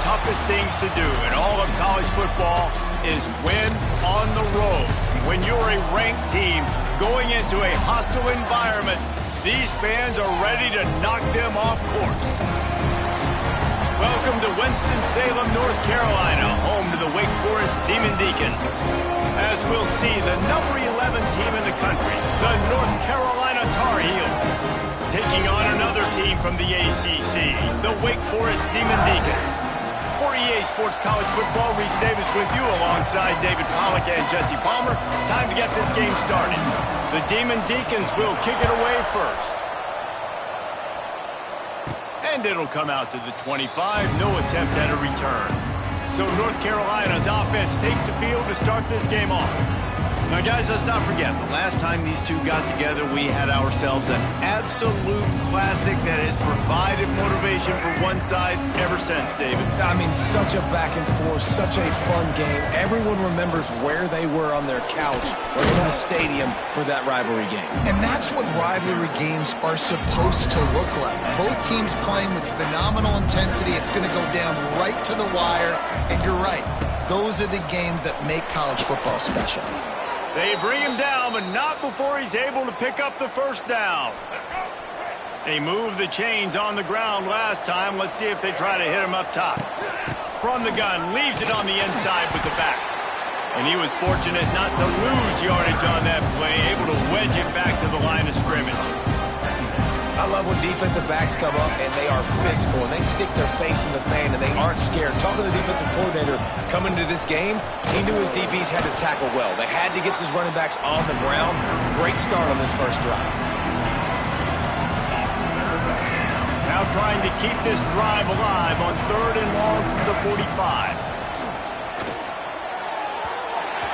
toughest things to do in all of college football is win on the road. When you're a ranked team going into a hostile environment, these fans are ready to knock them off course. Welcome to Winston-Salem, North Carolina, home to the Wake Forest Demon Deacons. As we'll see, the number 11 team in the country, the North Carolina Tar Heels, taking on another team from the ACC, the Wake Forest Demon Deacons. For EA Sports College Football, Reese Davis with you alongside David Pollack and Jesse Palmer. Time to get this game started. The Demon Deacons will kick it away first. And it'll come out to the 25, no attempt at a return. So North Carolina's offense takes the field to start this game off. Now, guys, let's not forget, the last time these two got together, we had ourselves an absolute classic that has provided motivation for one side ever since, David. I mean, such a back and forth, such a fun game. Everyone remembers where they were on their couch or in the stadium for that rivalry game. And that's what rivalry games are supposed to look like. Both teams playing with phenomenal intensity. It's going to go down right to the wire. And you're right, those are the games that make college football special. They bring him down, but not before he's able to pick up the first down. They moved the chains on the ground last time. Let's see if they try to hit him up top. From the gun, leaves it on the inside with the back. And he was fortunate not to lose yardage on that play, able to wedge it back to the line of scrimmage. I love when defensive backs come up and they are physical and they stick their face in the fan and they aren't scared. Talking to the defensive coordinator coming into this game, he knew his DBs had to tackle well. They had to get these running backs on the ground. Great start on this first drive. Now trying to keep this drive alive on 3rd and long from the 45.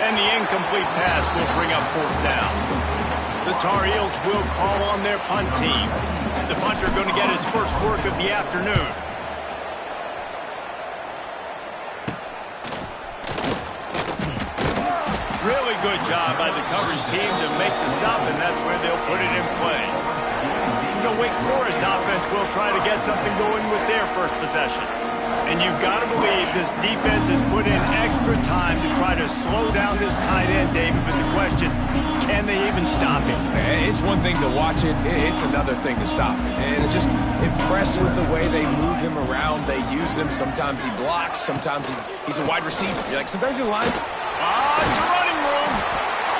And the incomplete pass will bring up 4th down. The Tar Heels will call on their punt team. The punter going to get his first work of the afternoon. Really good job by the coverage team to make the stop, and that's where they'll put it in play. So Wake Forest offense will try to get something going with their first possession. And you've got to believe this defense has put in extra time to try to slow down this tight end, David. But the question, can they even stop him? It's one thing to watch it. It's another thing to stop it. And just impressed with the way they move him around. They use him. Sometimes he blocks. Sometimes he's a wide receiver. You're like, sometimes he line. It's a running room.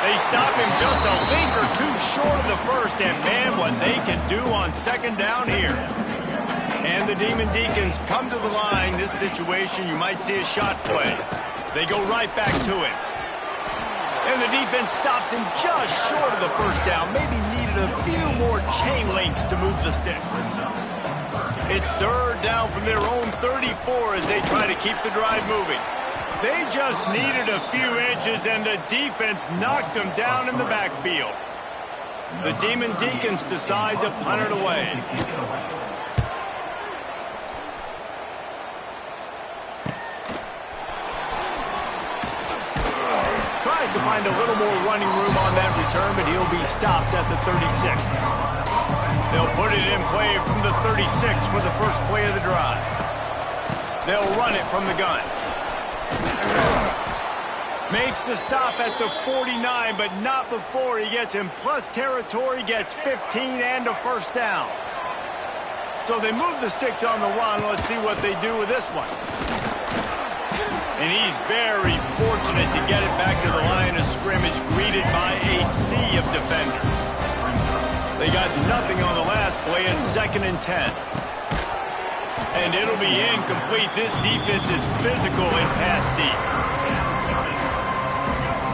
They stop him just a link or two short of the first. And, man, what they can do on 2nd down here. And the Demon Deacons come to the line. This situation, you might see a shot play. They go right back to him. And the defense stops him just short of the first down. Maybe needed a few more chain links to move the sticks. It's 3rd down from their own 34 as they try to keep the drive moving. They just needed a few inches, and the defense knocked them down in the backfield. The Demon Deacons decide to punt it away. Tries to find a little more running room on that return, but he'll be stopped at the 36. They'll put it in play from the 36 for the first play of the drive. They'll run it from the gun. Makes the stop at the 49, but not before he gets in plus territory, gets 15 and a first down. So they move the sticks on the run. Let's see what they do with this one. And he's very fortunate to get it back to the line of scrimmage, greeted by a sea of defenders. They got nothing on the last play. It's 2nd and 10. And it'll be incomplete. This defense is physical and pass deep.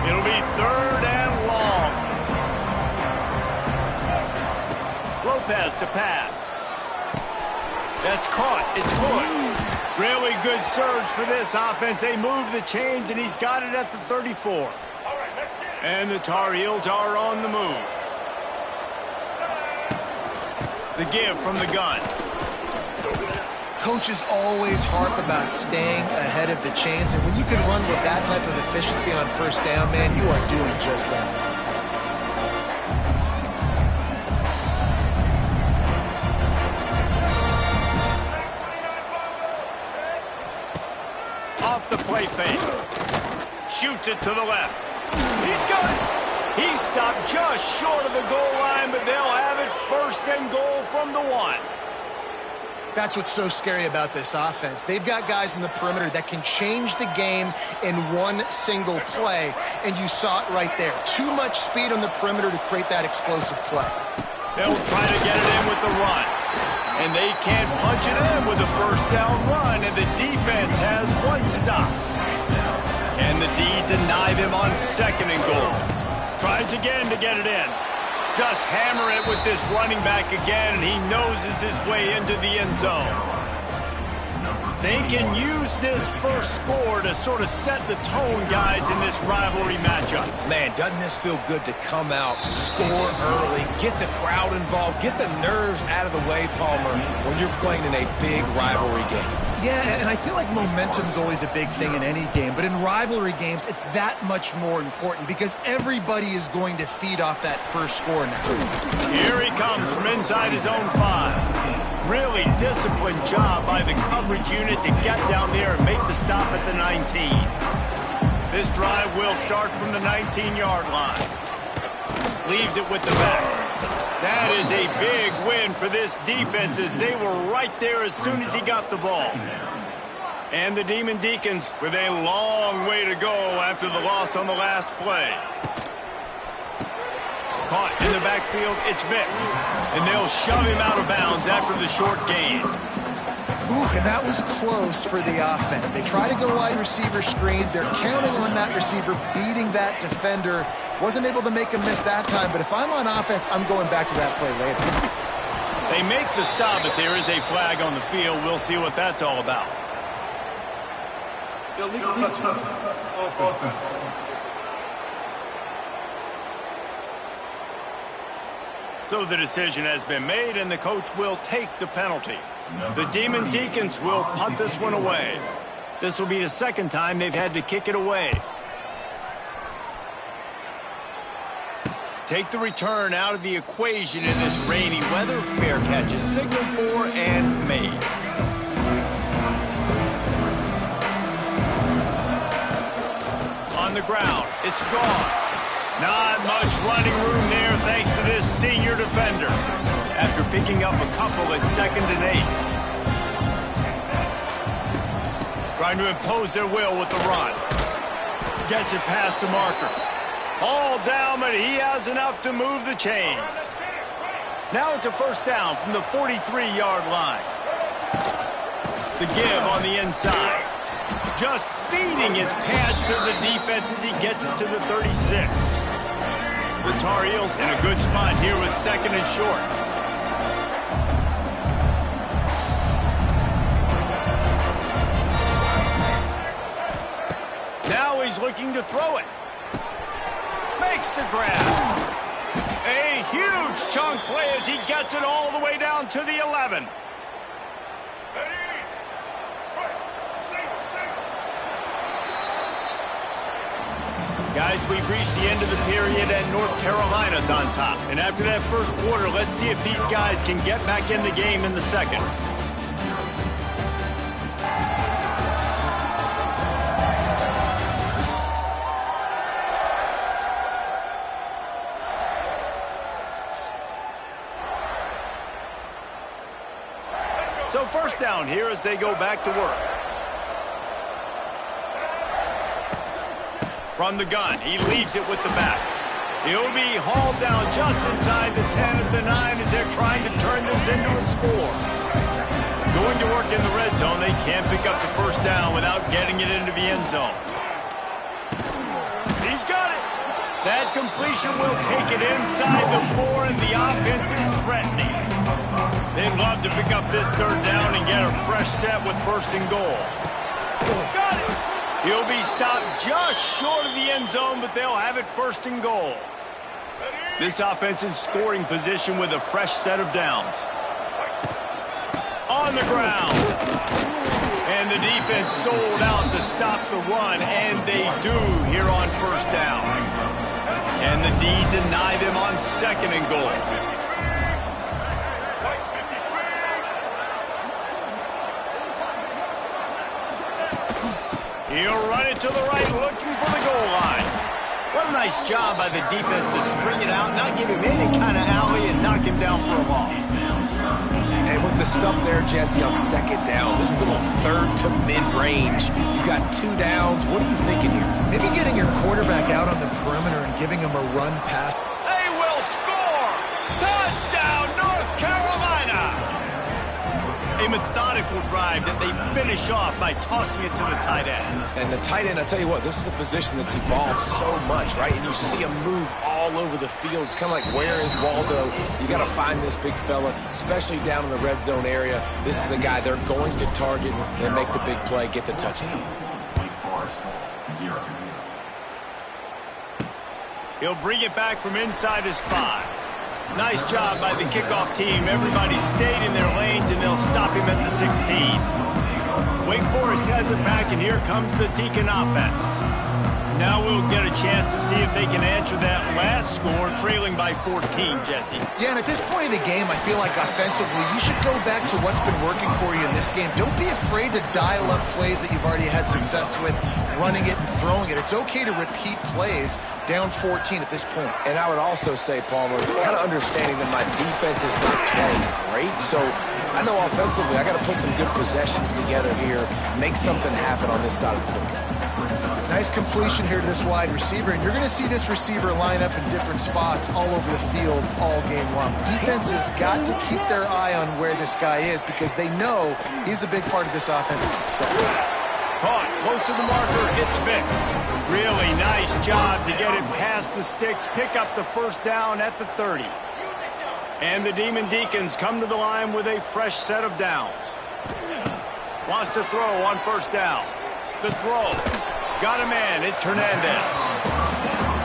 It'll be 3rd and long. Lopez to pass. That's caught. It's good. Really good surge for this offense. They move the chains, and he's got it at the 34. And the Tar Heels are on the move. The give from the gun. Coaches always harp about staying ahead of the chains, and when you can run with that type of efficiency on 1st down, man, you are doing just that. Off the play fake. Shoots it to the left. He's got it. He stopped just short of the goal line, but they'll have it first and goal from the 1. That's what's so scary about this offense. They've got guys in the perimeter that can change the game in one single play, and you saw it right there. Too much speed on the perimeter to create that explosive play. They'll try to get it in with the run, and they can't punch it in with a first down run, and the defense has 1 stop. Can the D deny them on second and goal? Tries again to get it in. Just hammer it with this running back again, and he noses his way into the end zone. They can use this first score to sort of set the tone, guys, in this rivalry matchup. Man, doesn't this feel good to come out, score early, get the crowd involved, get the nerves out of the way, Palmer, when you're playing in a big rivalry game? Yeah, and I feel like momentum's always a big thing in any game, but in rivalry games, it's that much more important because everybody is going to feed off that first score now. Here he comes from inside his own 5. Really disciplined job by the coverage unit to get down there and make the stop at the 19. This drive will start from the 19-yard line. Leaves it with the back. That is a big win for this defense as they were right there as soon as he got the ball. And the Demon Deacons with a long way to go after the loss on the last play. Caught in the backfield, it's Vick. And they'll shove him out of bounds after the short gain. Ooh, and that was close for the offense. They try to go wide receiver screen. They're counting on that receiver beating that defender. Wasn't able to make a miss that time, but if I'm on offense, I'm going back to that play later. They make the stop, but there is a flag on the field. We'll see what that's all about. Illegal touchdown. Offense. So the decision has been made, and the coach will take the penalty. The Demon Deacons will punt this one away. This will be the second time they've had to kick it away. Take the return out of the equation in this rainy weather. Fair catch is signaled for and made. On the ground, it's Gauze. Not much running room there thanks to this senior defender. After picking up a couple at 2nd and 8. Trying to impose their will with the run. Gets it past the marker. All down, but he has enough to move the chains. Now it's a first down from the 43-yard line. The give on the inside. Just feeding his pads to the defense as he gets it to the 36. The Tar Heels in a good spot here with 2nd and short. Now he's looking to throw it. Makes the grab. A huge chunk play as he gets it all the way down to the 11. Guys, we've reached the end of the period and North Carolina's on top. And after that first quarter, let's see if these guys can get back in the game in the second. So first down here as they go back to work. From the gun, he leaves it with the back. He'll be hauled down just inside the 10 at the 9 as they're trying to turn this into a score. Going to work in the red zone, they can't pick up the first down without getting it into the end zone. He's got it. That completion will take it inside the 4, and the offense is threatening. They'd love to pick up this third down and get a fresh set with first and goal. Got it. He'll be stopped just short of the end zone, but they'll have it first and goal. This offense in scoring position with a fresh set of downs. On the ground. And the defense sold out to stop the run, and they do here on first down. Can the D deny them on 2nd and goal? He'll run it to the right, looking for the goal line. What a nice job by the defense to string it out, not give him any kind of alley, and knock him down for a loss. And with the stuff there, Jesse, on second down, this little third to mid-range, you got 2 downs. What are you thinking here? Maybe getting your quarterback out on the perimeter and giving him a run pass. They will score! Touchdown, North Carolina! A methodical drive that they finish off by tossing it to the tight end. And the tight end, I tell you what, this is a position that's evolved so much, right? And you see him move all over the field. It's kind of like, where is Waldo? You got to find this big fella, especially down in the red zone area. This is the guy they're going to target and make the big play, get the touchdown. He'll bring it back from inside his 5. Nice job by the kickoff team. Everybody stayed in their lanes, and they'll stop him at the 16. Wake Forest has it back, and here comes the Deacon offense. Now we'll get a chance to see if they can answer that last score, trailing by 14, Jesse. Yeah, and at this point of the game, I feel like offensively, you should go back to what's been working for you in this game. Don't be afraid to dial up plays that you've already had success with, running it and throwing it. It's okay to repeat plays down 14 at this point. And I would also say, Palmer, kind of understanding that my defense is not playing great, so I know offensively I got to put some good possessions together here, make something happen on this side of the football. Nice completion here to this wide receiver, and you're going to see this receiver line up in different spots all over the field all game long. Defense has got to keep their eye on where this guy is because they know he's a big part of this offensive success. Caught close to the marker, it's Vick. Really nice job to get it past the sticks, pick up the first down at the 30. And the Demon Deacons come to the line with a fresh set of downs. Wants to throw on first down. The throw. Got a man, it's Hernandez.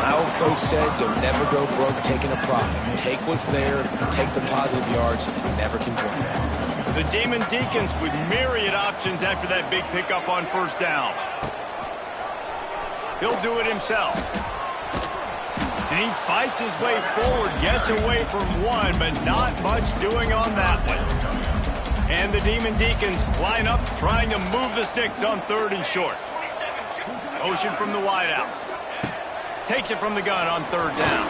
My old coach said you'll never go broke taking a profit. Take what's there, take the positive yards, and never complain. The Demon Deacons with myriad options after that big pickup on first down. He'll do it himself. And he fights his way forward, gets away from one, but not much doing on that one. And the Demon Deacons line up, trying to move the sticks on 3rd and short. Motion from the wideout. Takes it from the gun on 3rd down.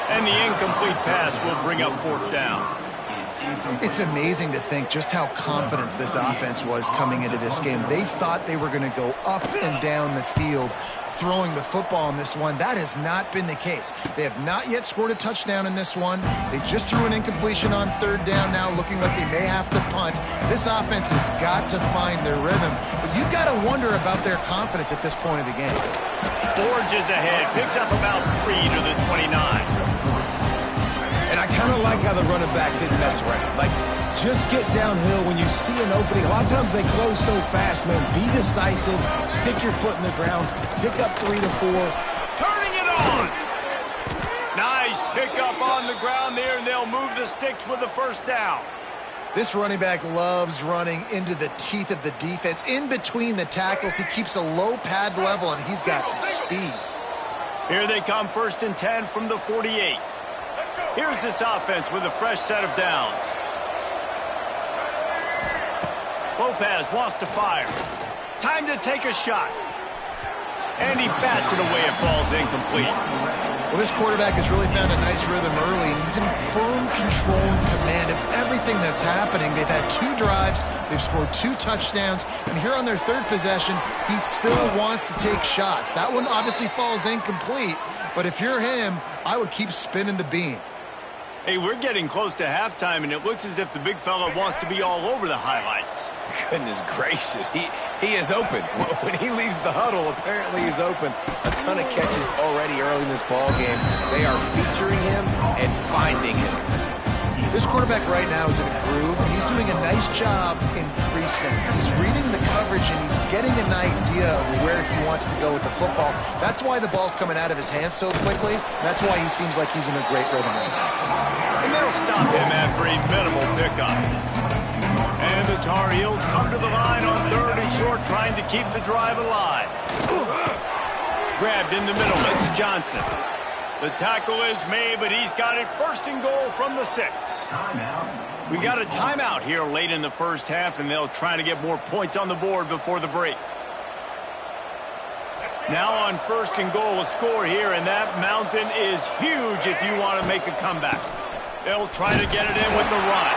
And the incomplete pass will bring up 4th down. It's amazing to think just how confident this offense was coming into this game. They thought they were going to go up and down the field throwing the football in this one. That has not been the case. They have not yet scored a touchdown in this one. They just threw an incompletion on 3rd down now, looking like they may have to punt. This offense has got to find their rhythm, but you've got to wonder about their confidence at this point of the game. Forges ahead, picks up about 3 to the 29. And I kind of like how the running back didn't mess around. Like, just get downhill when you see an opening. A lot of times they close so fast, man. Be decisive, stick your foot in the ground, pick up 3 to 4. Turning it on! Nice pickup on the ground there, and they'll move the sticks with the first down. This running back loves running into the teeth of the defense. In between the tackles, he keeps a low pad level, and he's got some speed. Here they come, 1st and 10 from the 48. Here's this offense with a fresh set of downs. Lopez wants to fire. Time to take a shot. And he bats it away. It falls incomplete. Well, this quarterback has really found a nice rhythm early, and he's in firm control and command of everything that's happening. They've had 2 drives. They've scored 2 touchdowns. And here on their 3rd possession, he still wants to take shots. That one obviously falls incomplete. But if you're him, I would keep spinning the beam. Hey, we're getting close to halftime, and it looks as if the big fella wants to be all over the highlights. Goodness gracious, he is open. When he leaves the huddle, apparently he's open. A ton of catches already early in this ball game. They are featuring him and finding him. This quarterback right now is in a groove, and he's doing a nice job in pre-snap. He's reading the coverage, and he's getting an idea of where he wants to go with the football. That's why the ball's coming out of his hands so quickly. That's why he seems like he's in a great rhythm. And they'll stop him after a minimal pickup. And the Tar Heels come to the line on 3rd and short, trying to keep the drive alive. Grabbed in the middle, it's Johnson. The tackle is made, but he's got it 1st and goal from the 6. We got a timeout here late in the first half, and they'll try to get more points on the board before the break. Now on 1st and goal, a score here, and that mountain is huge if you want to make a comeback. They'll try to get it in with the run.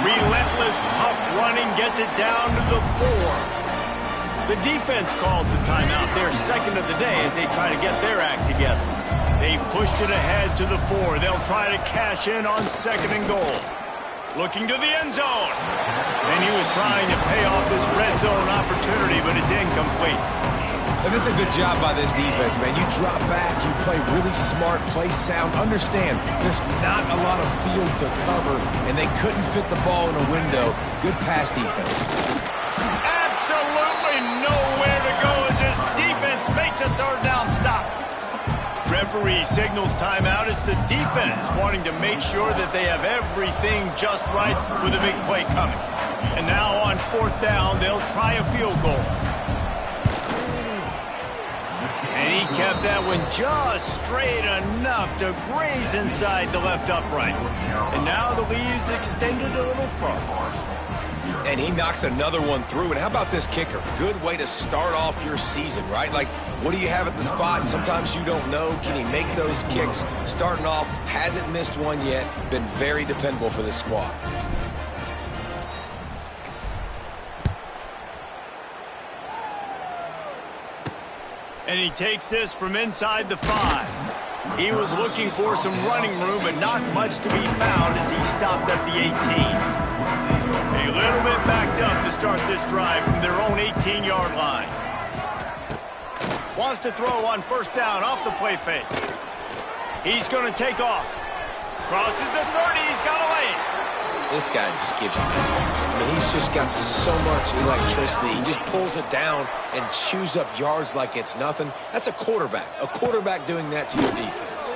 Relentless, tough running gets it down to the 4. The defense calls the timeout, their second of the day, as they try to get their act together. They've pushed it ahead to the 4. They'll try to cash in on 2nd and goal. Looking to the end zone. And he was trying to pay off this red zone opportunity, but it's incomplete. And that's a good job by this defense, man. You drop back, you play really smart, play sound. Understand, there's not a lot of field to cover, and they couldn't fit the ball in a window. Good pass defense. Absolutely nowhere to go as this defense makes a 3rd down stop. Referee signals timeout. It's the defense wanting to make sure that they have everything just right with a big play coming. And now on 4th down, they'll try a field goal. And he kept that one just straight enough to graze inside the left upright. And now the lead's extended a little further. And he knocks another one through. And how about this kicker? Good way to start off your season, right? Like, what do you have at the spot? And sometimes you don't know. Can he make those kicks? Starting off, hasn't missed one yet. Been very dependable for this squad. And he takes this from inside the 5. He was looking for some running room, but not much to be found as he stopped at the 18. A little bit backed up to start this drive from their own 18-yard line. Wants to throw on 1st down off the play fake. He's going to take off. Crosses the 30. He's got a lane. This guy just gives you nightmares. I mean, he's just got so much electricity. He just pulls it down and chews up yards like it's nothing. That's a quarterback. A quarterback doing that to your defense.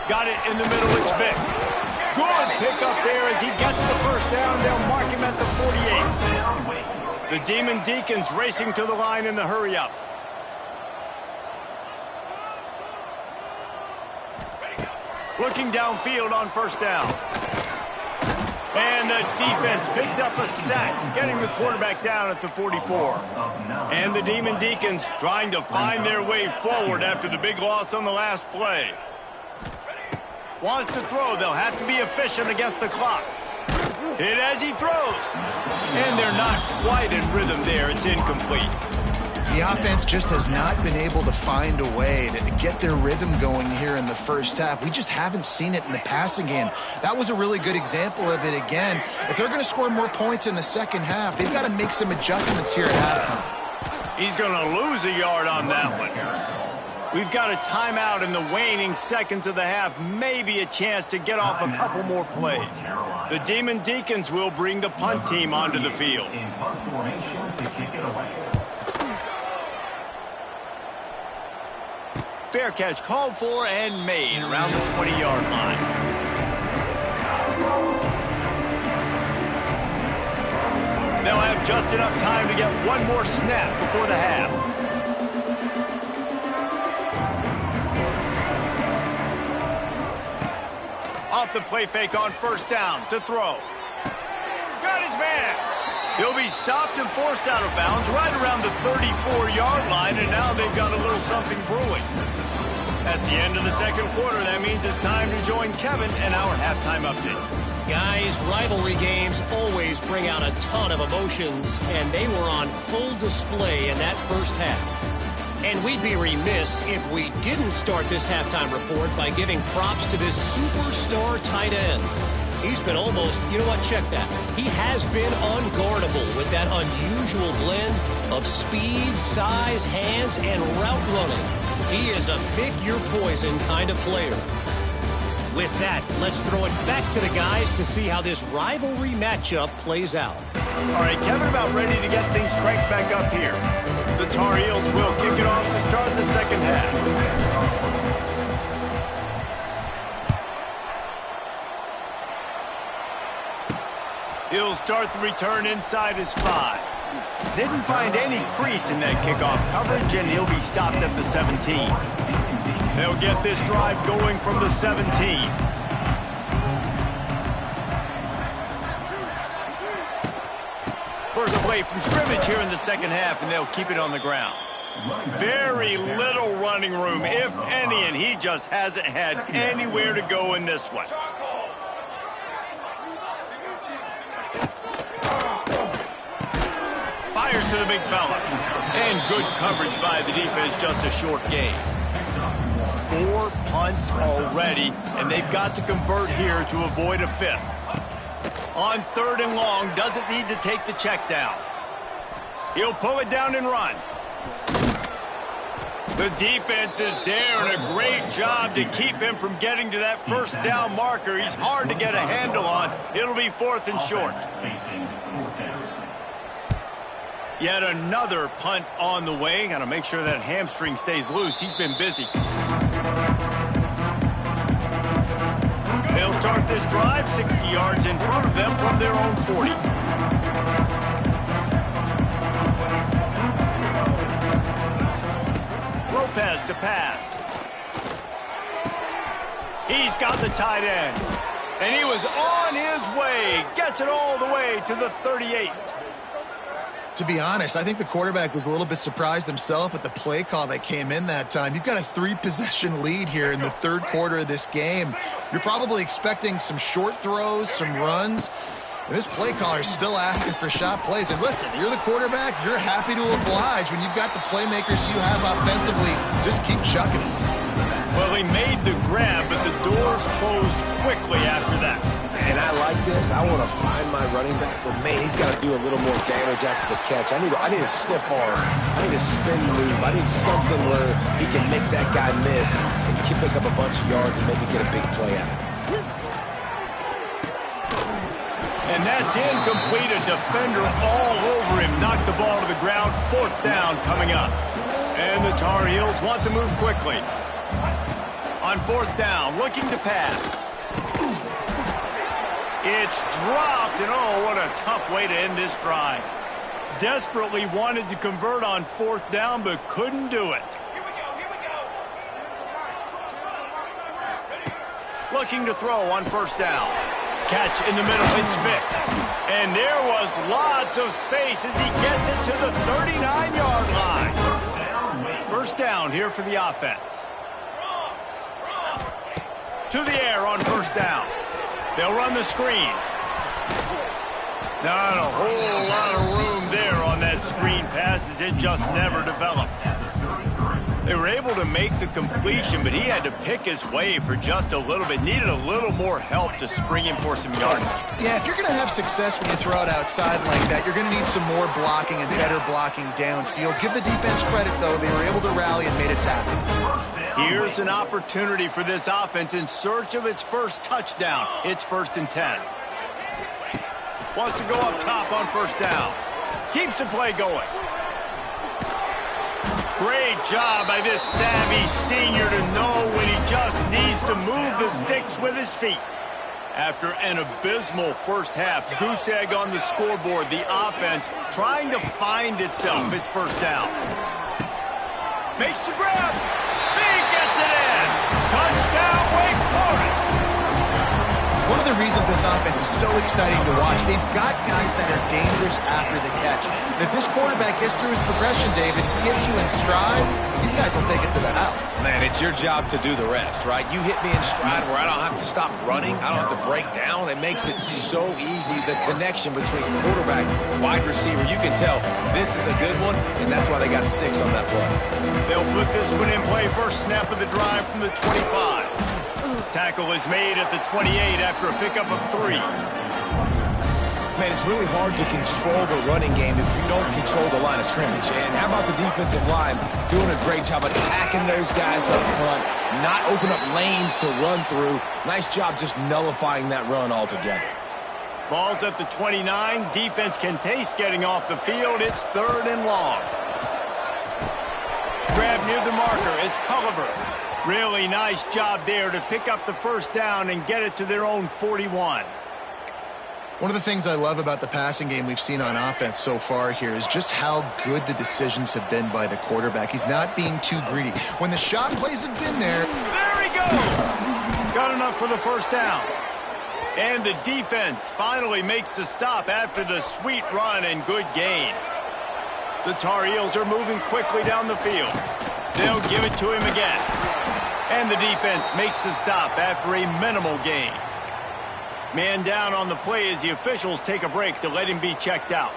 Got it in the middle. It's Vic. Good pick up there as he gets the 1st down. They'll mark him at the 48. The Demon Deacons racing to the line in the hurry-up. Looking downfield on 1st down. And the defense picks up a sack, getting the quarterback down at the 44. And the Demon Deacons trying to find their way forward after the big loss on the last play. Wants to throw. They'll have to be efficient against the clock. Hit as he throws. And they're not quite in rhythm there. It's incomplete. The offense just has not been able to find a way to get their rhythm going here in the 1st half. We just haven't seen it in the passing game. That was a really good example of it again. If they're going to score more points in the 2nd half, they've got to make some adjustments here at halftime. He's going to lose a yard on that one. We've got a timeout in the waning seconds of the half. Maybe a chance to get off a couple more plays. The Demon Deacons will bring the punt team onto the field. Fair catch called for and made around the 20-yard line. They'll have just enough time to get one more snap before the half. Off the play fake on 1st down to throw. Got his man. He'll be stopped and forced out of bounds right around the 34-yard line, and now they've got a little something brewing. That's the end of the 2nd quarter. That means it's time to join Kevin and our halftime update. Guys, rivalry games always bring out a ton of emotions, and they were on full display in that 1st half. And we'd be remiss if we didn't start this halftime report by giving props to this superstar tight end. He's been almost, you know what, check that. He has been unguardable with that unusual blend of speed, size, hands, and route running. He is a pick-your-poison kind of player. With that, let's throw it back to the guys to see how this rivalry matchup plays out. All right, Kevin, about ready to get things cranked back up here. The Tar Heels will kick it off to start the 2nd half. He'll start the return inside his 5. Didn't find any crease in that kickoff coverage, and he'll be stopped at the 17. They'll get this drive going from the 17. First play from scrimmage here in the 2nd half, and they'll keep it on the ground. Very little running room, if any, and he just hasn't had anywhere to go in this one. Fires to the big fella. And good coverage by the defense, just a short gain. 4 punts already, and they've got to convert here to avoid a 5th. On 3rd and long, doesn't need to take the check down. He'll pull it down and run. The defense is there, and a great job to keep him from getting to that first down marker. He's hard to get a handle on. It'll be 4th and short. Yet another punt on the way. Got to make sure that hamstring stays loose. He's been busy. They'll start this drive 60 yards in front of them from their own 40. Lopez to pass. He's got the tight end. And he was on his way. Gets it all the way to the 38. To be honest, I think the quarterback was a little bit surprised himself at the play call that came in that time. You've got a 3-possession lead here in the 3rd quarter of this game. You're probably expecting some short throws, some runs. And this play caller is still asking for shot plays. And listen, you're the quarterback. You're happy to oblige. When you've got the playmakers you have offensively, just keep chucking it. Well, he made the grab, but the doors closed quickly after that. And I like this. I want to find my running back, but man, he's got to do a little more damage after the catch. I need a stiff arm. I need a spin move. I need something where he can make that guy miss and pick up a bunch of yards and maybe get a big play out of it. And that's incomplete. A defender all over him. Knocked the ball to the ground. 4th down coming up. And the Tar Heels want to move quickly. On 4th down, looking to pass. It's dropped, and oh, what a tough way to end this drive. Desperately wanted to convert on 4th down, but couldn't do it. Looking to throw on 1st down. Catch in the middle, it's Vick. And there was lots of space as he gets it to the 39-yard line. 1st down here for the offense. To the air on 1st down. They'll run the screen. Not a whole lot of room there on that screen pass as it just never developed. They were able to make the completion, but he had to pick his way for just a little bit. Needed a little more help to spring him for some yardage. Yeah, if you're going to have success when you throw it outside like that, you're going to need some more blocking and better blocking downfield. Give the defense credit, though. They were able to rally and made a tackle. Here's an opportunity for this offense in search of its first touchdown. It's 1st and 10. Wants to go up top on 1st down. Keeps the play going. Great job by this savvy senior to know when he just needs to move the sticks with his feet. After an abysmal first half, goose egg on the scoreboard, the offense trying to find itself. It's 1st down. Makes the grab. He gets it in. Touchdown, Wake Forest. One of the reasons this offense is so exciting to watch, they've got guys that are dangerous after the catch. And if this quarterback gets through his progression, David, he gets you in stride, these guys will take it to the house. Man, it's your job to do the rest, right? You hit me in stride where I don't have to stop running. I don't have to break down. It makes it so easy, the connection between quarterback, wide receiver. You can tell this is a good one, and that's why they got 6 on that play. They'll put this one in play. First snap of the drive from the 25. Tackle is made at the 28 after a pickup of 3. Man, it's really hard to control the running game if you don't control the line of scrimmage. And how about the defensive line doing a great job attacking those guys up front, not open up lanes to run through. Nice job just nullifying that run altogether. Ball's at the 29. Defense can taste getting off the field. It's 3rd and long. Grab near the marker. It's Culliver. Really nice job there to pick up the 1st down and get it to their own 41. One of the things I love about the passing game we've seen on offense so far here is just how good the decisions have been by the quarterback. He's not being too greedy. When the shot plays have been there. There he goes! Got enough for the 1st down. And the defense finally makes the stop after the sweet run and good gain. The Tar Heels are moving quickly down the field. They'll give it to him again. And the defense makes the stop after a minimal gain. Man down on the play as the officials take a break to let him be checked out.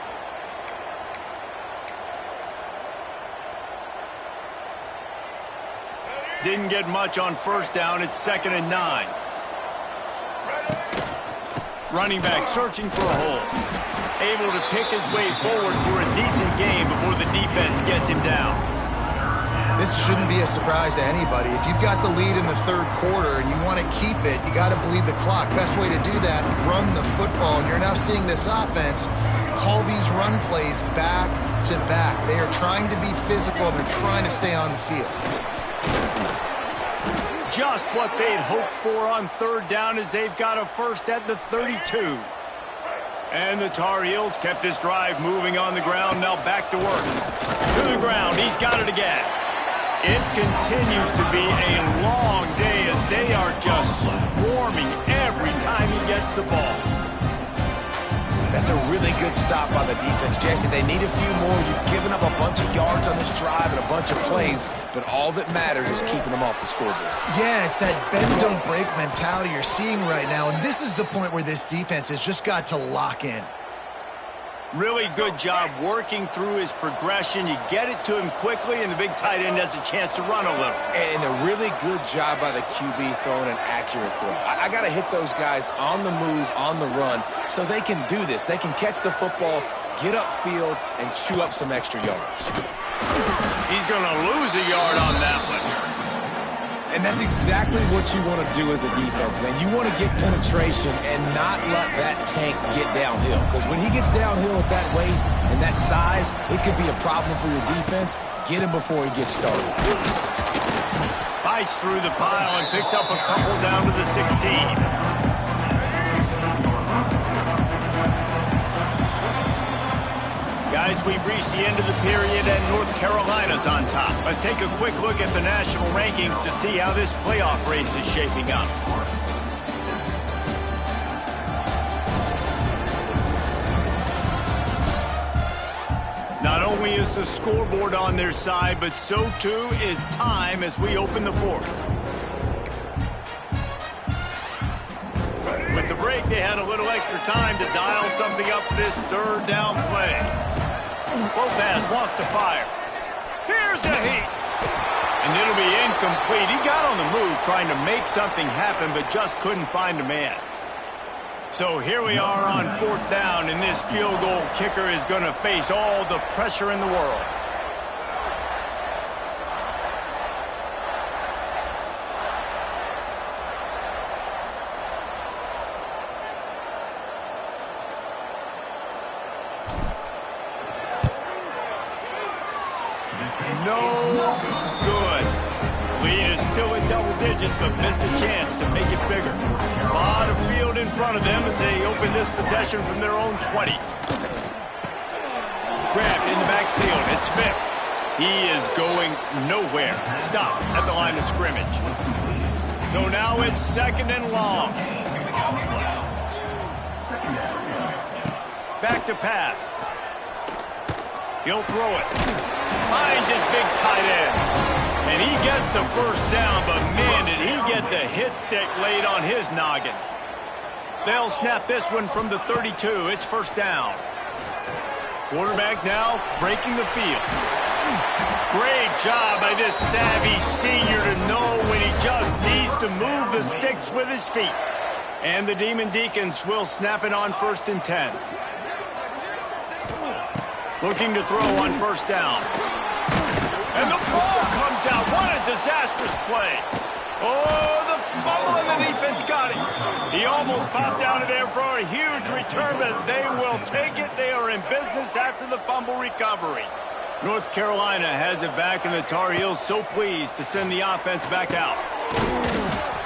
Didn't get much on first down. It's 2nd and 9. Running back searching for a hole. Able to pick his way forward for a decent game before the defense gets him down. This shouldn't be a surprise to anybody. If you've got the lead in the third quarter and you want to keep it, you got to bleed the clock. Best way to do that, run the football. And you're now seeing this offense call these run plays back to back. They are trying to be physical. They're trying to stay on the field. Just what they'd hoped for on third down as they've got a first at the 32. And the Tar Heels kept this drive moving on the ground. Now back to work. To the ground. He's got it again. It continues to be a long day as they are just swarming every time he gets the ball. That's a really good stop by the defense, Jesse. They need a few more. You've given up a bunch of yards on this drive and a bunch of plays, but all that matters is keeping them off the scoreboard. Yeah, it's that bend don't break mentality you're seeing right now, and this is the point where this defense has just got to lock in. Really good job working through his progression. You get it to him quickly, and the big tight end has a chance to run a little. And a really good job by the QB throwing an accurate throw. I got to hit those guys on the move, on the run, so they can do this. They can catch the football, get upfield, and chew up some extra yards. He's going to lose a yard on that one. And that's exactly what you want to do as a defense, man. You want to get penetration and not let that tank get downhill. Because when he gets downhill at that weight and that size, it could be a problem for your defense. Get him before he gets started. Fights through the pile and picks up a couple down to the 16. Guys, we've reached the end of the period and North Carolina's on top. Let's take a quick look at the national rankings to see how this playoff race is shaping up. Not only is the scoreboard on their side, but so too is time as we open the fourth. With the break, they had a little extra time to dial something up for this third down play. Lopez wants to fire. Here's a heat. And it'll be incomplete. He got on the move trying to make something happen, but just couldn't find a man. So here we are on fourth down, and this field goal kicker is going to face all the pressure in the world. No good. Lead is still in double digits, but missed a chance to make it bigger. A lot of field in front of them as they open this possession from their own 20. Grabbed in the backfield. It's Vick. He is going nowhere. Stop at the line of scrimmage. So now it's 2nd and long. Back to pass. He'll throw it. Finds his big tight end. And he gets the first down, but man, did he get the hit stick laid on his noggin. They'll snap this one from the 32. It's first down. Quarterback now breaking the field. Great job by this savvy senior to know when he just needs to move the sticks with his feet. And the Demon Deacons will snap it on 1st and 10. Looking to throw on first down. And the ball comes out. What a disastrous play. Oh, the fumble and the defense got it. He almost popped out of there for a huge return, but they will take it. They are in business after the fumble recovery. North Carolina has it back, and the Tar Heels so pleased to send the offense back out.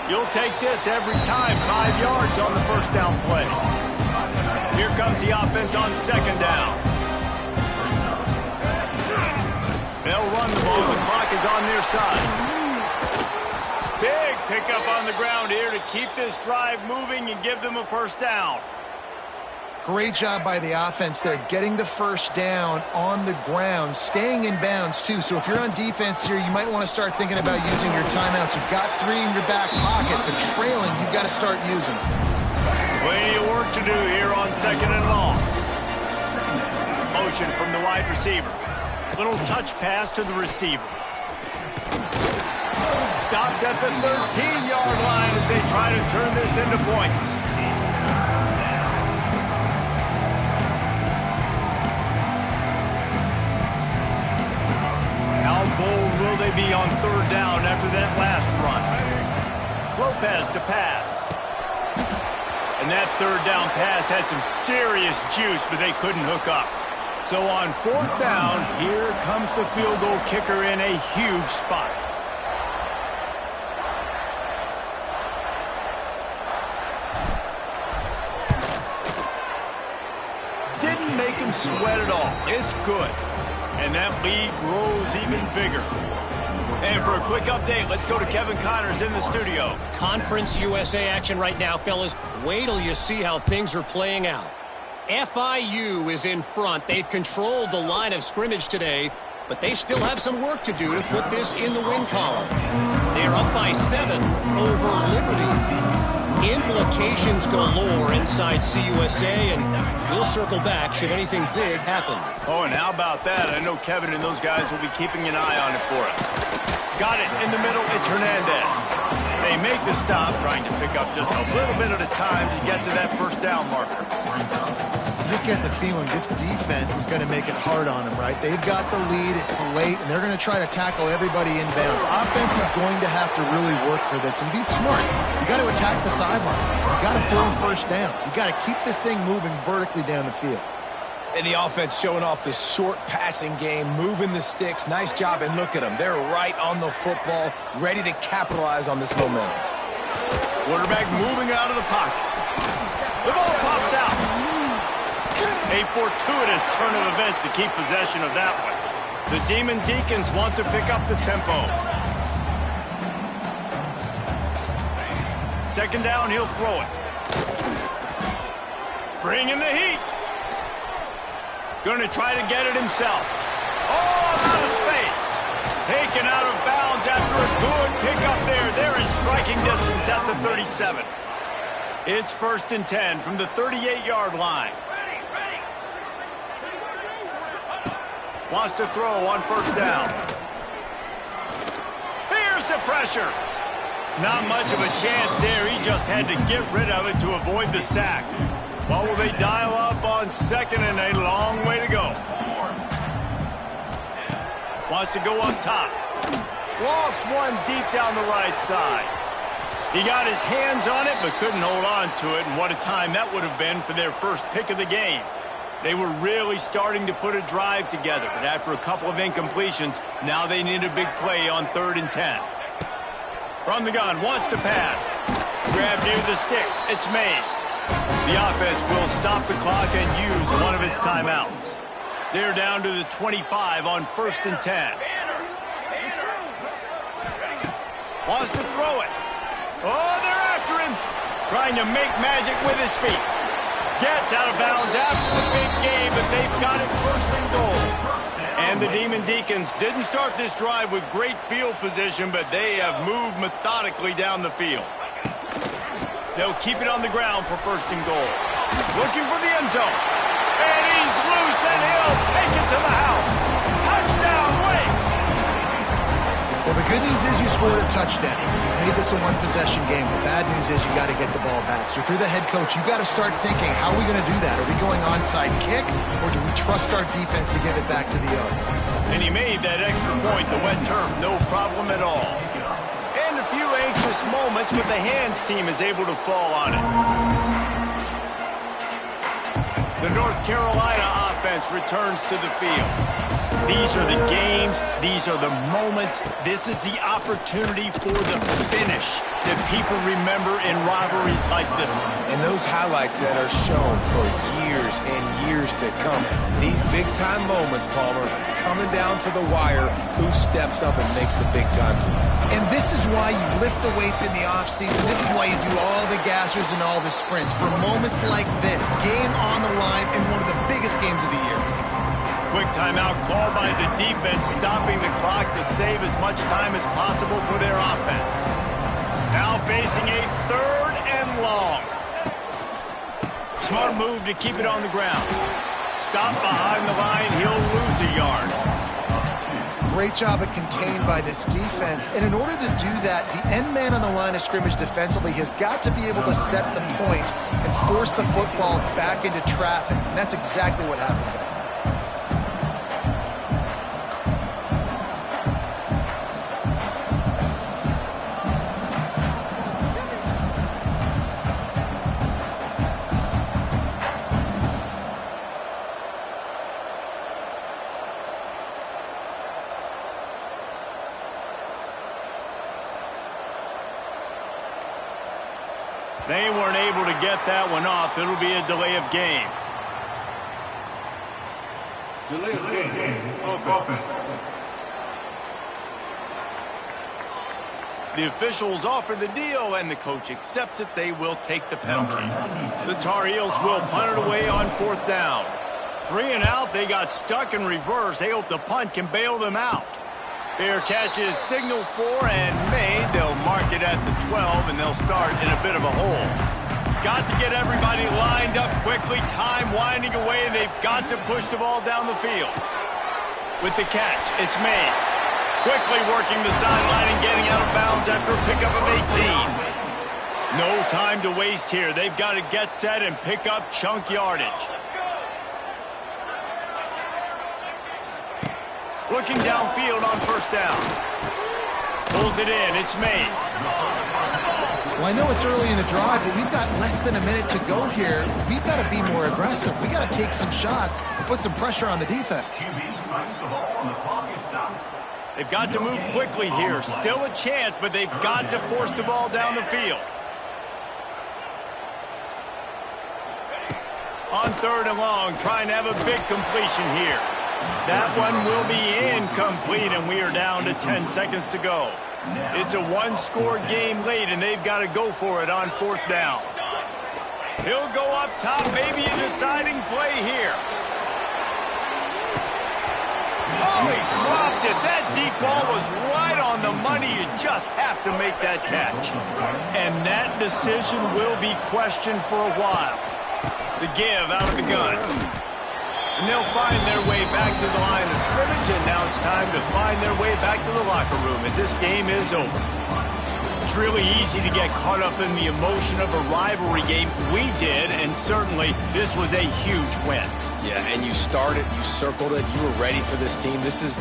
You'll take this every time. 5 yards on the first down play. Here comes the offense on 2nd down. They'll run the ball. The clock is on their side. Big pickup on the ground here to keep this drive moving and give them a first down. Great job by the offense there, getting the first down on the ground, staying in bounds too. So if you're on defense here, you might want to start thinking about using your timeouts. You've got 3 in your back pocket, but trailing, you've got to start using them. Plenty of work to do here on 2nd and long. Motion from the wide receiver. Little touch pass to the receiver. Stopped at the 13-yard line as they try to turn this into points. How bold will they be on 3rd down after that last run? Lopez to pass. And that 3rd down pass had some serious juice, but they couldn't hook up. So on 4th down, here comes the field goal kicker in a huge spot. Didn't make him sweat at all. It's good. And that lead grows even bigger. And for a quick update, let's go to Kevin Connors in the studio. Conference USA action right now, fellas. Wait till you see how things are playing out. FIU is in front. They've controlled the line of scrimmage today, but they still have some work to do to put this in the win column. They're up by 7 over Liberty. Implications galore inside CUSA, and we'll circle back should anything big happen. Oh, and how about that? I know Kevin and those guys will be keeping an eye on it for us. Got it in the middle. It's Hernandez. They make the stop, trying to pick up just a little bit at a time to get to that 1st down marker. You just get the feeling this defense is going to make it hard on them, right? They've got the lead, it's late, and they're going to try to tackle everybody inbounds. Offense is going to have to really work for this and be smart. You got to attack the sidelines. You got to throw 1st downs. You got to keep this thing moving vertically down the field. And the offense showing off the short passing game, moving the sticks. Nice job, and look at them. They're right on the football, ready to capitalize on this momentum. Quarterback moving out of the pocket. The ball pops out. A fortuitous turn of events to keep possession of that one. The Demon Deacons want to pick up the tempo. 2nd down, he'll throw it. Bring in the heat. Going to try to get it himself. Oh, out of space. Taken out of bounds after a good pickup there. They're in striking distance at the 37. It's 1st and 10 from the 38-yard line. Wants to throw on 1st down. Here's the pressure. Not much of a chance there. He just had to get rid of it to avoid the sack. What will they dial up on 2nd and a long way to go? Wants to go up top. Lost one deep down the right side. He got his hands on it but couldn't hold on to it, and what a time that would have been for their first pick of the game. They were really starting to put a drive together, but after a couple of incompletions, now they need a big play on 3rd and 10. From the gun, wants to pass. Grab near the sticks. It's Mays. The offense will stop the clock and use one of its timeouts. They're down to the 25 on 1st and 10. Wants to throw it. Oh, they're after him. Trying to make magic with his feet. Gets out of bounds after the big game, but they've got it 1st and goal. And the Demon Deacons didn't start this drive with great field position, but they have moved methodically down the field. They'll keep it on the ground for 1st and goal. Looking for the end zone. And he's loose, and he'll take it to the house. Touchdown, Wake! Well, the good news is you scored a touchdown. You made this a one-possession game. The bad news is you got to get the ball back. So if you're the head coach, you got to start thinking, how are we going to do that? Are we going onside kick, or do we trust our defense to give it back to the other? And he made that extra point, the wet turf, no problem at all. And a few anxious moments, but the hands team is able to fall on it. The North Carolina offense returns to the field. These are the games. These are the moments. This is the opportunity for the finish that people remember in rivalries like this one. And those highlights that are shown for years and years to come. These big-time moments, Palmer, coming down to the wire, who steps up and makes the big-time play. And this is why you lift the weights in the offseason. This is why you do all the gassers and all the sprints. For moments like this, game on the line in one of the biggest games of the year. Quick timeout called by the defense, stopping the clock to save as much time as possible for their offense. Now facing a 3rd and long. Smart move to keep it on the ground. Stop behind the line, he'll lose a yard. Great job of contained by this defense. And in order to do that, the end man on the line of scrimmage defensively has got to be able to set the point and force the football back into traffic. And that's exactly what happened there. They weren't able to get that one off. It'll be a delay of game. Delay of game. Offense. The officials offer the deal, and the coach accepts it. They will take the penalty. The Tar Heels will punt it away on 4th down. 3 and out. They got stuck in reverse. They hope the punt can bail them out. Fair catch is signaled for and made. They'll mark it at the 12, and they'll start in a bit of a hole. Got to get everybody lined up quickly. Time winding away, and they've got to push the ball down the field. With the catch, it's Mays. Quickly working the sideline and getting out of bounds after a pickup of 18. No time to waste here. They've got to get set and pick up chunk yardage. Looking downfield on 1st down. Pulls it in. It's Mays. Well, I know it's early in the drive, but we've got less than a minute to go here. We've got to be more aggressive. We've got to take some shots and put some pressure on the defense. They've got to move quickly here. Still a chance, but they've got to force the ball down the field. On 3rd and long, trying to have a big completion here. That one will be incomplete, and we are down to 10 seconds to go. It's a 1-score game late, and they've got to go for it on 4th down. He'll go up top, maybe a deciding play here. Oh, he dropped it. That deep ball was right on the money. You just have to make that catch. And that decision will be questioned for a while. The give out of the gun. And they'll find their way back to the line of scrimmage, and now it's time to find their way back to the locker room as this game is over. It's really easy to get caught up in the emotion of a rivalry game. We did, and certainly this was a huge win. Yeah, and you started, you circled it, you were ready for this team. This is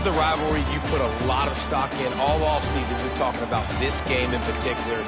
the rivalry you put a lot of stock in all offseason. You're talking about this game in particular.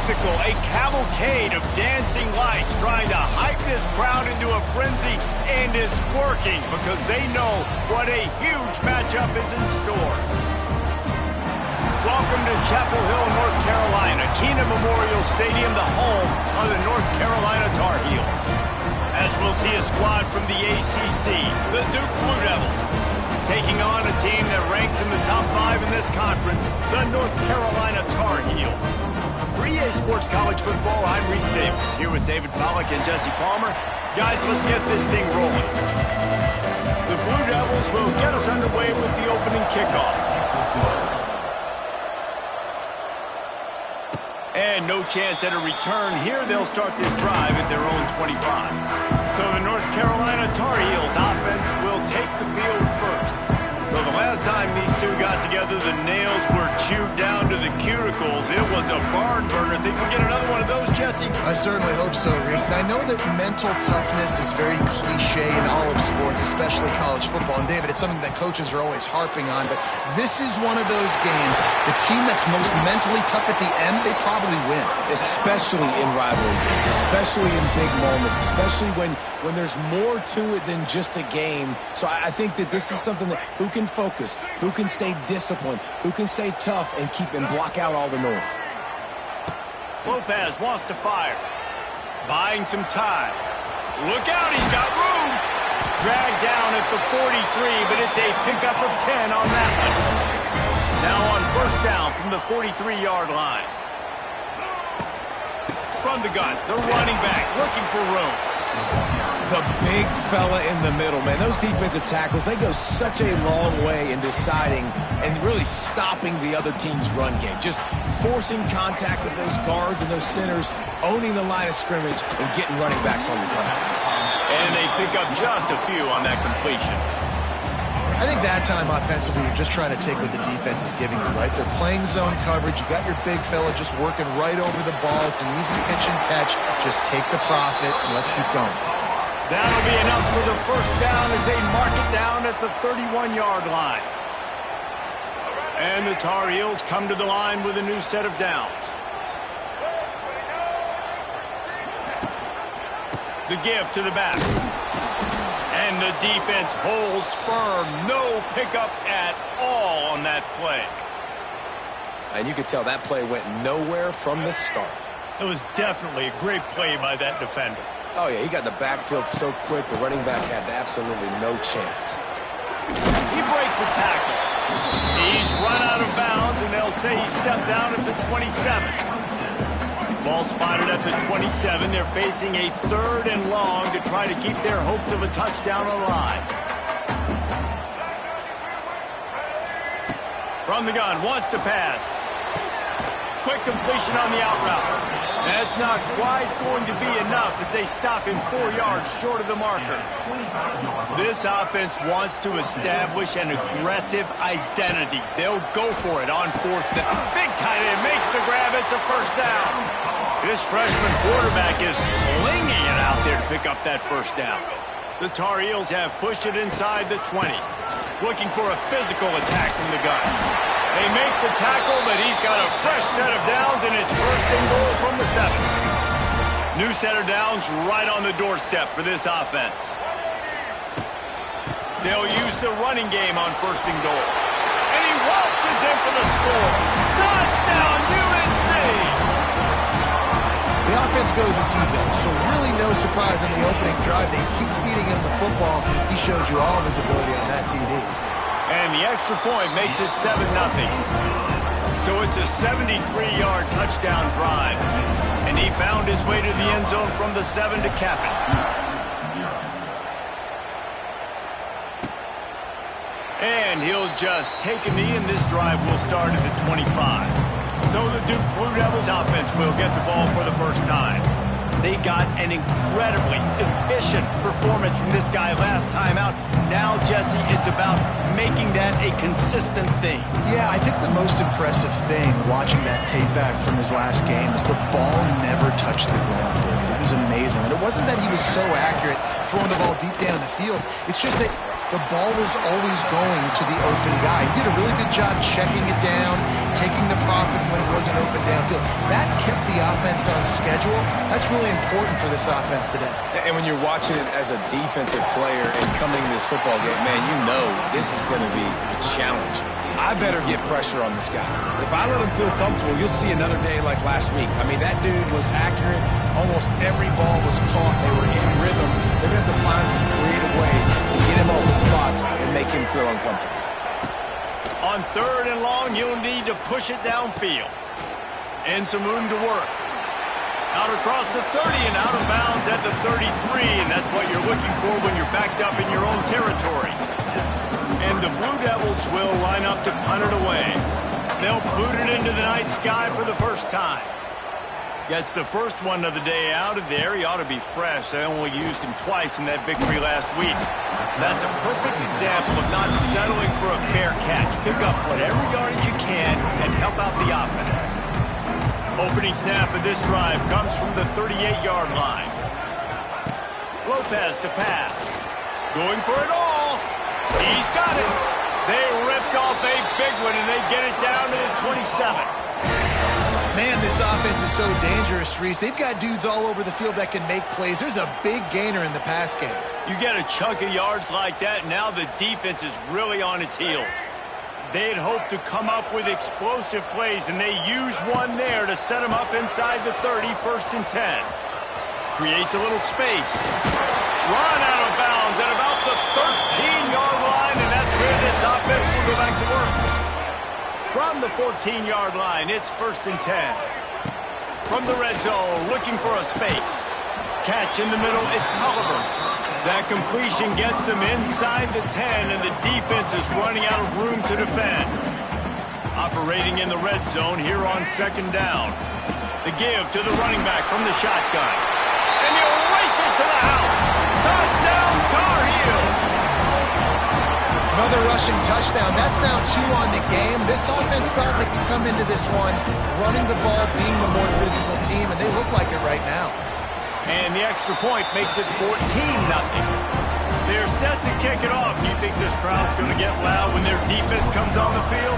spectacle, a cavalcade of dancing lights trying to hype this crowd into a frenzy, and it's working because they know what a huge matchup is in store. Welcome to Chapel Hill, North Carolina, Keenan Memorial Stadium, the home of the North Carolina Tar Heels. As we'll see a squad from the ACC, the Duke Blue Devils, taking on a team that ranks in the top 5 in this conference, the North Carolina Tar Heels. For EA Sports College Football, I'm Reese Davis, here with David Pollack and Jesse Palmer. Guys, let's get this thing rolling. The Blue Devils will get us underway with the opening kickoff. And no chance at a return here. They'll start this drive at their own 25. So the North Carolina Tar Heels offense will take the field first. So the last time these two got together, the nails were chewed down to the cuticles. It was a barn burner. Think we get another one of those, Jesse? I certainly hope so, Reese. And I know that mental toughness is very cliche in all of sports, especially college football. And David, it's something that coaches are always harping on. But this is one of those games, the team that's most mentally tough at the end, they probably win. Especially in rivalry games, especially in big moments, especially when there's more to it than just a game. So I think that this is something that who can focus, who can stay disciplined, who can stay tough and keep and block out all the noise. Lopez wants to fire. Buying some time. Look out, he's got room. Dragged down at the 43, but it's a pickup of 10 on that one. Now on first down from the 43-yard line. From the gun, the running back looking for room. The big fella in the middle, man. Those defensive tackles, they go such a long way in deciding and really stopping the other team's run game. Just forcing contact with those guards and those centers, owning the line of scrimmage, and getting running backs on the ground. And they pick up just a few on that completion. I think that time offensively, you're just trying to take what the defense is giving you, right? They're playing zone coverage. You got your big fella just working right over the ball. It's an easy pitch and catch. Just take the profit and let's keep going. That'll be enough for the first down as they mark it down at the 31-yard line. And the Tar Heels come to the line with a new set of downs. The give to the back. And the defense holds firm. No pickup at all on that play. And you could tell that play went nowhere from the start. It was definitely a great play by that defender. Oh, yeah, he got the backfield so quick, the running back had absolutely no chance. He breaks a tackle. He's run out of bounds, and they'll say he stepped down at the 27. Ball spotted at the 27. They're facing a 3rd and long to try to keep their hopes of a touchdown alive. From the gun, wants to pass. Quick completion on the out route. That's not quite going to be enough as they stop him 4 yards short of the marker. This offense wants to establish an aggressive identity. They'll go for it on 4th down. Big tight end makes the grab. It's a first down. This freshman quarterback is slinging it out there to pick up that first down. The Tar Heels have pushed it inside the 20. Looking for a physical attack from the gun. They make the tackle, but he's got a fresh set of downs, and it's 1st and goal from the 7. New set of downs right on the doorstep for this offense. They'll use the running game on 1st and goal. And he waltzes in for the score. Touchdown, UNC! The offense goes as he goes, so really no surprise in the opening drive. They keep feeding him the football. He showed you all of his ability on that TD. And the extra point makes it 7-0. So it's a 73-yard touchdown drive. And he found his way to the end zone from the 7 to cap it. And he'll just take a knee, and this drive will start at the 25. So the Duke Blue Devils offense will get the ball for the first time. They got an incredibly efficient performance from this guy last time out. Now, Jesse, it's about making that a consistent thing. Yeah, I think the most impressive thing watching that tape back from his last game is the ball never touched the ground, David. It was amazing. And it wasn't that he was so accurate throwing the ball deep down the field. It's just that the ball was always going to the open guy. He did a really good job checking it down, taking the profit when it wasn't open downfield. That kept the offense on schedule. That's really important for this offense today. And when you're watching it as a defensive player and coming to this football game, man, you know this is going to be a challenge. I better get pressure on this guy. If I let him feel comfortable, you'll see another day like last week. I mean, that dude was accurate. Almost every ball was caught. They were in rhythm. They're going to have to find some creative ways to get him off the spots and make him feel uncomfortable. On 3rd and long, you'll need to push it downfield. And some room to work. Out across the 30 and out of bounds at the 33, and that's what you're looking for when you're backed up in your own territory. And the Blue Devils will line up to punt it away. They'll boot it into the night sky for the first time. Gets the first one of the day out of there. He ought to be fresh. They only used him twice in that victory last week. That's a perfect example of not settling for a fair catch. Pick up whatever yardage you can and help out the offense. Opening snap of this drive comes from the 38-yard line. Lopez to pass. Going for it all. He's got it. They ripped off a big one, and they get it down to the 27. Man, this offense is so dangerous, Reese. They've got dudes all over the field that can make plays. There's a big gainer in the pass game. You get a chunk of yards like that, now the defense is really on its heels. They'd hoped to come up with explosive plays, and they used one there to set them up inside the 30, 1st and 10. Creates a little space. Run out of bounds at about the 13-yard line, and that's where this offense will go back to work. From the 14-yard line, it's 1st and 10. From the red zone, looking for a space. Catch in the middle, it's Oliver. That completion gets them inside the 10, and the defense is running out of room to defend. Operating in the red zone here on 2nd down. The give to the running back from the shotgun. And he'll race it to the house. Touchdown, Tar Heels. Another rushing touchdown. That's now 2 on the game. This offense thought they could come into this one running the ball, being the more physical team, and they look like it right now. And the extra point makes it 14-0. They're set to kick it off. Do you think this crowd's going to get loud when their defense comes on the field?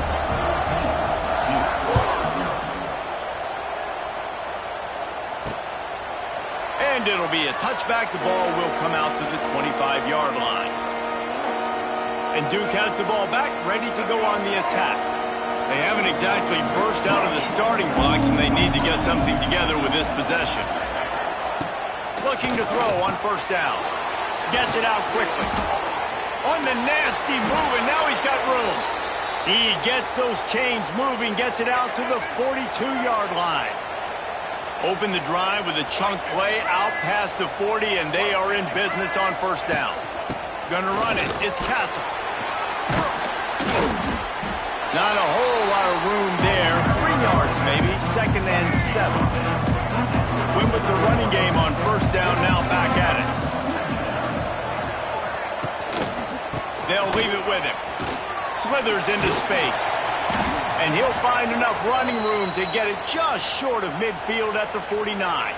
And it'll be a touchback. The ball will come out to the 25-yard line. And Duke has the ball back, ready to go on the attack. They haven't exactly burst out of the starting blocks, and they need to get something together with this possession. Looking to throw on 1st down. Gets it out quickly. On the nasty move, and now he's got room. He gets those chains moving, gets it out to the 42-yard line. Open the drive with a chunk play out past the 40, and they are in business on 1st down. Gonna run it. It's Castle. Not a whole lot of room there. 3 yards maybe. 2nd and 7. Win with the running game on 1st down, now back at it. They'll leave it with him. Slithers into space. And he'll find enough running room to get it just short of midfield at the 49.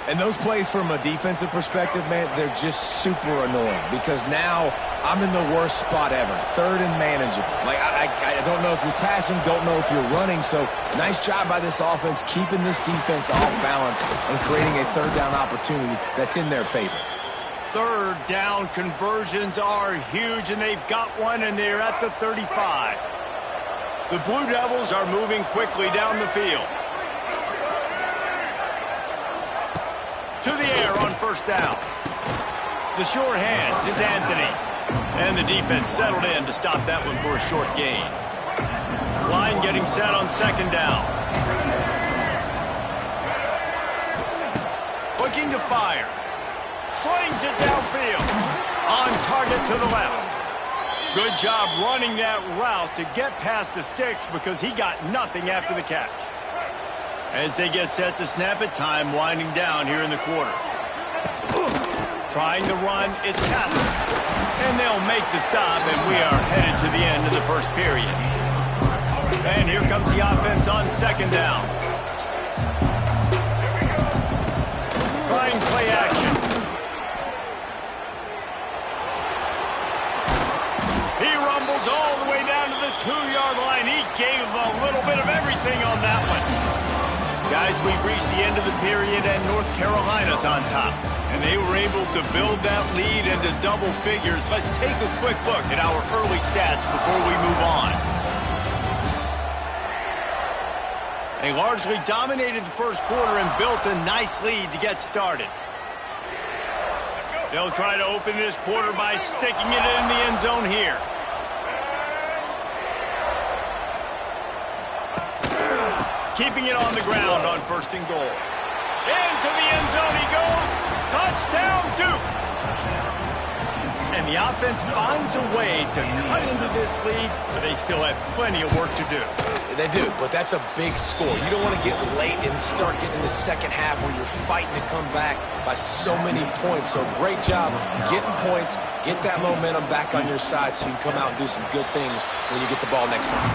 And those plays from a defensive perspective, man, they're just super annoying because now I'm in the worst spot ever. 3rd and manageable. Like, I don't know if you're passing, don't know if you're running. So nice job by this offense keeping this defense off balance and creating a 3rd down opportunity that's in their favor. 3rd down conversions are huge, and they've got one, and they're at the 35. The Blue Devils are moving quickly down the field. To the air on 1st down. The short hands, it's Anthony. And the defense settled in to stop that one for a short gain. Line getting set on 2nd down. Looking to fire. Slings it downfield. On target to the left. Good job running that route to get past the sticks because he got nothing after the catch. As they get set to snap it, time winding down here in the quarter. Trying to run, it's Castle. And they'll make the stop, and we are headed to the end of the 1st period. And here comes the offense on 2nd down. Trying play action. period, and North Carolina's on top. And they were able to build that lead into double figures. Let's take a quick look at our early stats before we move on. They largely dominated the first quarter and built a nice lead to get started. They'll try to open this quarter by sticking it in the end zone here. Keeping it on the ground on 1st and goal. Into the end zone he goes. Touchdown, Duke. And the offense finds a way to cut into this lead, but they still have plenty of work to do. They do, but that's a big score. You don't want to get late and start getting in the second half where you're fighting to come back by so many points. So great job getting points, get that momentum back on your side so you can come out and do some good things when you get the ball next time.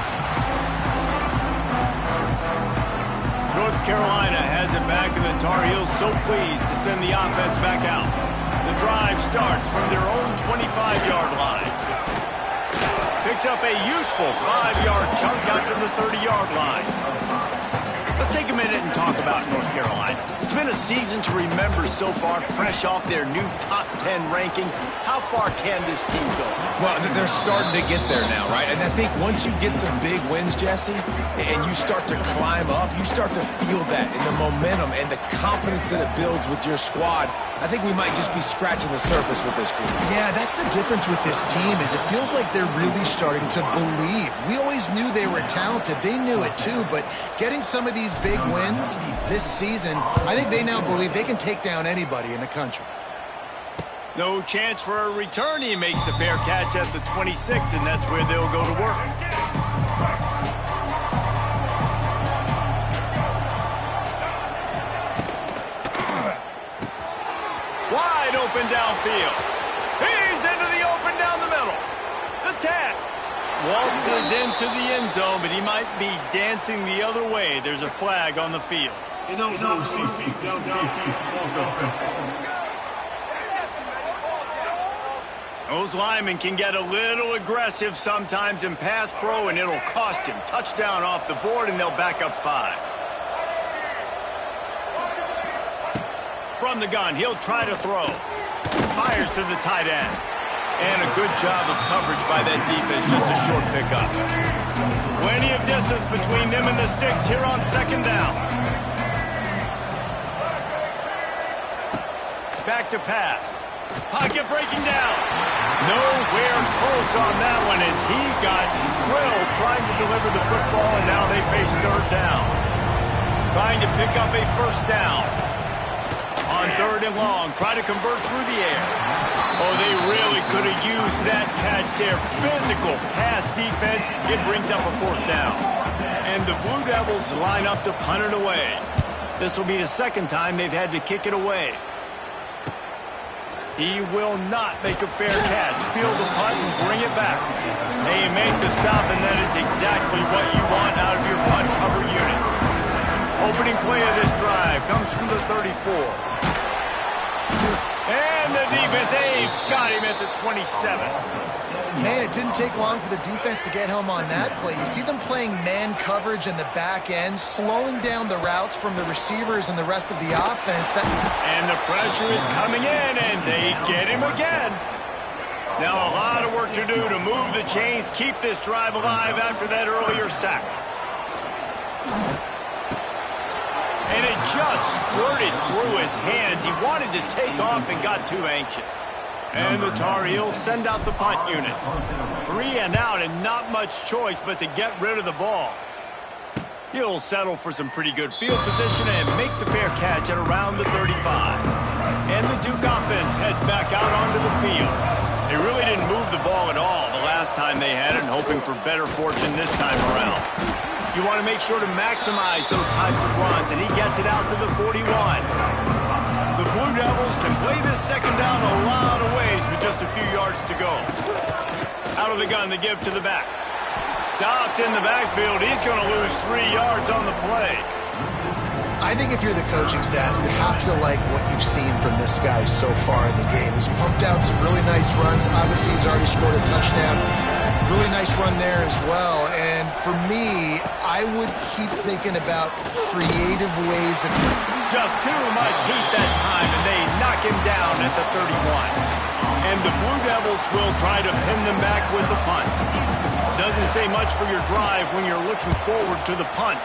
North Carolina has it back, and the Tar Heels so pleased to send the offense back out. The drive starts from their own 25-yard line. Picks up a useful 5-yard chunk out from the 30-yard line. Let's take a minute and talk about North Carolina. It's been a season to remember so far, fresh off their new top 10 ranking. How far can this team go? Well, they're starting to get there now, right? And I think once you get some big wins, Jesse, and you start to climb up, you start to feel that in the momentum and the confidence that it builds with your squad. I think we might just be scratching the surface with this group. Yeah, that's the difference with this team is it feels like they're really starting to believe. We always knew they were talented. They knew it too, but getting some of these big wins this season, I think they now believe they can take down anybody in the country. No chance for a return. He makes the fair catch at the 26, and that's where they'll go to work. Wide open downfield. He's into the open down the middle. The tap. Waltzes into the end zone, but he might be dancing the other way. There's a flag on the field. Those linemen can get a little aggressive sometimes in pass pro, and it'll cost him. Touchdown off the board, and they'll back up 5. From the gun, he'll try to throw. Fires to the tight end. And a good job of coverage by that defense, just a short pickup. Plenty of distance between them and the sticks here on 2nd down. Back to pass. Pocket breaking down. Nowhere close on that one as he got drilled trying to deliver the football, and now they face 3rd down. Trying to pick up a 1st down. On 3rd and long, try to convert through the air. Oh, they really could have used that catch there. Physical pass defense. It brings up a 4th down. And the Blue Devils line up to punt it away. This will be the 2nd time they've had to kick it away. He will not make a fair catch. Field the punt and bring it back. They make the stop, and that is exactly what you want out of your punt cover unit. Opening play of this drive comes from the 34. And the defense, they've got him at the 27. Man, it didn't take long for the defense to get home on that play. You see them playing man coverage in the back end, slowing down the routes from the receivers and the rest of the offense. And the pressure is coming in, and they get him again. Now a lot of work to do to move the chains, keep this drive alive after that earlier sack. And it just squirted through his hands. He wanted to take off and got too anxious. And the Tar Heels send out the punt unit. 3 and out, and not much choice but to get rid of the ball. He'll settle for some pretty good field position and make the fair catch at around the 35. And the Duke offense heads back out onto the field. They really didn't move the ball at all the last time they had it, and hoping for better fortune this time around. You want to make sure to maximize those types of runs, and he gets it out to the 41. The Blue Devils can play this 2nd down a lot of ways with just a few yards to go. Out of the gun to give to the back. Stopped in the backfield. He's going to lose 3 yards on the play. I think if you're the coaching staff, you have to like what you've seen from this guy so far in the game. He's pumped out some really nice runs. Obviously, he's already scored a touchdown. Really nice run there as well. And for me, I would keep thinking about creative ways of just too much heat that time, and they knock him down at the 31. And the Blue Devils will try to pin them back with the punt. Doesn't say much for your drive when you're looking forward to the punt.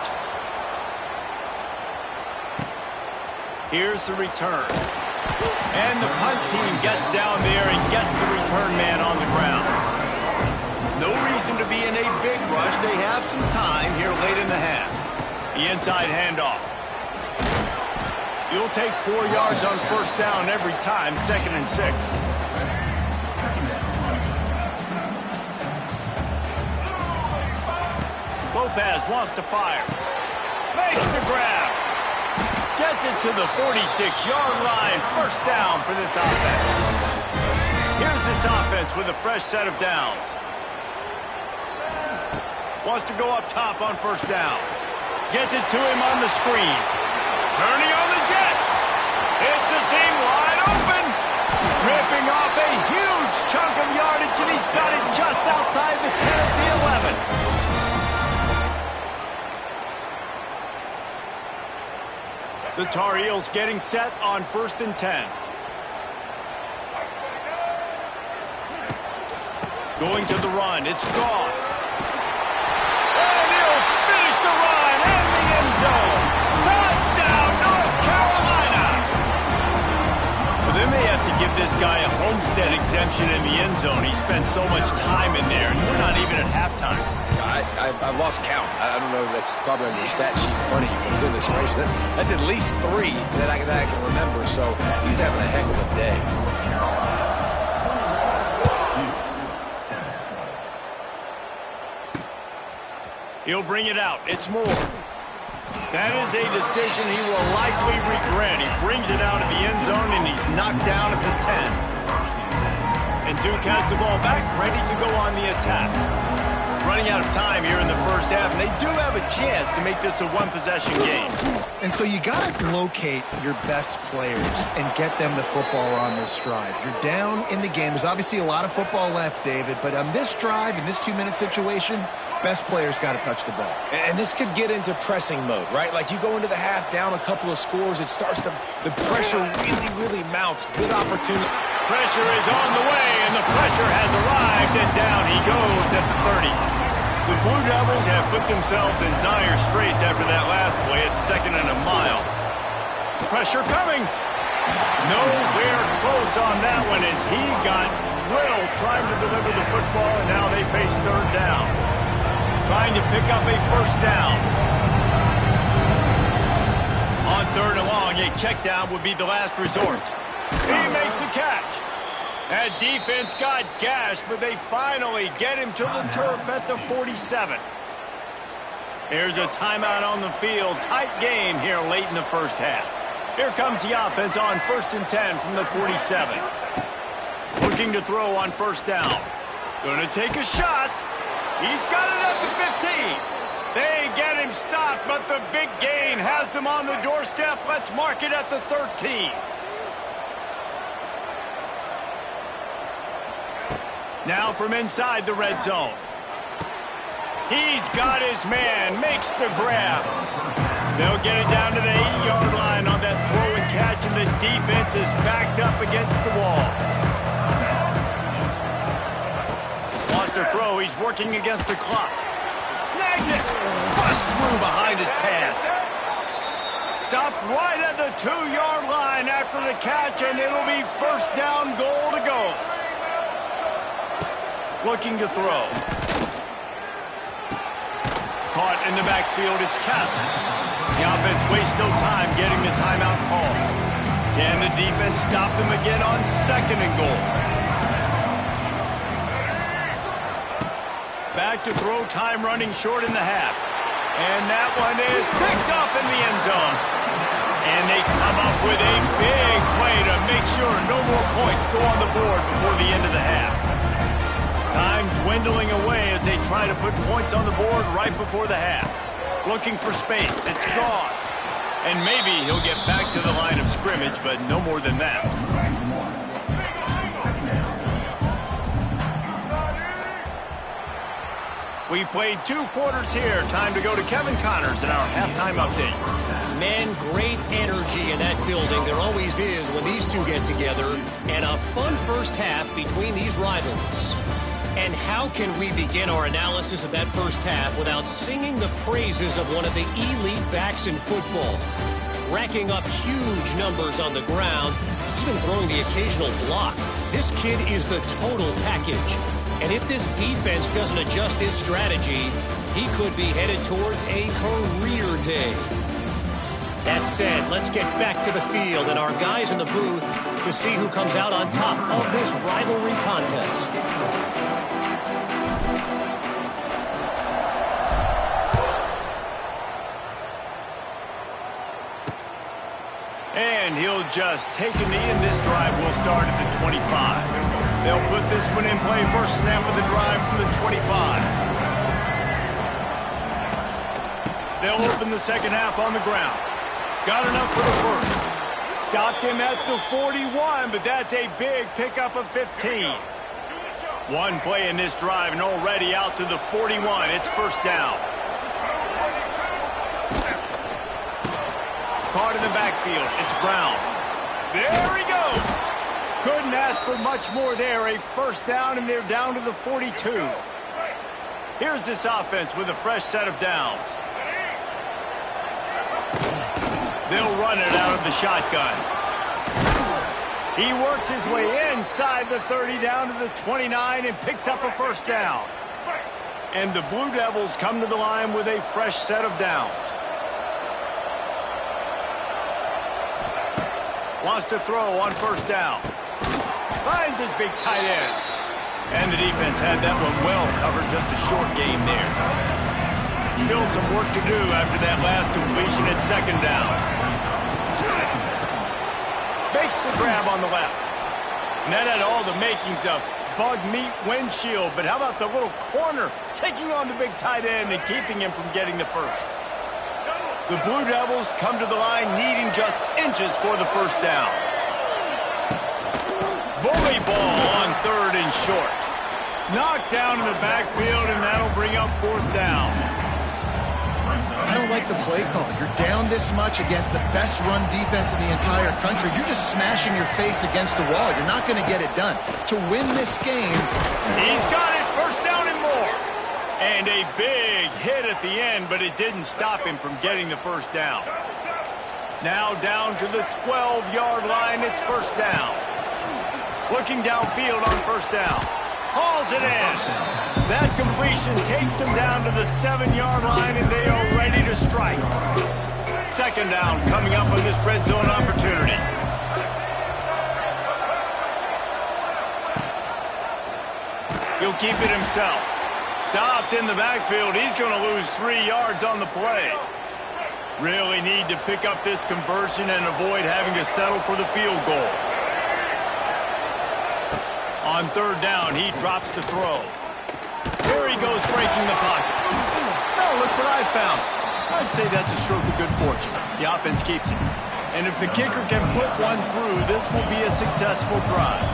Here's the return. And the punt team gets down there and gets the return man on the ground. No reason to be in a big rush. They have some time here late in the half. The inside handoff. You'll take 4 yards on first down every time, 2nd and 6. Lopez wants to fire. Makes the grab. Gets it to the 46-yard line. First down for this offense. Here's this offense with a fresh set of downs. Wants to go up top on first down. Gets it to him on the screen. Turning on the Jets. It's a seam wide open. Ripping off a huge chunk of yardage, and he's got it just outside the 10 at the 11. The Tar Heels getting set on 1st and 10. Going to the run. It's Goss. And he'll finish the run in the end zone. Touchdown, North Carolina. Well, they may have to give this guy a homestead exemption in the end zone. He spent so much time in there, and we're not even at halftime. I've lost count. I don't know. That's probably on your stat sheet in front of you. But goodness gracious, that's at least 3 that I can remember. So he's having a heck of a day. He'll bring it out. It's Moore. That is a decision he will likely regret. He brings it out of the end zone, and he's knocked down at the 10. And Duke has the ball back, ready to go on the attack. Running out of time here in the first half, and they do have a chance to make this a one-possession game. And so you got to locate your best players and get them the football on this drive. You're down in the game. There's obviously a lot of football left, David, but on this drive, in this 2-minute situation, best players got to touch the ball. And this could get into pressing mode, right? Like you go into the half down a couple of scores, it starts to, the pressure really mounts. Good opportunity. Pressure is on the way, and the pressure has arrived, and down he goes at the 30. The Blue Devils have put themselves in dire straits after that last play. It's 2nd and a mile. Pressure coming. Nowhere close on that one as he got drilled trying to deliver the football, and now they face 3rd down. Trying to pick up a first down. On 3rd and long, a check down would be the last resort. He makes the catch. That defense got gashed, but they finally get him to the turf at the 47. Here's a timeout on the field. Tight game here late in the first half. Here comes the offense on 1st and 10 from the 47. Looking to throw on first down. Gonna take a shot. He's got it at the 15. They get him stopped, but the big gain has them on the doorstep. Let's mark it at the 13. Now from inside the red zone. He's got his man, makes the grab. They'll get it down to the 8-yard line on that throw and catch, and the defense is backed up against the wall. Wants to throw, he's working against the clock. Snags it, busts through behind his pass. Stopped right at the 2-yard line after the catch, and it'll be first down goal to go. Looking to throw. Caught in the backfield, it's Castle. The offense wastes no time getting the timeout call. Can the defense stop them again on 2nd and goal? Back to throw, time running short in the half. And that one is picked up in the end zone. And they come up with a big play to make sure no more points go on the board before the end of the half. Time dwindling away as they try to put points on the board right before the half. Looking for space. It's Goss. And maybe he'll get back to the line of scrimmage, but no more than that. We've played 2 quarters here. Time to go to Kevin Connors in our halftime update. Man, great energy in that building. There always is when these two get together. And a fun first half between these rivals. And how can we begin our analysis of that first half without singing the praises of one of the elite backs in football? Racking up huge numbers on the ground, even throwing the occasional block. This kid is the total package. And if this defense doesn't adjust its strategy, he could be headed towards a career day. That said, let's get back to the field and our guys in the booth to see who comes out on top of this rivalry contest. And he'll just take a knee, and this drive will start at the 25. They'll put this one in play. First snap of the drive from the 25. They'll open the second half on the ground. Got enough for the first. Stopped him at the 41, but that's a big pickup of 15. One play in this drive, and already out to the 41. It's first down. Caught in the backfield. It's Brown. There he goes. Couldn't ask for much more there. A first down, and they're down to the 42. Here's this offense with a fresh set of downs. They'll run it out of the shotgun. He works his way inside the 30 down to the 29 and picks up a first down. And the Blue Devils come to the line with a fresh set of downs. Wants to throw on first down. Finds his big tight end. And the defense had that one well covered, just a short game there. Still some work to do after that last completion at second down. Makes the grab on the left. And that had all the makings of bug meat windshield, but how about the little corner taking on the big tight end and keeping him from getting the first? The Blue Devils come to the line needing just inches for the first down. Bully ball on third and short. Knocked down in the backfield, and that'll bring up fourth down. I don't like the play call. You're down this much against the best run defense in the entire country. You're just smashing your face against the wall. You're not going to get it done. To win this game... He's got it. First down and more. And a big hit at the end, but it didn't stop him from getting the first down. Now down to the 12-yard line. It's first down. Looking downfield on first down. Hauls it in. That completion takes them down to the 7-yard line, and they are ready to strike. Second down coming up with this red zone opportunity. He'll keep it himself. Stopped in the backfield. He's going to lose 3 yards on the play. Really need to pick up this conversion and avoid having to settle for the field goal. On third down, he drops to throw. Here he goes breaking the pocket. Oh, look what I found. I'd say that's a stroke of good fortune. The offense keeps it. And if the kicker can put one through, this will be a successful drive.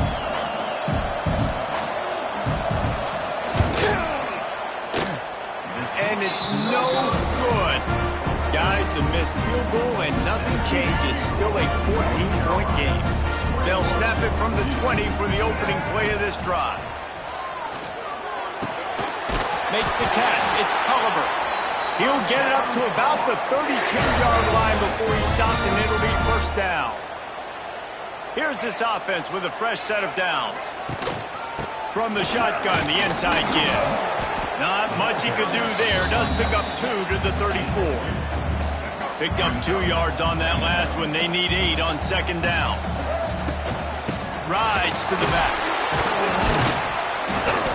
And it's no good. Guys, a missed field goal and nothing changes. Still a 14-point game. They'll snap it from the 20 for the opening play of this drive. Makes the catch. It's Culliver. He'll get it up to about the 32-yard line before he stopped, and it'll be first down. Here's this offense with a fresh set of downs. From the shotgun, the inside give. Not much he could do there. Does pick up 2 to the 34. Picked up 2 yards on that last one. They need 8 on second down. Rides to the back.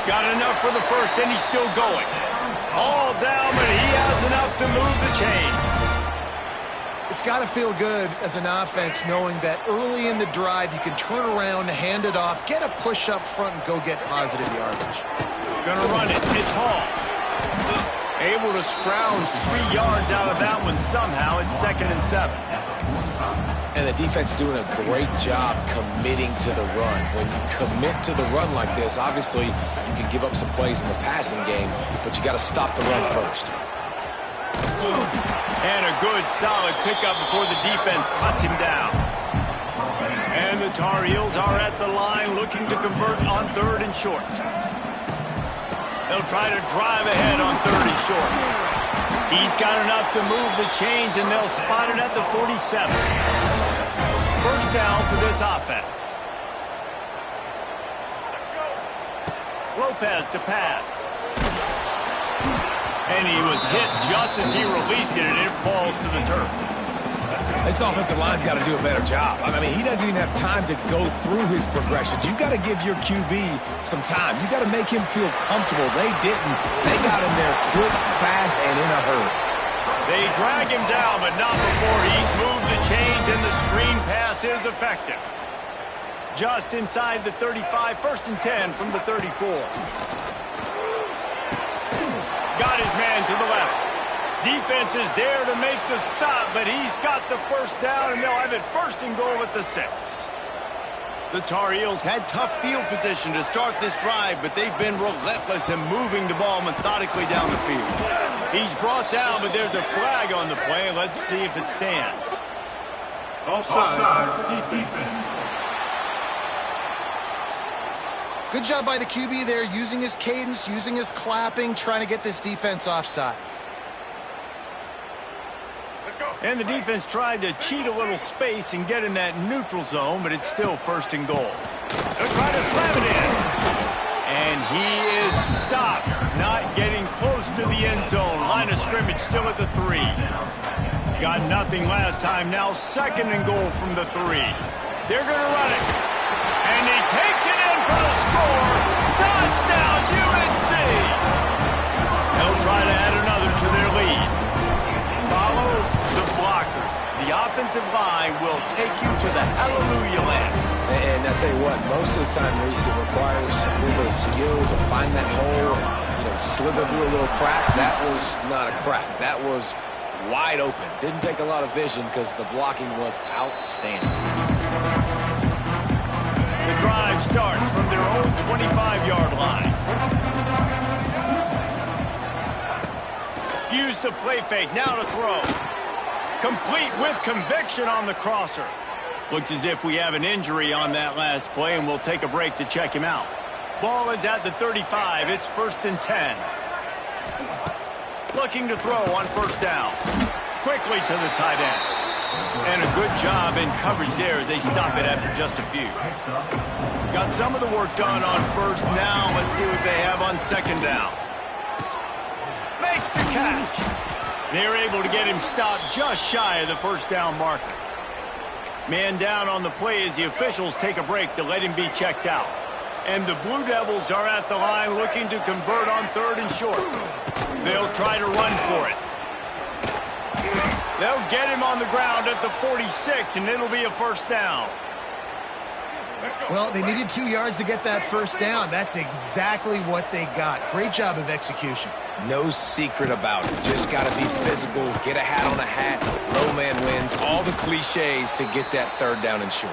Got enough for the first, and he's still going. All down, but he has enough to move the chains. It's got to feel good as an offense knowing that early in the drive you can turn around, hand it off, get a push up front, and go get positive yardage. Gonna run it. It's Hall. Able to scrounge 3 yards out of that one somehow. It's 2nd and 7. And the defense doing a great job committing to the run. When you commit to the run like this, obviously you can give up some plays in the passing game, but you got to stop the run first. And a good, solid pickup before the defense cuts him down. And the Tar Heels are at the line looking to convert on 3rd and short. They'll try to drive ahead on 3rd and short. He's got enough to move the chains, and they'll spot it at the 47. First down for this offense. Lopez to pass. And he was hit just as he released it, and it falls to the turf. This offensive line's got to do a better job. I mean, he doesn't even have time to go through his progressions. You got to give your QB some time. You got to make him feel comfortable. They didn't. They got him there quick, fast, and in a hurry. They drag him down, but not before he's moved the chains, and the screen pass is effective. Just inside the 35, 1st and 10 from the 34. Got his man to the left. Defense is there to make the stop, but he's got the first down, and they'll have it 1st and goal at the 6. The Tar Heels had tough field position to start this drive, but they've been relentless in moving the ball methodically down the field. He's brought down, but there's a flag on the play. Let's see if it stands. Offside, defense. Good job by the QB there, using his cadence, using his clapping, trying to get this defense offside. And the defense tried to cheat a little space and get in that neutral zone, but it's still 1st and goal. They'll try to slam it in. And he is stopped, not getting close to the end zone. Line of scrimmage still at the 3. Got nothing last time. Now 2nd and goal from the 3. They're going to run it. And he takes it in for the score. Touchdown, UNC! They'll try to add another to their lead. Follow the blockers. The offensive line will take you to the hallelujah land. And I tell you what, most of the time, Reese, it requires a little bit of skill to find that hole and, slither through a little crack. That was not a crack. That was wide open. Didn't take a lot of vision because the blocking was outstanding. The drive starts from their own 25-yard line. Use the play fake, now to throw. Complete with conviction on the crosser. Looks as if we have an injury on that last play, and we'll take a break to check him out. Ball is at the 35. It's 1st and 10. Looking to throw on 1st down. Quickly to the tight end. And a good job in coverage there as they stop it after just a few. Got some of the work done on 1st. Now let's see what they have on 2nd down. Makes the catch. They're able to get him stopped just shy of the 1st down marker. Man down on the play as the officials take a break to let him be checked out. And the Blue Devils are at the line looking to convert on 3rd and short. They'll try to run for it. They'll get him on the ground at the 46, and it'll be a 1st down. Well, they needed 2 yards to get that 1st down. That's exactly what they got. Great job of execution. No secret about it. Just got to be physical, get a hat on a hat, low man wins, all the cliches to get that 3rd down and short.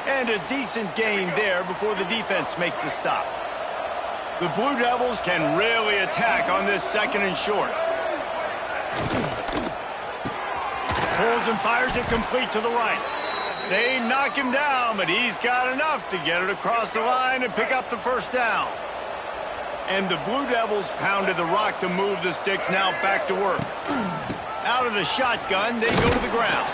And a decent gain there before the defense makes the stop. The Blue Devils can really attack on this 2nd and short. Pulls and fires it complete to the right. They knock him down, but he's got enough to get it across the line and pick up the 1st down. And the Blue Devils pounded the rock to move the sticks, now back to work. Out of the shotgun, they go to the ground.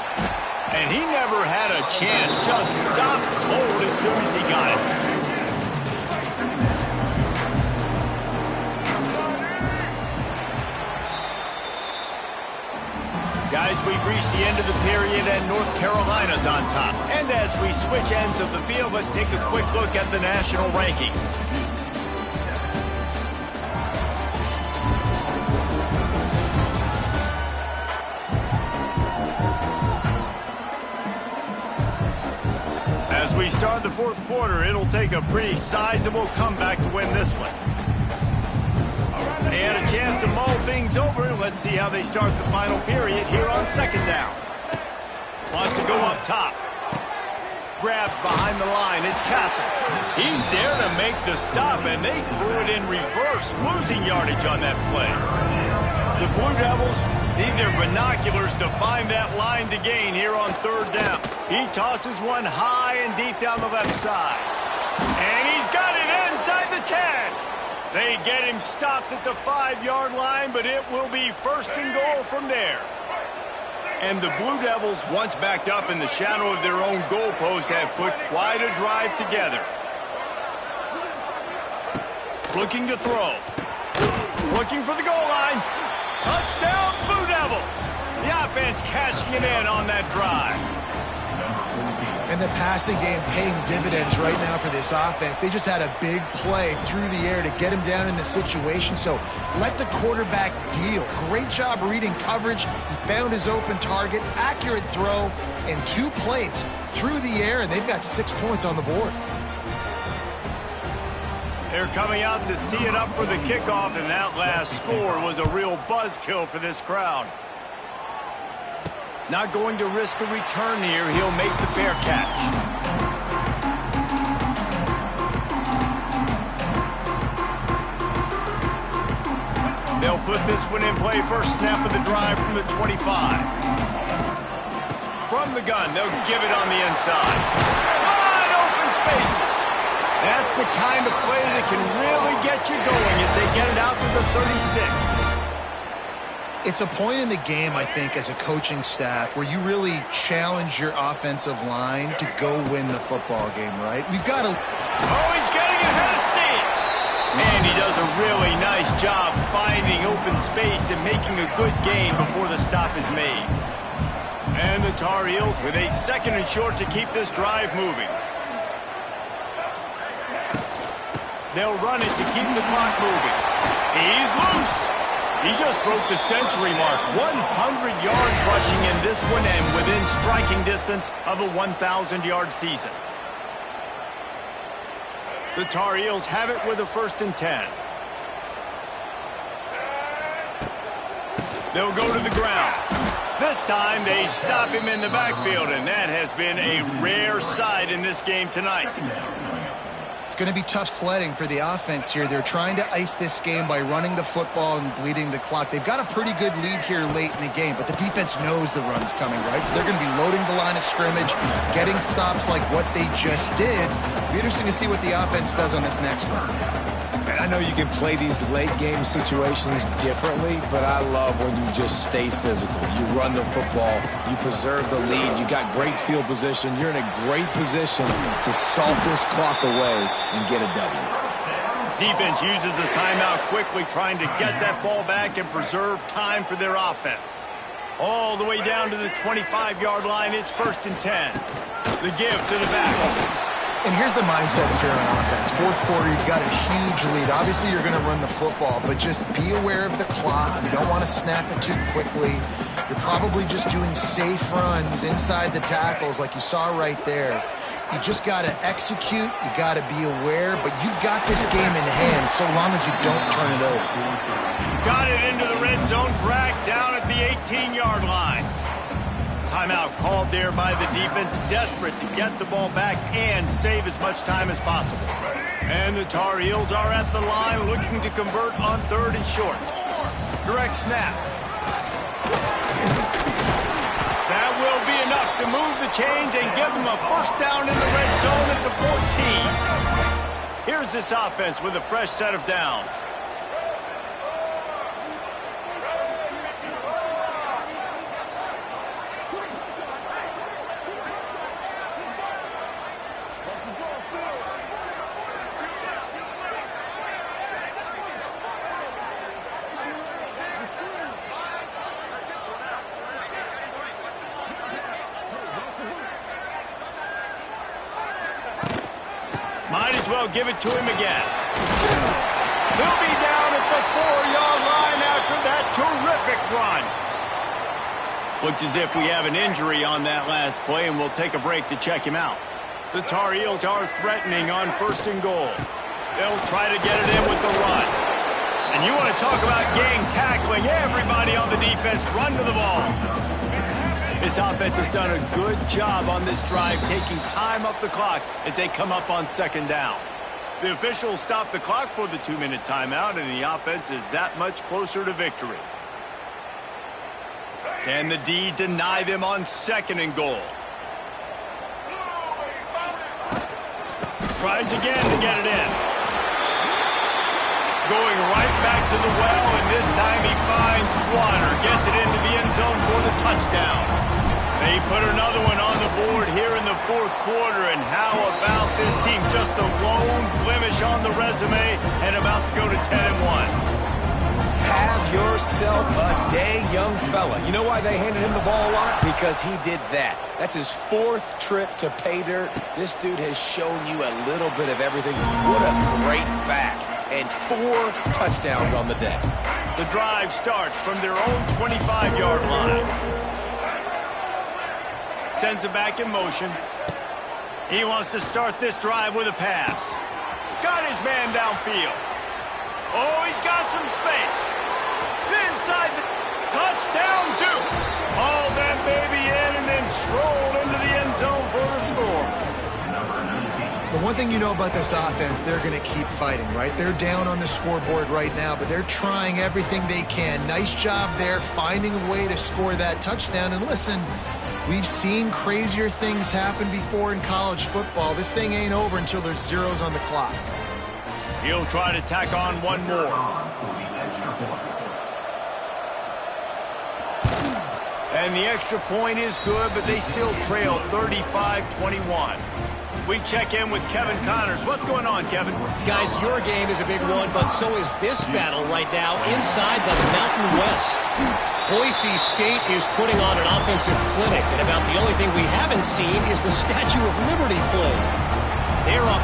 And he never had a chance, just stopped cold as soon as he got it. Guys, we've reached the end of the period, and North Carolina's on top. And as we switch ends of the field, let's take a quick look at the national rankings. As we start the 4th quarter, it'll take a pretty sizable comeback to win this one. They had a chance to mull things over. Let's see how they start the final period here on 2nd down. Wants to go up top. Grabbed behind the line. It's Castle. He's there to make the stop, and they threw it in reverse, losing yardage on that play. The Blue Devils need their binoculars to find that line to gain here on third down. He tosses one high and deep down the left side. And he's got it inside the 10. They get him stopped at the 5-yard line, but it will be first and goal from there. And the Blue Devils, once backed up in the shadow of their own goalpost, have put quite a drive together. Looking to throw. Looking for the goal line. Touchdown, Blue Devils. The offense cashing it in on that drive. And the passing game paying dividends right now for this offense. They just had a big play through the air to get him down in the situation. So let the quarterback deal. Great job reading coverage. He found his open target, accurate throw, and 2 plays through the air, and they've got 6 points on the board. They're coming out to tee it up for the kickoff, and that last score was a real buzzkill for this crowd. Not going to risk a return here. He'll make the fair catch. They'll put this one in play. First snap of the drive from the 25. From the gun, they'll give it on the inside. Wide open spaces. That's the kind of play that can really get you going as they get it out to the 36. It's a point in the game, I think, as a coaching staff where you really challenge your offensive line to go win the football game, right? We've got to... Oh, he's getting ahead of steam. And he does a really nice job finding open space and making a good gain before the stop is made. And the Tar Heels with a 2nd and short to keep this drive moving. They'll run it to keep the clock moving. He's loose. He just broke the century mark. 100 yards rushing in this one and within striking distance of a 1,000-yard season. The Tar Heels have it with a 1st and 10. They'll go to the ground. This time they stop him in the backfield, and that has been a rare sight in this game tonight. It's going to be tough sledding for the offense here. They're trying to ice this game by running the football and bleeding the clock. They've got a pretty good lead here late in the game, but the defense knows the run's coming, right? So they're going to be loading the line of scrimmage, getting stops like what they just did. It'll be interesting to see what the offense does on this next one. And I know you can play these late-game situations differently, but I love when you just stay physical. You run the football, you preserve the lead, you got great field position. You're in a great position to salt this clock away and get a W. Defense uses a timeout quickly, trying to get that ball back and preserve time for their offense. All the way down to the 25-yard line, it's 1st and 10. The give to the back. And here's the mindset if you're on offense. 4th quarter, you've got a huge lead. Obviously, you're going to run the football, but just be aware of the clock. You don't want to snap it too quickly. You're probably just doing safe runs inside the tackles like you saw right there. You just got to execute. You got to be aware, but you've got this game in hand so long as you don't turn it over. Got it into the red zone, dragged down at the 18-yard line. Timeout called there by the defense, desperate to get the ball back and save as much time as possible. And the Tar Heels are at the line looking to convert on 3rd and short. Direct snap. That will be enough to move the chains and give them a 1st down in the red zone at the 14. Here's this offense with a fresh set of downs. Well, give it to him again. He'll be down at the 4-yard line after that terrific run. Looks as if we have an injury on that last play, and we'll take a break to check him out. The Tar Heels are threatening on 1st and goal. They'll try to get it in with the run. And you want to talk about gang tackling. Everybody on the defense run to the ball. This offense has done a good job on this drive, taking time off the clock as they come up on second down. The officials stop the clock for the 2-minute timeout, and the offense is that much closer to victory. Can the D deny them on second and goal? Tries again to get it in. Going right back to the well, and this time he finds water. Gets it into the end zone for the touchdown. They put another one on the board here in the fourth quarter, and how about this team? Just a lone blemish on the resume and about to go to 10-1. Have yourself a day, young fella. You know why they handed him the ball a lot? Because he did that. That's his 4th trip to pay dirt. This dude has shown you a little bit of everything. What a great back. And 4 touchdowns on the day. The drive starts from their own 25-yard line. Sends it back in motion. He wants to start this drive with a pass. Got his man downfield. Oh, he's got some space. Inside the touchdown, Duke. Haul that baby in and then strolled into the end zone for the score. The one thing you know about this offense, they're going to keep fighting, right? They're down on the scoreboard right now, but they're trying everything they can. Nice job there, finding a way to score that touchdown. And listen, we've seen crazier things happen before in college football. This thing ain't over until there's zeros on the clock. He'll try to tack on one more. And the extra point is good, but they still trail 35-21. We check in with Kevin Connors. What's going on, Kevin? Guys, your game is a big one, but so is this battle right now inside the Mountain West. Boise State is putting on an offensive clinic, and about the only thing we haven't seen is the Statue of Liberty play. They're up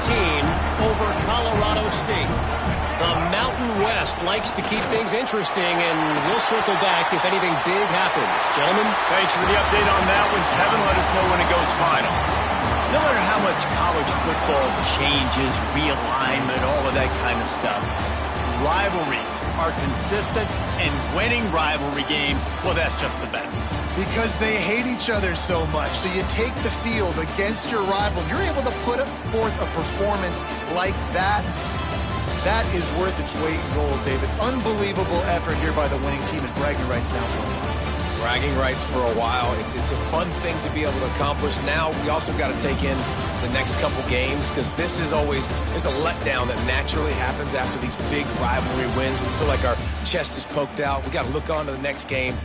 14 over Colorado State. The Mountain West likes to keep things interesting, and we'll circle back if anything big happens. Gentlemen? Thanks for the update on that one. Kevin, let us know when it goes final. No matter how much college football changes, realignment, all of that kind of stuff, rivalries are consistent, and winning rivalry games, well, that's just the best. Because they hate each other so much. So you take the field against your rival. You're able to put forth a performance like that. That is worth its weight in gold, David. Unbelievable effort here by the winning team, and bragging rights now for a while. Bragging rights for a while. It's a fun thing to be able to accomplish. Now we also got to take in the next couple games, because this is always, there's a letdown that naturally happens after these big rivalry wins. We feel like our chest is poked out. We got to look on to the next game.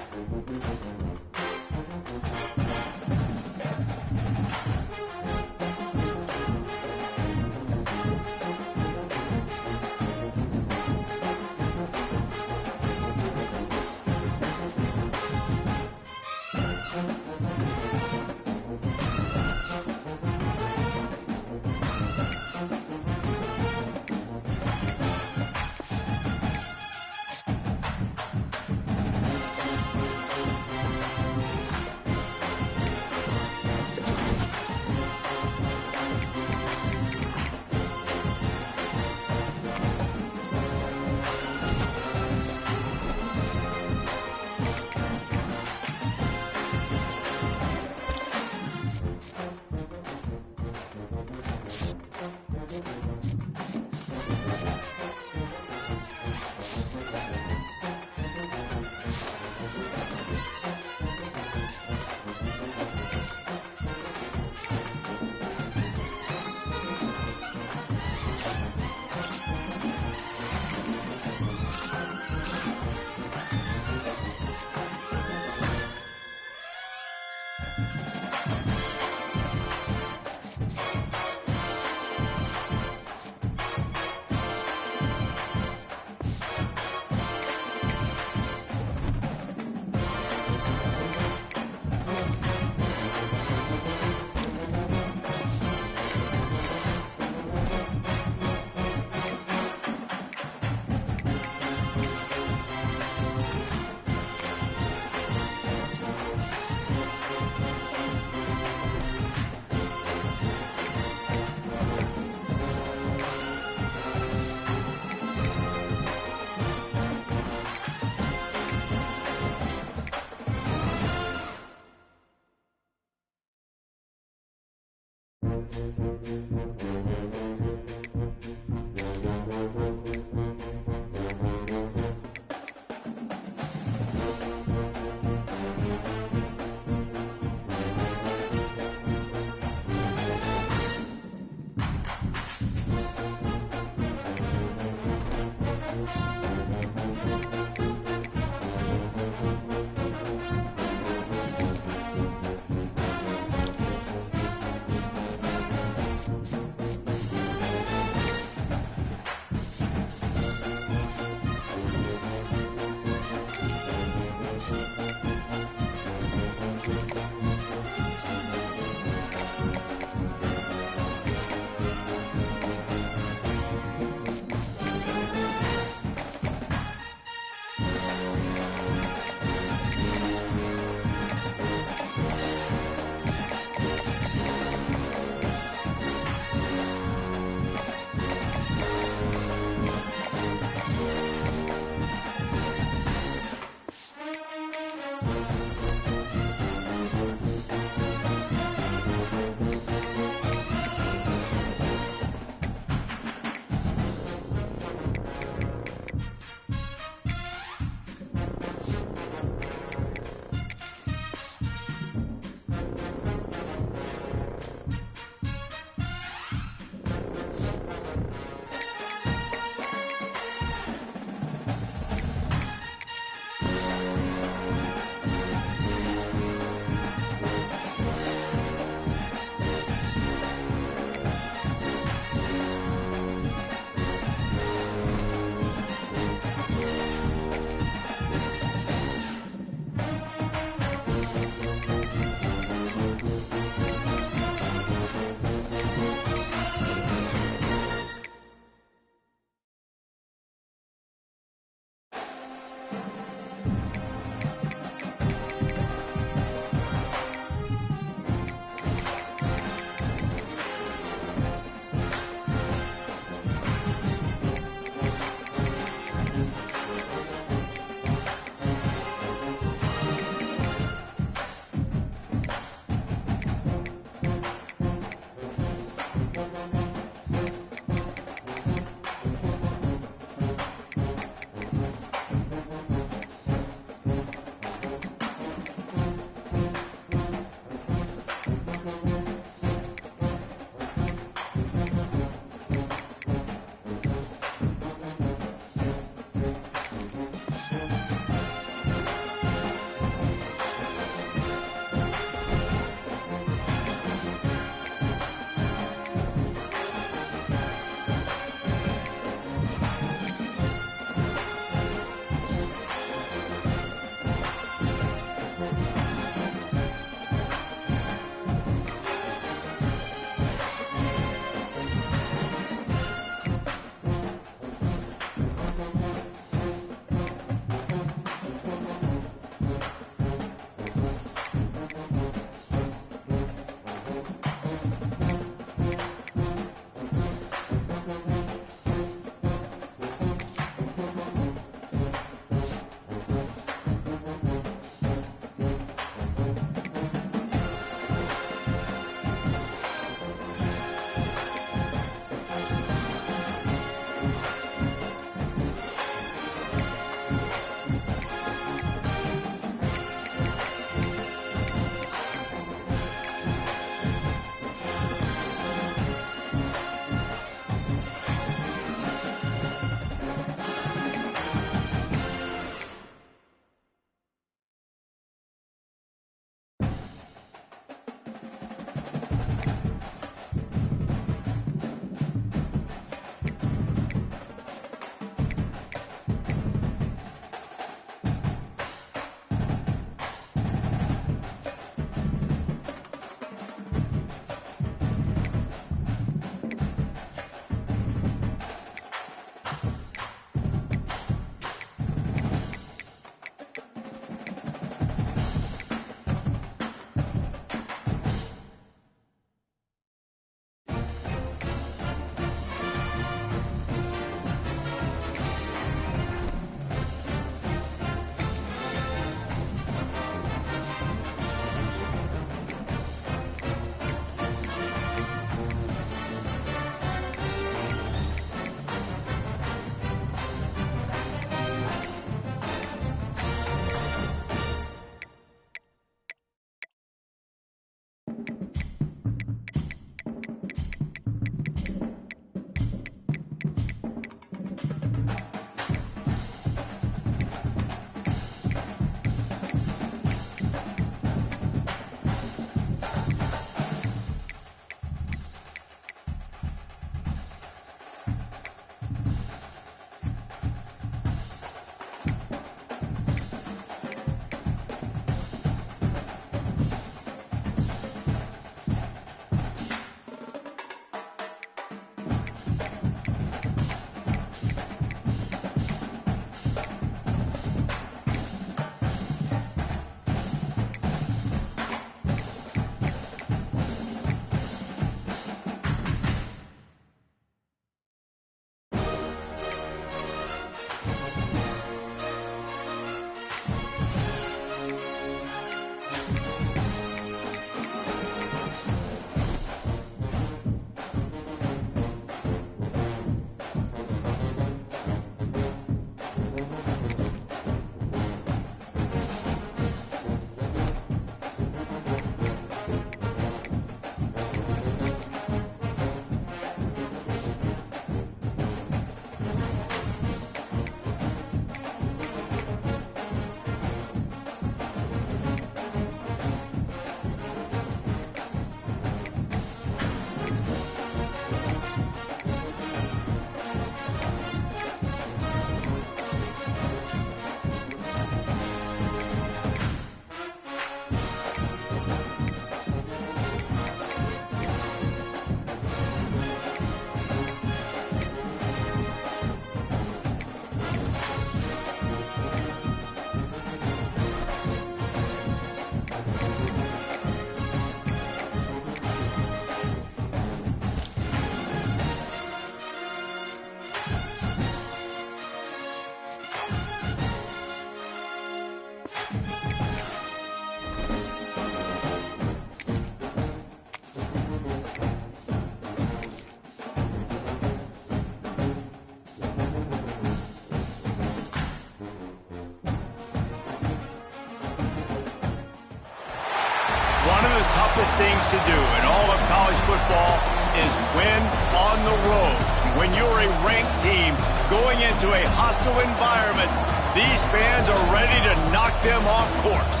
of the toughest things to do in all of college football is win on the road. When you're a ranked team going into a hostile environment, these fans are ready to knock them off course.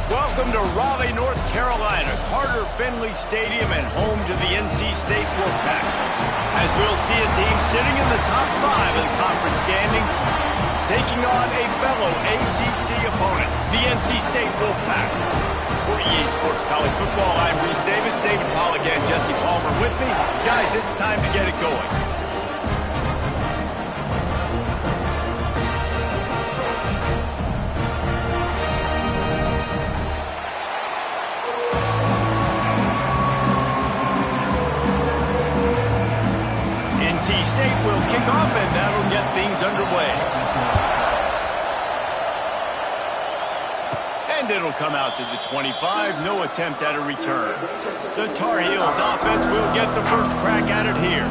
Welcome to Raleigh, North Carolina, Carter Finley Stadium, and home to the NC State Wolfpack. As we'll see a team sitting in the top 5 of the conference standings, taking on a fellow ACC opponent, the NC State Wolfpack. For EA Sports College Football, I'm Reese Davis, David Pollack, and Jesse Palmer with me. Guys, it's time to get it going. NC State will kick off, and that'll get things underway. And it'll come out to the 25. No attempt at a return. The Tar Heels offense will get the first crack at it here.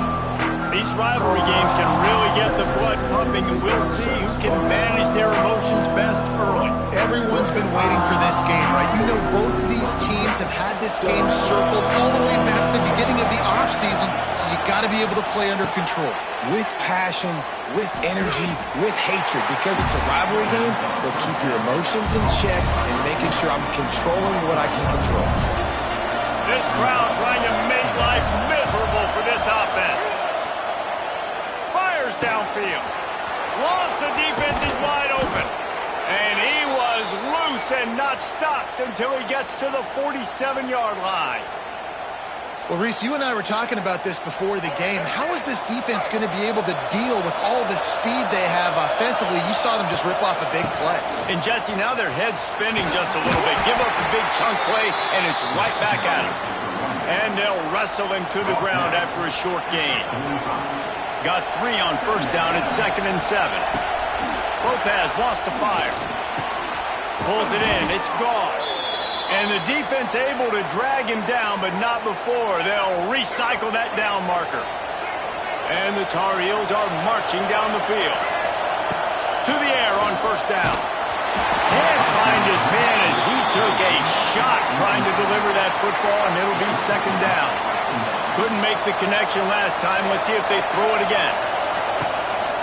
These rivalry games can really get the blood pumping, and we'll see who can manage their emotions best early. Everyone's been waiting for this game, right? You know, both of these teams have had this game circled all the way back to the beginning of the offseason, so you got to be able to play under control. With passion, with energy, with hatred. Because it's a rivalry game, they'll keep your emotions in check and making sure I'm controlling what I can control. This crowd trying to make life miserable for this offense. Fires downfield. Lost the defense is wide open. And he was loose and not stopped until he gets to the 47-yard line. Well, Reese, you and I were talking about this before the game. How is this defense going to be able to deal with all the speed they have offensively? You saw them just rip off a big play. And, Jesse, now their head's spinning just a little bit. Give up a big chunk play, and it's right back at him. And they'll wrestle him to the ground after a short gain. Got 3 on first down at 2nd and 7. Lopez wants to fire. Pulls it in. It's Gauze. And the defense able to drag him down, but not before. They'll recycle that down marker. And the Tar Heels are marching down the field. To the air on first down. Can't find his man as he took a shot trying to deliver that football, and it'll be 2nd down. Couldn't make the connection last time. Let's see if they throw it again.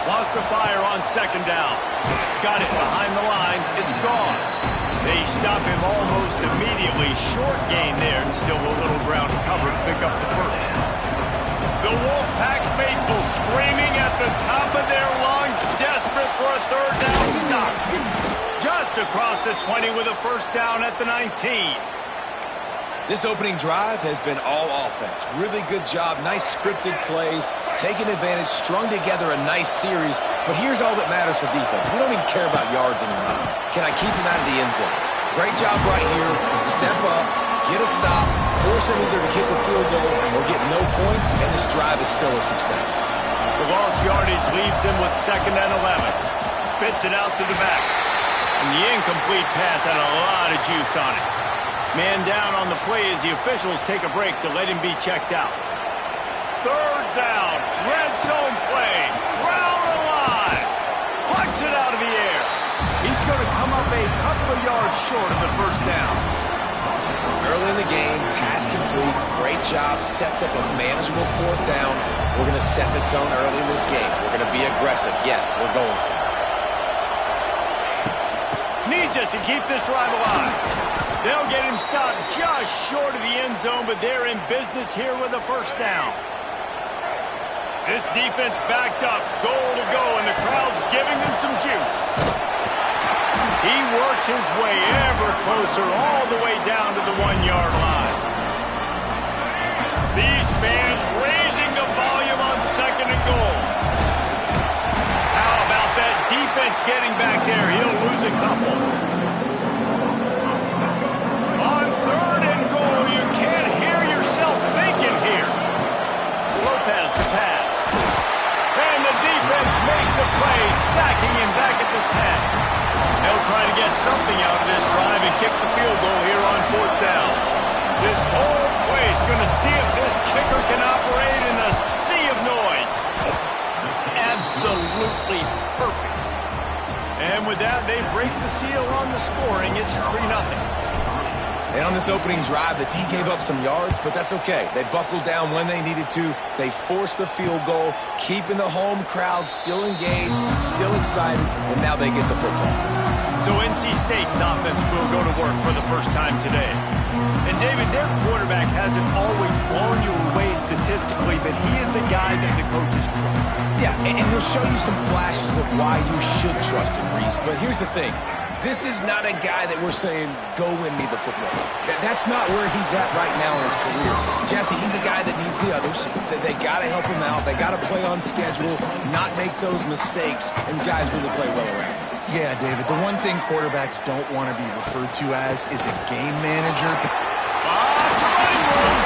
Wants to fire on 2nd down. Got it behind the line. It's Gauze. They stop him almost immediately. Short gain there, and still a little ground to cover to pick up the first. The Wolfpack faithful screaming at the top of their lungs, desperate for a 3rd down stop. Just across the 20 with a first down at the 19. This opening drive has been all offense. Really good job, nice scripted plays, taking advantage, strung together a nice series. But here's all that matters for defense. We don't even care about yards anymore. Can I keep him out of the end zone? Great job right here. Step up, get a stop, force him either to kick a field goal or get no points, and this drive is still a success. The lost yardage leaves them with 2nd and 11. Spits it out to the back. And the incomplete pass had a lot of juice on it. Man down on the play as the officials take a break to let him be checked out. 3rd down, red zone play, crowd alive, plucks it out of the air. He's going to come up a couple of yards short of the first down. Early in the game, pass complete, great job, sets up a manageable 4th down. We're going to set the tone early in this game. We're going to be aggressive. Yes, we're going for it. Needs it to keep this drive alive. They'll get him stopped just short of the end zone, but they're in business here with a first down. This defense backed up, goal to go, and the crowd's giving them some juice. He works his way ever closer all the way down to the 1-yard line. These fans raising the volume on 2nd and goal. How about that defense getting back there? He'll lose a couple. On 3rd and goal, you can't hear yourself thinking here. Lopez to pass. And the defense makes a play, sacking him back at the 10. They'll try to get something out of this drive and kick the field goal here on 4th down. This whole place going to see if this kicker can operate in the sea of noise. Absolutely perfect. And with that, they break the seal on the scoring. It's 3-0. And on this opening drive, the D gave up some yards, but that's okay. They buckled down when they needed to. They forced the field goal, keeping the home crowd still engaged, still excited, and now they get the football. So NC State's offense will go to work for the first time today. And David, their quarterback hasn't always blown you away statistically, but he is a guy that the coaches trust. Yeah, and he'll show you some flashes of why you should trust him, Reese. But here's the thing. This is not a guy that we're saying, go win me the football. That's not where he's at right now in his career. Jesse, he's a guy that needs the others. They got to help him out. They got to play on schedule, not make those mistakes, and guys really play well around him. Yeah, David, the one thing quarterbacks don't want to be referred to as is a game manager. It's a running room.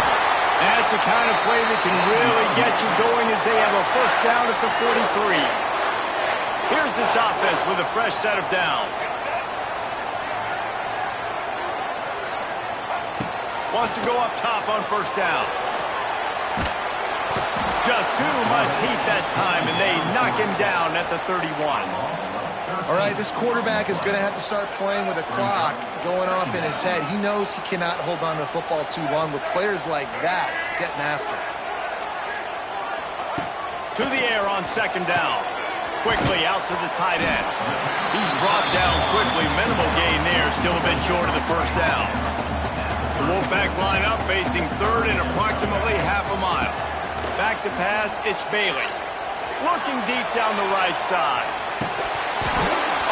That's the kind of play that can really get you going as they have a first down at the 43. Here's this offense with a fresh set of downs. Wants to go up top on first down. Just too much heat that time, and they knock him down at the 31. All right, this quarterback is going to have to start playing with a clock going off in his head. He knows he cannot hold on to the football too long with players like that getting after him. To the air on second down. Quickly out to the tight end. He's brought down quickly. Minimal gain there, still a bit short of the first down. The Wolfpack line up facing third and approximately half a mile. Back to pass, it's Bailey. Looking deep down the right side.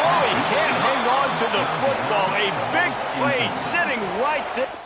Oh, he can't hang on to the football. A big play sitting right there.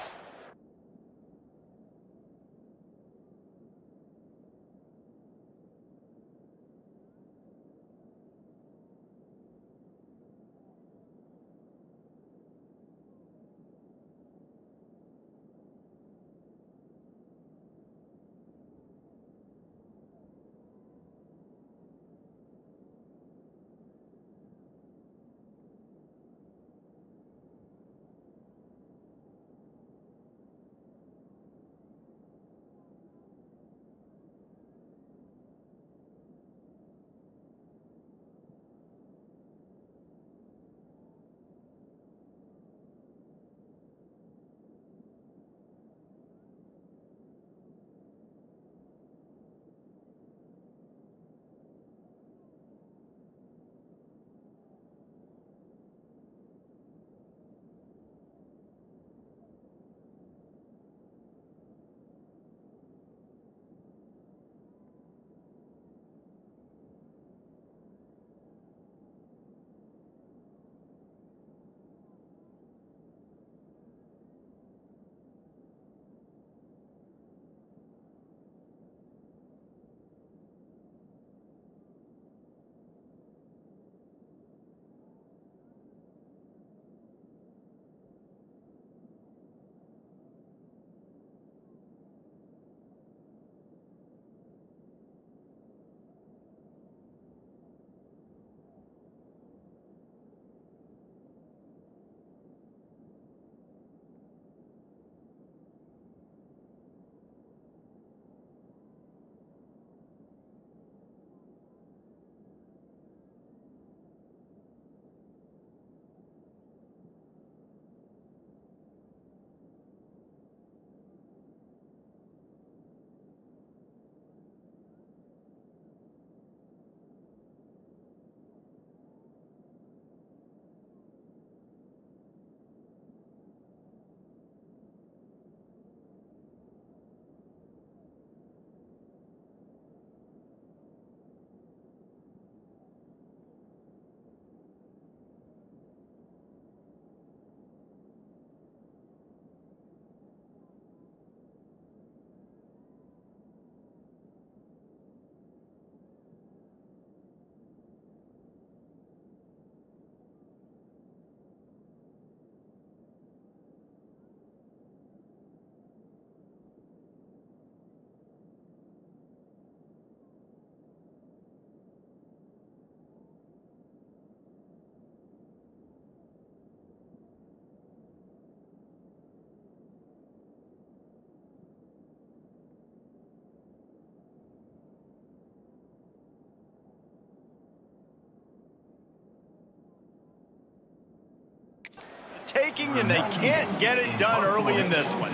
striking, and they can't get it done early in this one.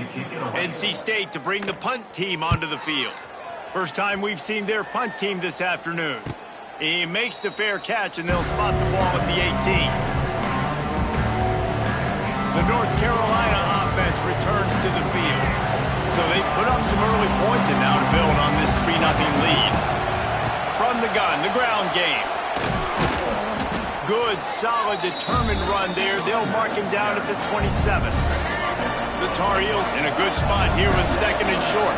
NC State to bring the punt team onto the field. First time we've seen their punt team this afternoon. He makes the fair catch, and they'll spot the ball at the 18. The North Carolina offense returns to the field. So they put up some early points, and now to build on this 3-0 lead. From the gun, the ground game. Good, solid, determined run there. They'll mark him down at the 27. The Tar Heels in a good spot here with 2nd and short.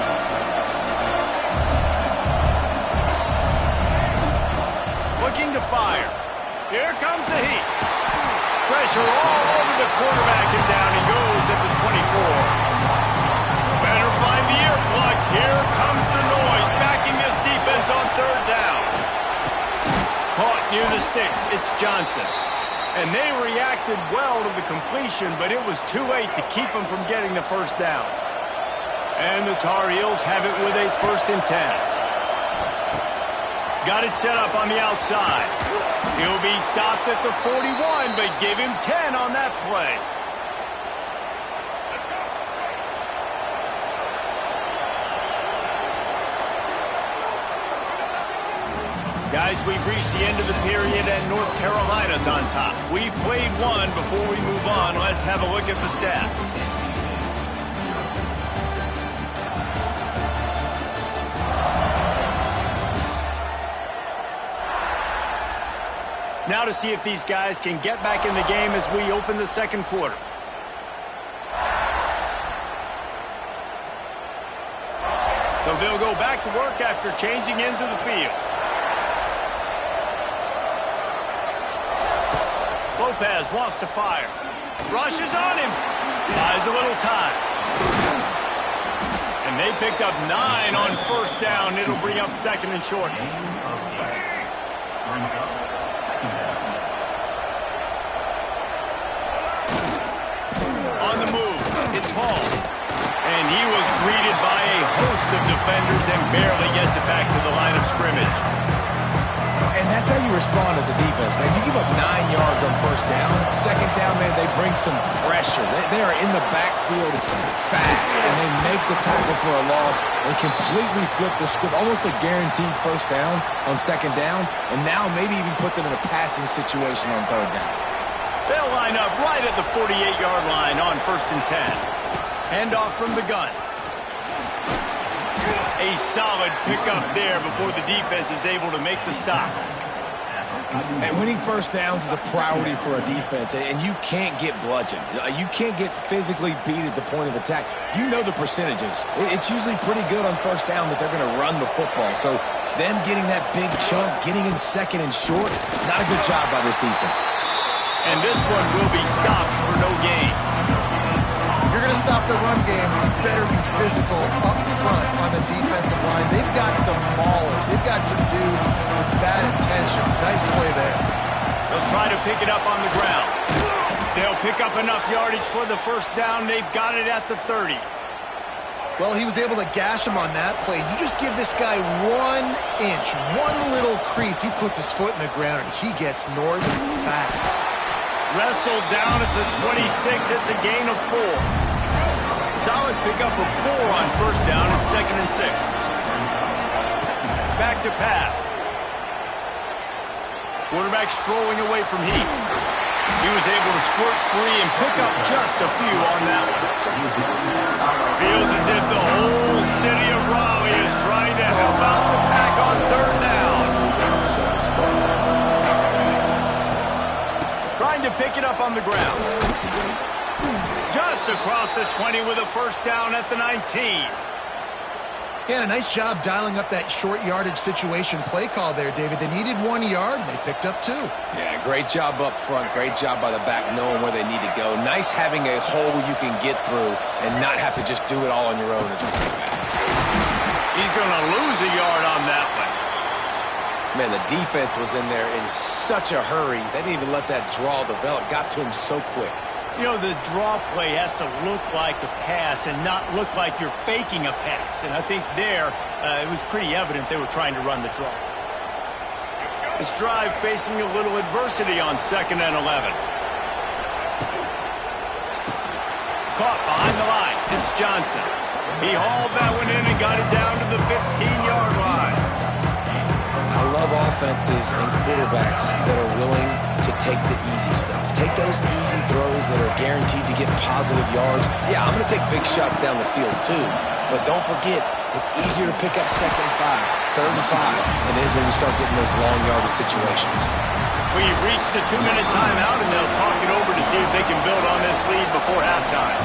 Looking to fire. Here comes the heat. Pressure all over the quarterback, and down he goes at the 24. Better find the earplugs. Here comes the noise, backing this defense on 3rd down. Caught near the sticks. It's Johnson. And they reacted well to the completion, but it was too late to keep them from getting the 1st down. And the Tar Heels have it with a 1st and 10. Got it set up on the outside. He'll be stopped at the 41, but give him 10 on that play. Guys, we've reached the end of the period, and North Carolina's on top. We've played one. Before we move on, let's have a look at the stats. Now to see if these guys can get back in the game as we open the 2nd quarter. So they'll go back to work after changing into the field. Lopez wants to fire. Rushes on him. Buys a little time. And they picked up 9 on 1st down. It'll bring up 2nd and short. On the move, it's Hall. And he was greeted by a host of defenders and barely gets it back to the line of scrimmage. And that's how you respond as a defense, man. You give up 9 yards on 1st down. 2nd down, man, they bring some pressure. They are in the backfield fast, and they make the tackle for a loss and completely flip the script. Almost a guaranteed 1st down on 2nd down, and now maybe even put them in a passing situation on 3rd down. They'll line up right at the 48-yard line on 1st and 10. Handoff from the gun. A solid pickup there before the defense is able to make the stop. And winning 1st downs is a priority for a defense, and you can't get bludgeoned. You can't get physically beat at the point of attack. You know the percentages. It's usually pretty good on 1st down that they're going to run the football. So them getting that big chunk, getting in 2nd and short, not a good job by this defense. And this one will be stopped for no gain. You're going to stop the run game, you better be physical up front on the defensive line. They've got some maulers. They've got some dudes with bad intentions. Nice play there. They'll try to pick it up on the ground. They'll pick up enough yardage for the 1st down. They've got it at the 30. Well, he was able to gash him on that play. You just give this guy 1 inch, one little crease. He puts his foot in the ground, and he gets north fast. Wrestled down at the 26. It's a gain of 4. Solid pickup of 4 on 1st down at 2nd and 6. Back to pass. Quarterback strolling away from heat. He was able to squirt free and pick up just a few on that one. Feels as if the whole city of Raleigh is trying to help out the pack on 3rd down. Trying to pick it up on the ground. Just across the 20 with a 1st down at the 19. Yeah, a nice job dialing up that short yardage situation play call there, David. They needed 1 yard, and they picked up 2. Yeah, great job up front. Great job by the back knowing where they need to go. Nice having a hole you can get through and not have to just do it all on your own as a quarterback. He's going to lose a yard on that one. Man, the defense was in there in such a hurry. They didn't even let that draw develop. Got to him so quick. You know, the draw play has to look like a pass and not look like you're faking a pass. And I think there, it was pretty evident they were trying to run the draw. This drive facing a little adversity on 2nd and 11. caught behind the line. It's Johnson. He hauled that one in and got it down to the 15-yard line. I love offenses and quarterbacks that are willing to take the easy stuff. Take those easy throws that are guaranteed to get positive yards. Yeah, I'm going to take big shots down the field too. But don't forget, it's easier to pick up 2nd and 5, 3rd and 5 than it is when we start getting those long yardage situations. We've reached the 2-minute timeout, and they'll talk it over to see if they can build on this lead before halftime.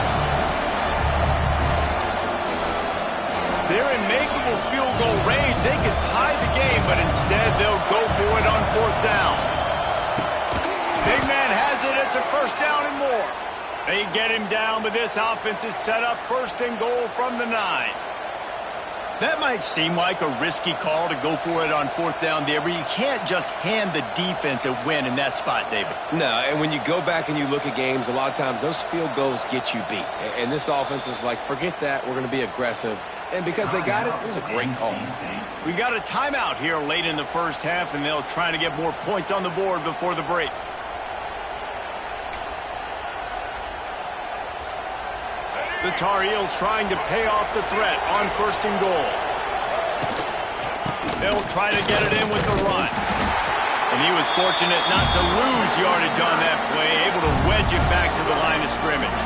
They're in makeable field goal range. They could tie the game, but instead they'll go for it on 4th down. Big man has it. It's a 1st down and more. They get him down, but this offense is set up 1st and goal from the 9. That might seem like a risky call to go for it on 4th down there, but you can't just hand the defense a win in that spot, David. No, and when you go back and you look at games, a lot of times those field goals get you beat. And this offense is like, forget that, we're going to be aggressive. And because they got it, it was a great call. We got a timeout here late in the 1st half, and they'll try to get more points on the board before the break. The Tar Heels trying to pay off the threat on 1st and goal. They'll try to get it in with the run. And he was fortunate not to lose yardage on that play, able to wedge it back to the line of scrimmage.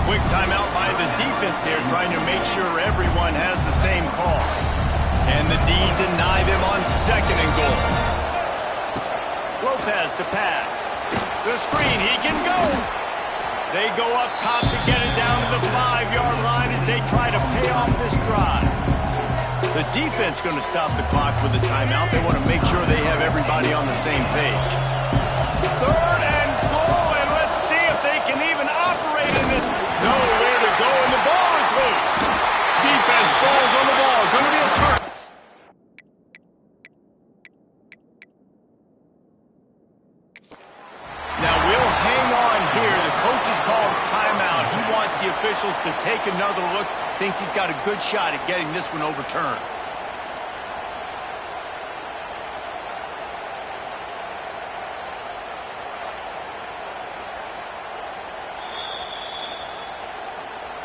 Quick timeout by the defense there, trying to make sure everyone has the same call. And the D deny them on 2nd and goal. Lopez to pass. The screen, he can go. They go up top to get it down to the 5-yard line as they try to pay off this drive. The defense going to stop the clock with a timeout. They want to make sure they have everybody on the same page. 3rd and goal, and let's see if they can even operate in it. Nowhere to go, and the ball is loose. Defense falls on the ball. Going to be a turn. Now we'll hang on here. The coach has called timeout. He wants the officials to take another look. Thinks he's got a good shot at getting this one overturned.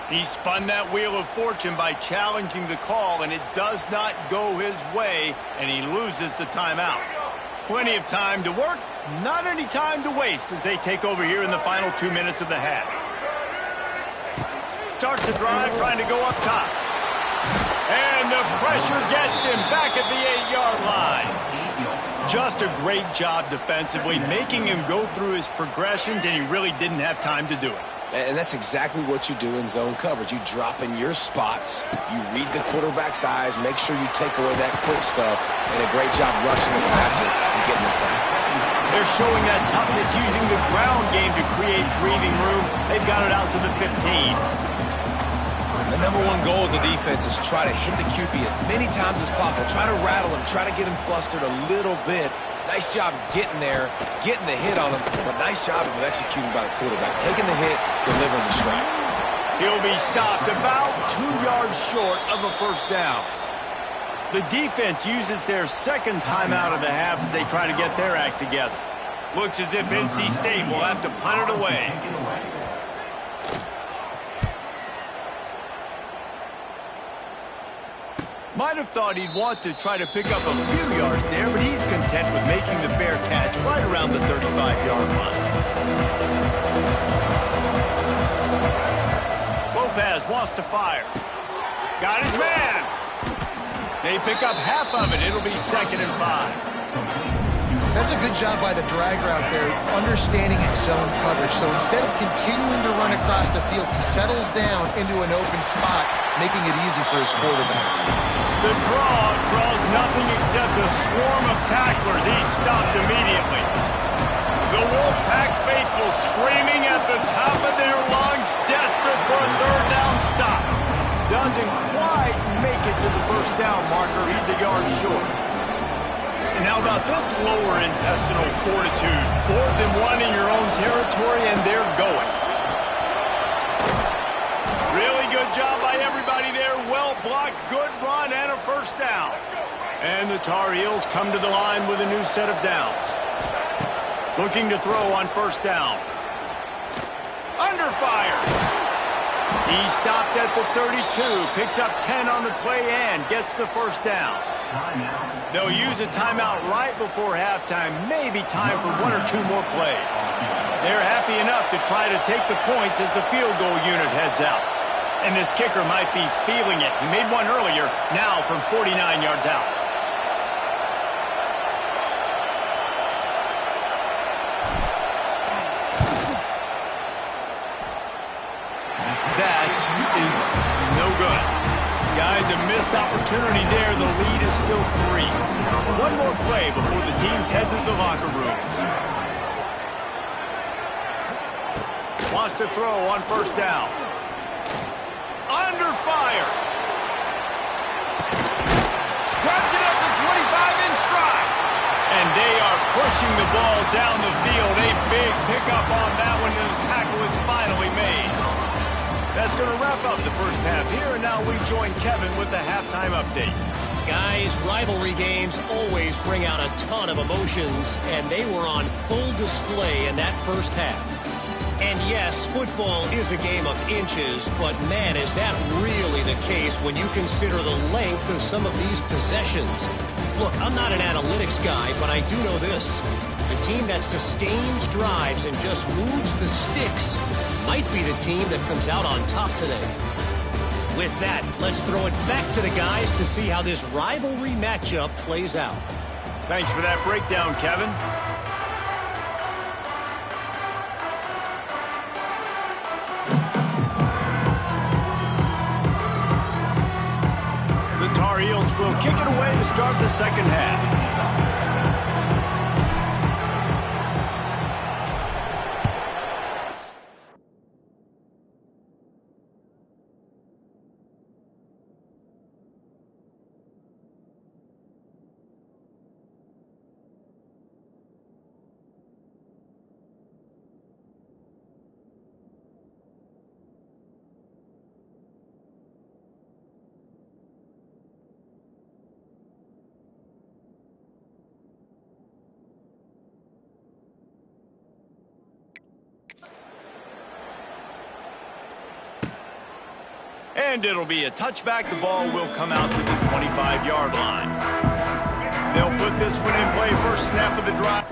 He spun that wheel of fortune by challenging the call, and it does not go his way, and he loses the timeout. Plenty of time to work, not any time to waste as they take over here in the final 2 minutes of the half. Starts the drive, trying to go up top. And the pressure gets him back at the 8-yard line. Just a great job defensively, making him go through his progressions, and he really didn't have time to do it. And that's exactly what you do in zone coverage. You drop in your spots, you read the quarterback's eyes, make sure you take away that quick stuff, and a great job rushing the passer and getting the sack. They're showing that toughness using the ground game to create breathing room. They've got it out to the 15. The number one goal as a defense is try to hit the QB as many times as possible. Try to rattle him, try to get him flustered a little bit. Nice job getting there, getting the hit on him, but nice job of executing by the quarterback. Taking the hit, delivering the strike. He'll be stopped about 2 yards short of a 1st down. The defense uses their 2nd timeout of the half as they try to get their act together. Looks as if NC State will have to punt it away. Might have thought he'd want to try to pick up a few yards there, but he's content with making the fair catch right around the 35-yard line. Lopez wants to fire. Got his man. They pick up half of it. It'll be 2nd and 5. That's a good job by the drag route there, understanding its zone coverage. So instead of continuing to run across the field, he settles down into an open spot, making it easy for his quarterback. The draw draws nothing except a swarm of tacklers. He's stopped immediately. The Wolfpack faithful screaming at the top of their lungs, desperate for a 3rd down stop. Doesn't quite make it to the 1st down marker. He's a yard short. And how about this lower intestinal fortitude? 4th and 1 in your own territory, and they're going. Really good job by everybody there. Well blocked, good run, and a 1st down. And the Tar Heels come to the line with a new set of downs. Looking to throw on 1st down. Under fire. He stopped at the 32, picks up 10 on the play and gets the first down. They'll use a timeout right before halftime, maybe time for 1 or 2 more plays. They're happy enough to try to take the points as the field goal unit heads out. And this kicker might be feeling it. He made one earlier, now from 49 yards out. That is no good. Guys, a missed opportunity there. The lead is still 3. One more play before the teams head to the locker rooms. Wants to throw on first down. Under fire. Grabs it at the 25 in stride. And they are pushing the ball down the field. A big pickup on that one, and the tackle is finally made. That's going to wrap up the first half here, and now we join Kevin with the halftime update. Guys, rivalry games always bring out a ton of emotions, and they were on full display in that first half. And yes, football is a game of inches, but man, is that really the case when you consider the length of some of these possessions. Look, I'm not an analytics guy, but I do know this. The team that sustains drives and just moves the sticks might be the team that comes out on top today. With that, let's throw it back to the guys to see how this rivalry matchup plays out. Thanks for that breakdown, Kevin. The Tar Heels will kick it away to start the second half. And it'll be a touchback. The ball will come out to the 25-yard line. They'll put this one in play. First snap of the drive.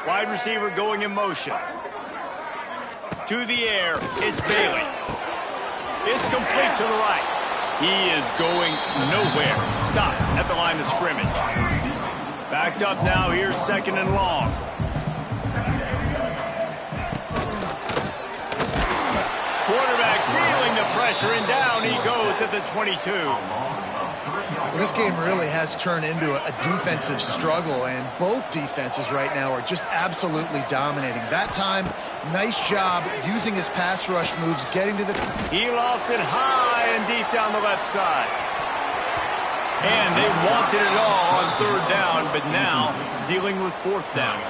Wide receiver going in motion. To the air, it's Bailey. It's complete to the right. He is going nowhere. Stop at the line of scrimmage. Backed up now, here's second and long. Quarterback feeling the pressure, and down he goes at the 22. Well, this game really has turned into a defensive struggle, and both defenses right now are just absolutely dominating. That time, nice job using his pass rush moves, getting to the... He lofts it high and deep down the left side. And they wanted it all on third down, but now dealing with fourth down.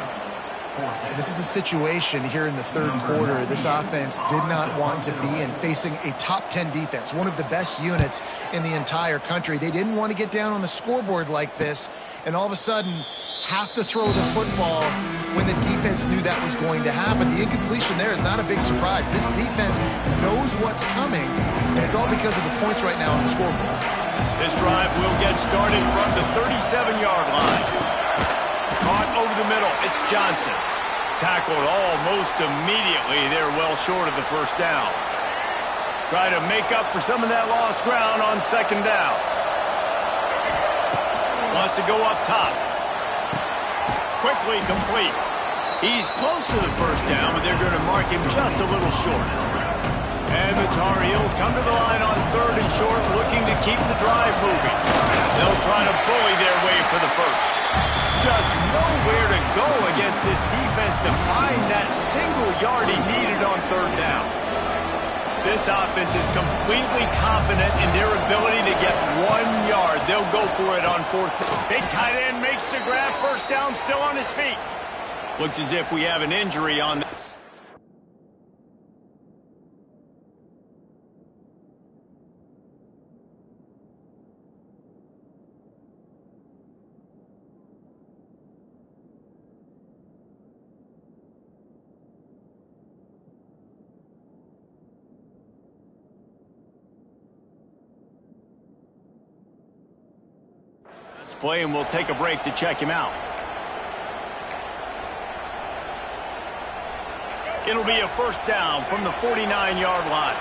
This is a situation here in the third quarter this offense did not want to be in, facing a top 10 defense, one of the best units in the entire country. They didn't want to get down on the scoreboard like this and all of a sudden have to throw the football when the defense knew that was going to happen. The incompletion there is not a big surprise. This defense knows what's coming, and it's all because of the points right now on the scoreboard. This drive will get started from the 37-yard line. Caught over the middle, it's Johnson. Tackled almost immediately. They're well short of the first down. Try to make up for some of that lost ground on second down. Wants to go up top. quickly complete. He's close to the first down, but they're going to mark him just a little short. And the Tar Heels come to the line on 3rd and short, looking to keep the drive moving. They'll try to bully their way for the first. Just nowhere to go against this defense to find that single yard he needed on 3rd down. This offense is completely confident in their ability to get 1 yard. They'll go for it on 4th. Big tight end makes the grab. First down, still on his feet. Looks as if we have an injury on the... play, and we'll take a break to check him out. It'll be a first down from the 49-yard line.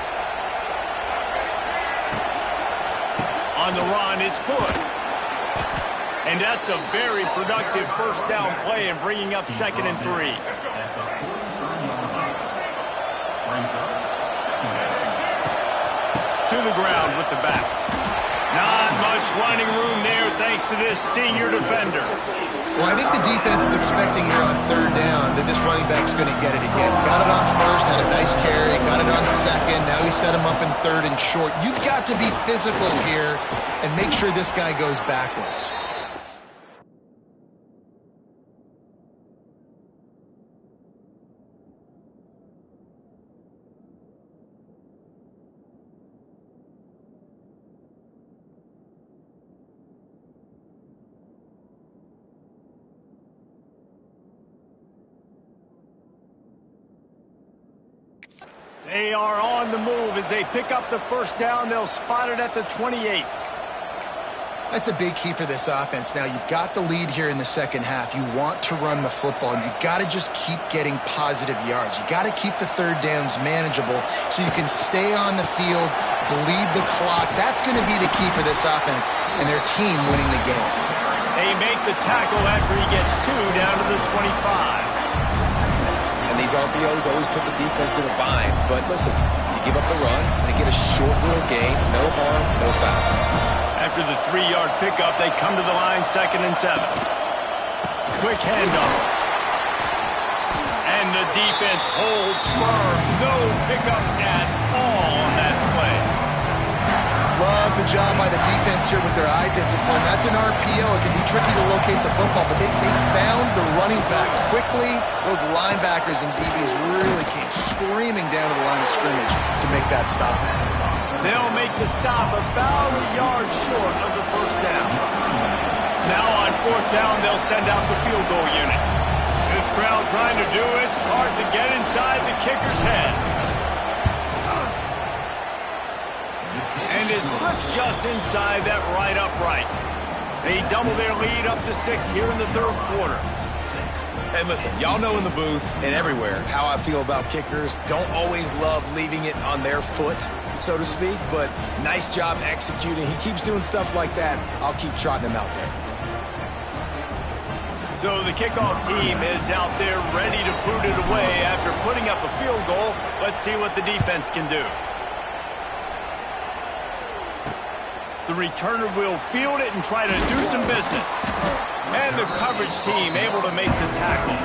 On the run, it's good. And that's a very productive first down play and bringing up 2nd and 3. To the ground with the back. Not much running room there thanks to this senior defender. Well, I think the defense is expecting here on 3rd down that this running back's going to get it again. Got it on 1st, had a nice carry, got it on 2nd. Now he set him up in 3rd and short. You've got to be physical here and make sure this guy goes backwards. They are on the move as they pick up the first down. They'll spot it at the 28. That's a big key for this offense. Now, you've got the lead here in the second half. You want to run the football, and you've got to just keep getting positive yards. You got to keep the 3rd downs manageable so you can stay on the field, bleed the clock. That's going to be the key for this offense and their team winning the game. They make the tackle after he gets 2 down to the 25. And these RPOs always put the defense in a bind. But listen, you give up the run, they get a short little gain, no harm, no foul. After the 3-yard pickup, they come to the line 2nd and 7. Quick handoff. And the defense holds firm. No pickup at all on that play. Love the job by the defense here with their eye discipline. That's an RPO. It can be tricky to locate the football, but they found the running back quickly. Those linebackers and DBs really came screaming down to the line of scrimmage to make that stop. They'll make the stop about a yard short of the first down. Now on 4th down, they'll send out the field goal unit. This crowd trying to do its part to get inside the kicker's head. And it slips just inside that right upright. They double their lead up to 6 here in the 3rd quarter. And listen, y'all know in the booth and everywhere how I feel about kickers. Don't always love leaving it on their foot, so to speak, but nice job executing. He keeps doing stuff like that. I'll keep trotting him out there. So the kickoff team is out there ready to boot it away after putting up a field goal. Let's see what the defense can do. The returner will field it and try to do some business. And the coverage team able to make the tackle.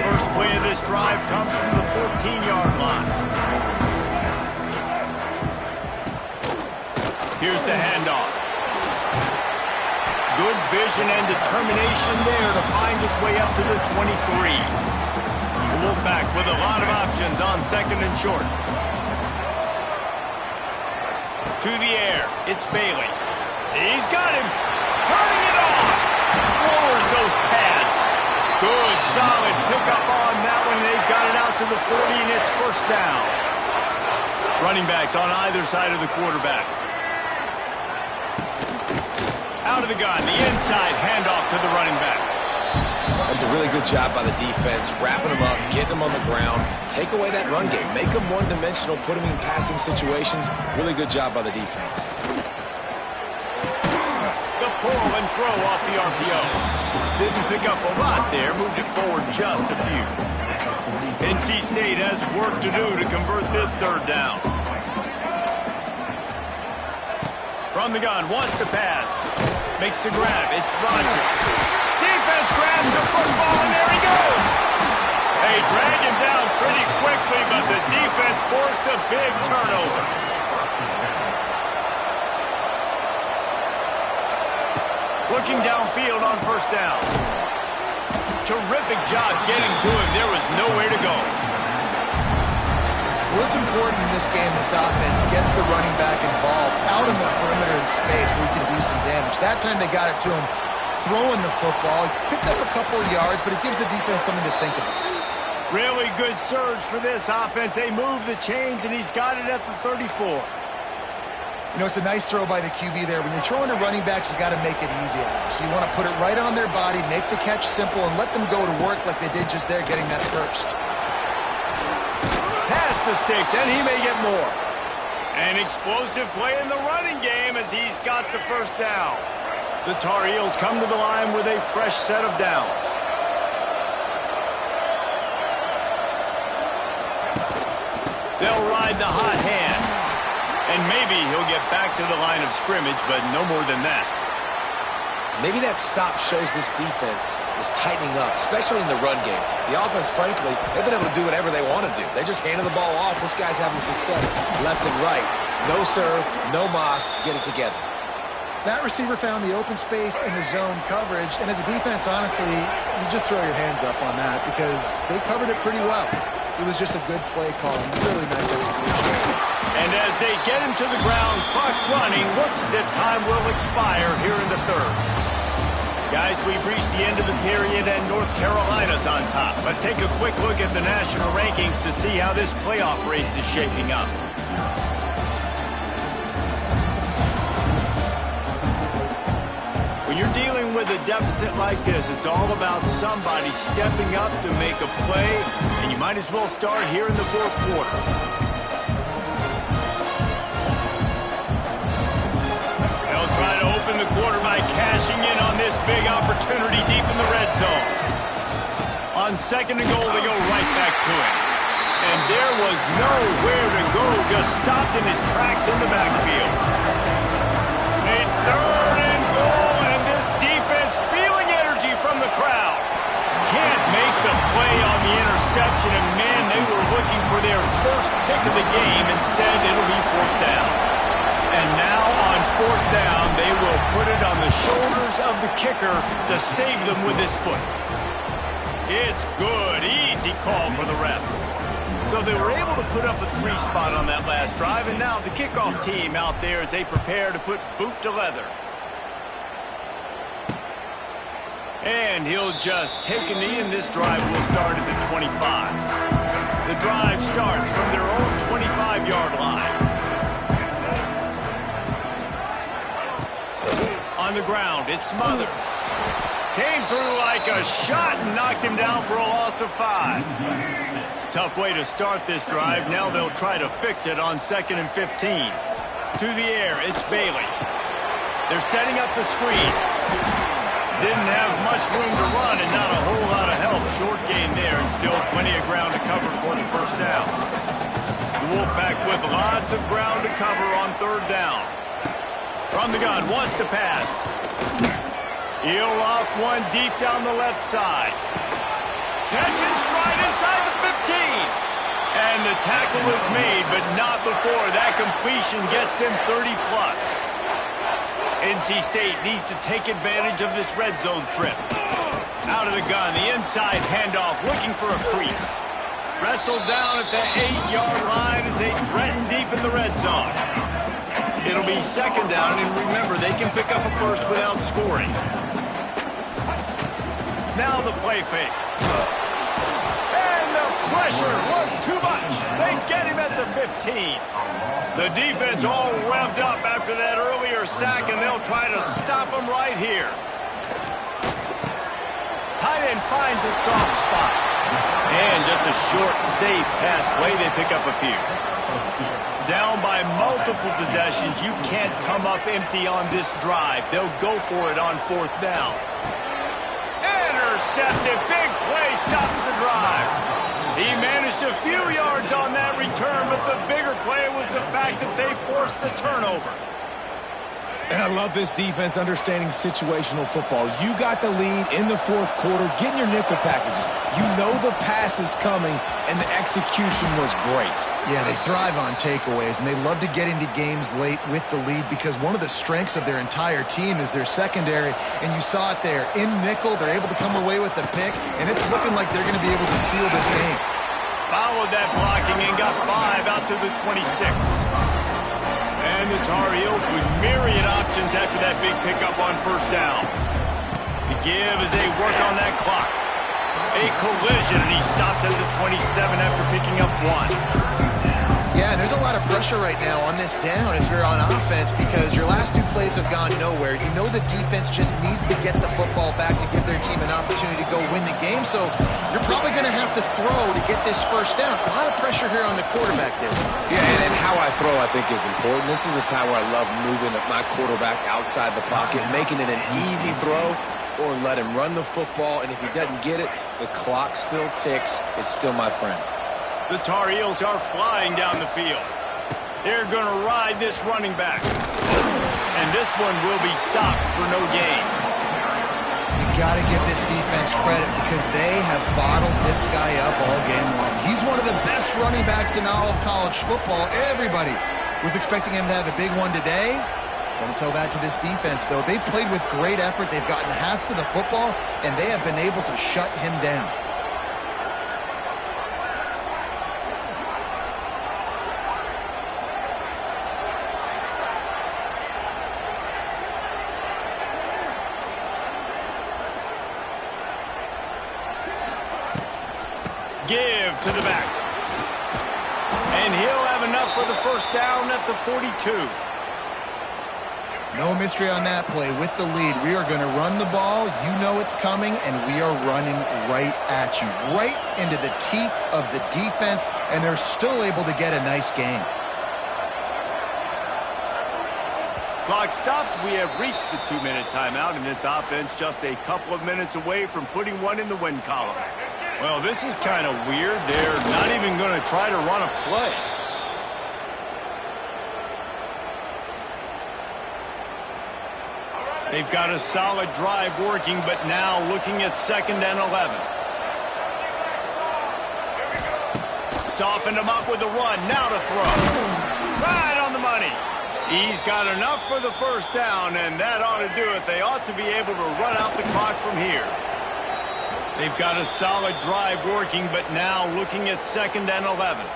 First play of this drive comes from the 14-yard line. Here's the handoff. Good vision and determination there to find his way up to the 23. The Wolfpack with a lot of options on 2nd and short. To the air, it's Bailey. He's got him. Turning it on. Lowers those pads. Good, solid pickup on that one. They've got it out to the 40, and it's first down. Running backs on either side of the quarterback. Out of the gun, the inside handoff to the running back. That's a really good job by the defense, wrapping them up, getting them on the ground. Take away that run game. Make them one-dimensional, put them in passing situations. Really good job by the defense. The pull and throw off the RPO. Didn't pick up a lot there, moved it forward just a few. NC State has work to do to convert this third down. From the gun, wants to pass. Makes the grab, it's Rogers. Defense grabs the football, and there he goes. They drag him down pretty quickly, but the defense forced a big turnover. Looking downfield on first down. Terrific job getting to him. There was nowhere to go. What's important in this game, this offense gets the running back involved out in the perimeter in space where he can do some damage. That time they got it to him throwing the football. He picked up a couple of yards, but it gives the defense something to think about. Really good surge for this offense. They move the chains, and he's got it at the 34. You know, it's a nice throw by the QB there. When you're throwing to running backs, you got to make it easy on them. So you want to put it right on their body, make the catch simple, and let them go to work like they did just there, getting that first. Pass the sticks, and he may get more. An explosive play in the running game as he's got the first down. The Tar Heels come to the line with a fresh set of downs. They'll ride the hot hand. And maybe he'll get back to the line of scrimmage, but no more than that. Maybe that stop shows this defense is tightening up, especially in the run game. The offense, frankly, they've been able to do whatever they want to do. They just handed the ball off. This guy's having success left and right. No serve, no moss, get it together. That receiver found the open space in the zone coverage, and as a defense, honestly, you just throw your hands up on that because they covered it pretty well. It was just a good play call, really nice execution. And as they get him to the ground, clock running, looks as if time will expire here in the third. Guys, we've reached the end of the period, and North Carolina's on top. Let's take a quick look at the national rankings to see how this playoff race is shaping up. When you're dealing with a deficit like this, it's all about somebody stepping up to make a play, and you might as well start here in the fourth quarter. They'll try to open the quarter by cashing in on this big opportunity deep in the red zone. On second and goal, they go right back to it. And there was nowhere to go, just stopped in his tracks in the backfield. A third and goal, and this defense feeling energy from the crowd. Can't make the play on the interception, and man, they were looking for their first pick of the game. Instead, it'll be fourth down. And now on fourth down, they will put it on the shoulders of the kicker to save them with his foot. It's good, easy call for the refs. So they were able to put up a 3 spot on that last drive, and now the kickoff team out there as they prepare to put boot to leather. And he'll just take a knee, and this drive will start at the 25. The drive starts from their own 25-yard line. On the ground, it's Smothers. Came through like a shot and knocked him down for a loss of 5. Tough way to start this drive. Now they'll try to fix it on 2nd and 15. To the air, it's Bailey. They're setting up the screen. Didn't have much room to run and not a whole lot of help. Short gain there and still plenty of ground to cover for the first down. The Wolfpack with lots of ground to cover on third down. From the gun, wants to pass. He'll loft one deep down the left side. Catch and stride inside the 15. And the tackle is made, but not before that completion gets them 30-plus. NC State needs to take advantage of this red zone trip. Out of the gun, the inside handoff, looking for a crease. Wrestled down at the 8-yard line as they threaten deep in the red zone. It'll be second down, and remember, they can pick up a first without scoring. Now the play fake. And the pressure was too much. They get him at the 15. The defense all revved up after that earlier sack, and they'll try to stop him right here. Tight end finds a soft spot. And just a short, safe pass play. They pick up a few. down by multiple possessions. You can't come up empty on this drive. They'll go for it on 4th down. Intercepted. Big play stops the drive. He managed a few yards on that return, but the bigger play was the fact that they forced the turnover. And I love this defense understanding situational football. You got the lead in the 4th quarter, getting your nickel packages. You know the pass is coming, and the execution was great. Yeah, they thrive on takeaways, and they love to get into games late with the lead because one of the strengths of their entire team is their secondary, and you saw it there. In nickel, they're able to come away with the pick, and it's looking like they're going to be able to seal this game. Followed that blocking and got 5 out to the 26. And the Tar Heels with myriad options after that big pickup on 1st down. The give as they work on that clock. A collision, and he stopped at the 27 after picking up 1. Yeah, and there's a lot of pressure right now on this down if you're on offense because your last 2 plays have gone nowhere. You know the defense just needs to get the football back to give their team an opportunity to go win the game, so you're probably going to have to throw to get this 1st down. A lot of pressure here on the quarterback there. Yeah, and how I throw, I think, is important. This is a time where I love moving my quarterback outside the pocket, making it an easy throw, or let him run the football, and if he doesn't get it, the clock still ticks. It's still my friend. The Tar Heels are flying down the field. They're going to ride this running back. And this one will be stopped for no gain. You got to give this defense credit because they have bottled this guy up all game long. He's one of the best running backs in all of college football. Everybody was expecting him to have a big one today. Don't tell that to this defense, though. They've played with great effort. They've gotten hats to the football, and they have been able to shut him down. Give to the back. And he'll have enough for the 1st down at the 42. No mystery on that play. With the lead, we are going to run the ball. You know it's coming, and we are running right at you. Right into the teeth of the defense, and they're still able to get a nice gain. Clock stops. We have reached the 2-minute timeout, and this offense just a couple of minutes away from putting one in the win column. Well, this is kind of weird. They're not even going to try to run a play. They've got a solid drive working, but now looking at 2nd and 11. Softened him up with a run. Now to throw. Right on the money. He's got enough for the 1st down, and that ought to do it. They ought to be able to run out the clock from here. They've got a solid drive working, but now looking at 2nd and 11.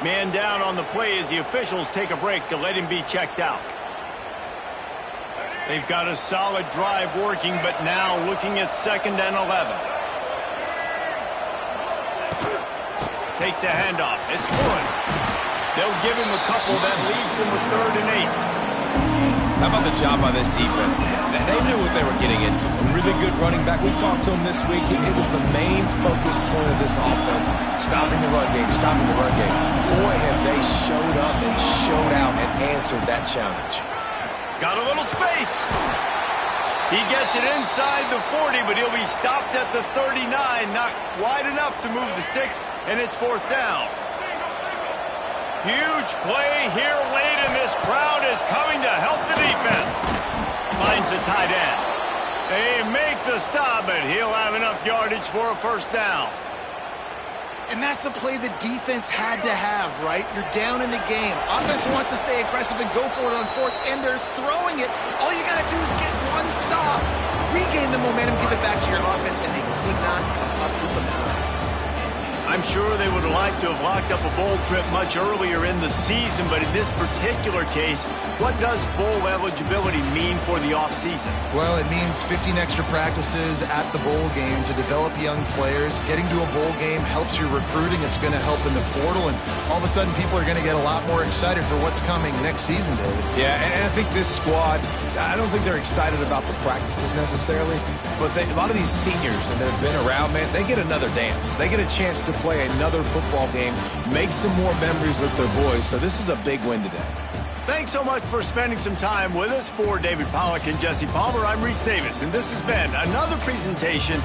Man down on the play as the officials take a break to let him be checked out. They've got a solid drive working, but now looking at 2nd and 11. Takes a handoff. It's good. They'll give him a couple. That leaves him with 3rd and 8. How about the job by this defense? They knew what they were getting into. A really good running back. We talked to him this week. It was the main focus point of this offense. Stopping the run game, stopping the run game. Boy, have they showed up and showed out and answered that challenge. Got a little space. He gets it inside the 40, but he'll be stopped at the 39. Not wide enough to move the sticks, and it's 4th down. Huge play here late, and this crowd is coming to help the defense. Finds the tight end. They make the stop, but he'll have enough yardage for a 1st down. And that's a play the defense had to have, right? You're down in the game. Offense wants to stay aggressive and go for it on 4th, and they're throwing it. All you got to do is get one stop, regain the momentum, give it back to your offense, and they could not come up with the play. I'm sure they would like to have locked up a bowl trip much earlier in the season, but in this particular case, what does bowl eligibility mean for the offseason? Well, it means 15 extra practices at the bowl game to develop young players. Getting to a bowl game helps your recruiting. It's going to help in the portal, and all of a sudden people are going to get a lot more excited for what's coming next season, David. Yeah, and I think this squad, I don't think they're excited about the practices necessarily, but a lot of these seniors that have been around, man, they get another dance. They get a chance to play another football game, make some more memories with their boys. So this is a big win today. Thanks so much for spending some time with us. For David Pollack and Jesse Palmer, I'm Reese Davis, and this has been another presentation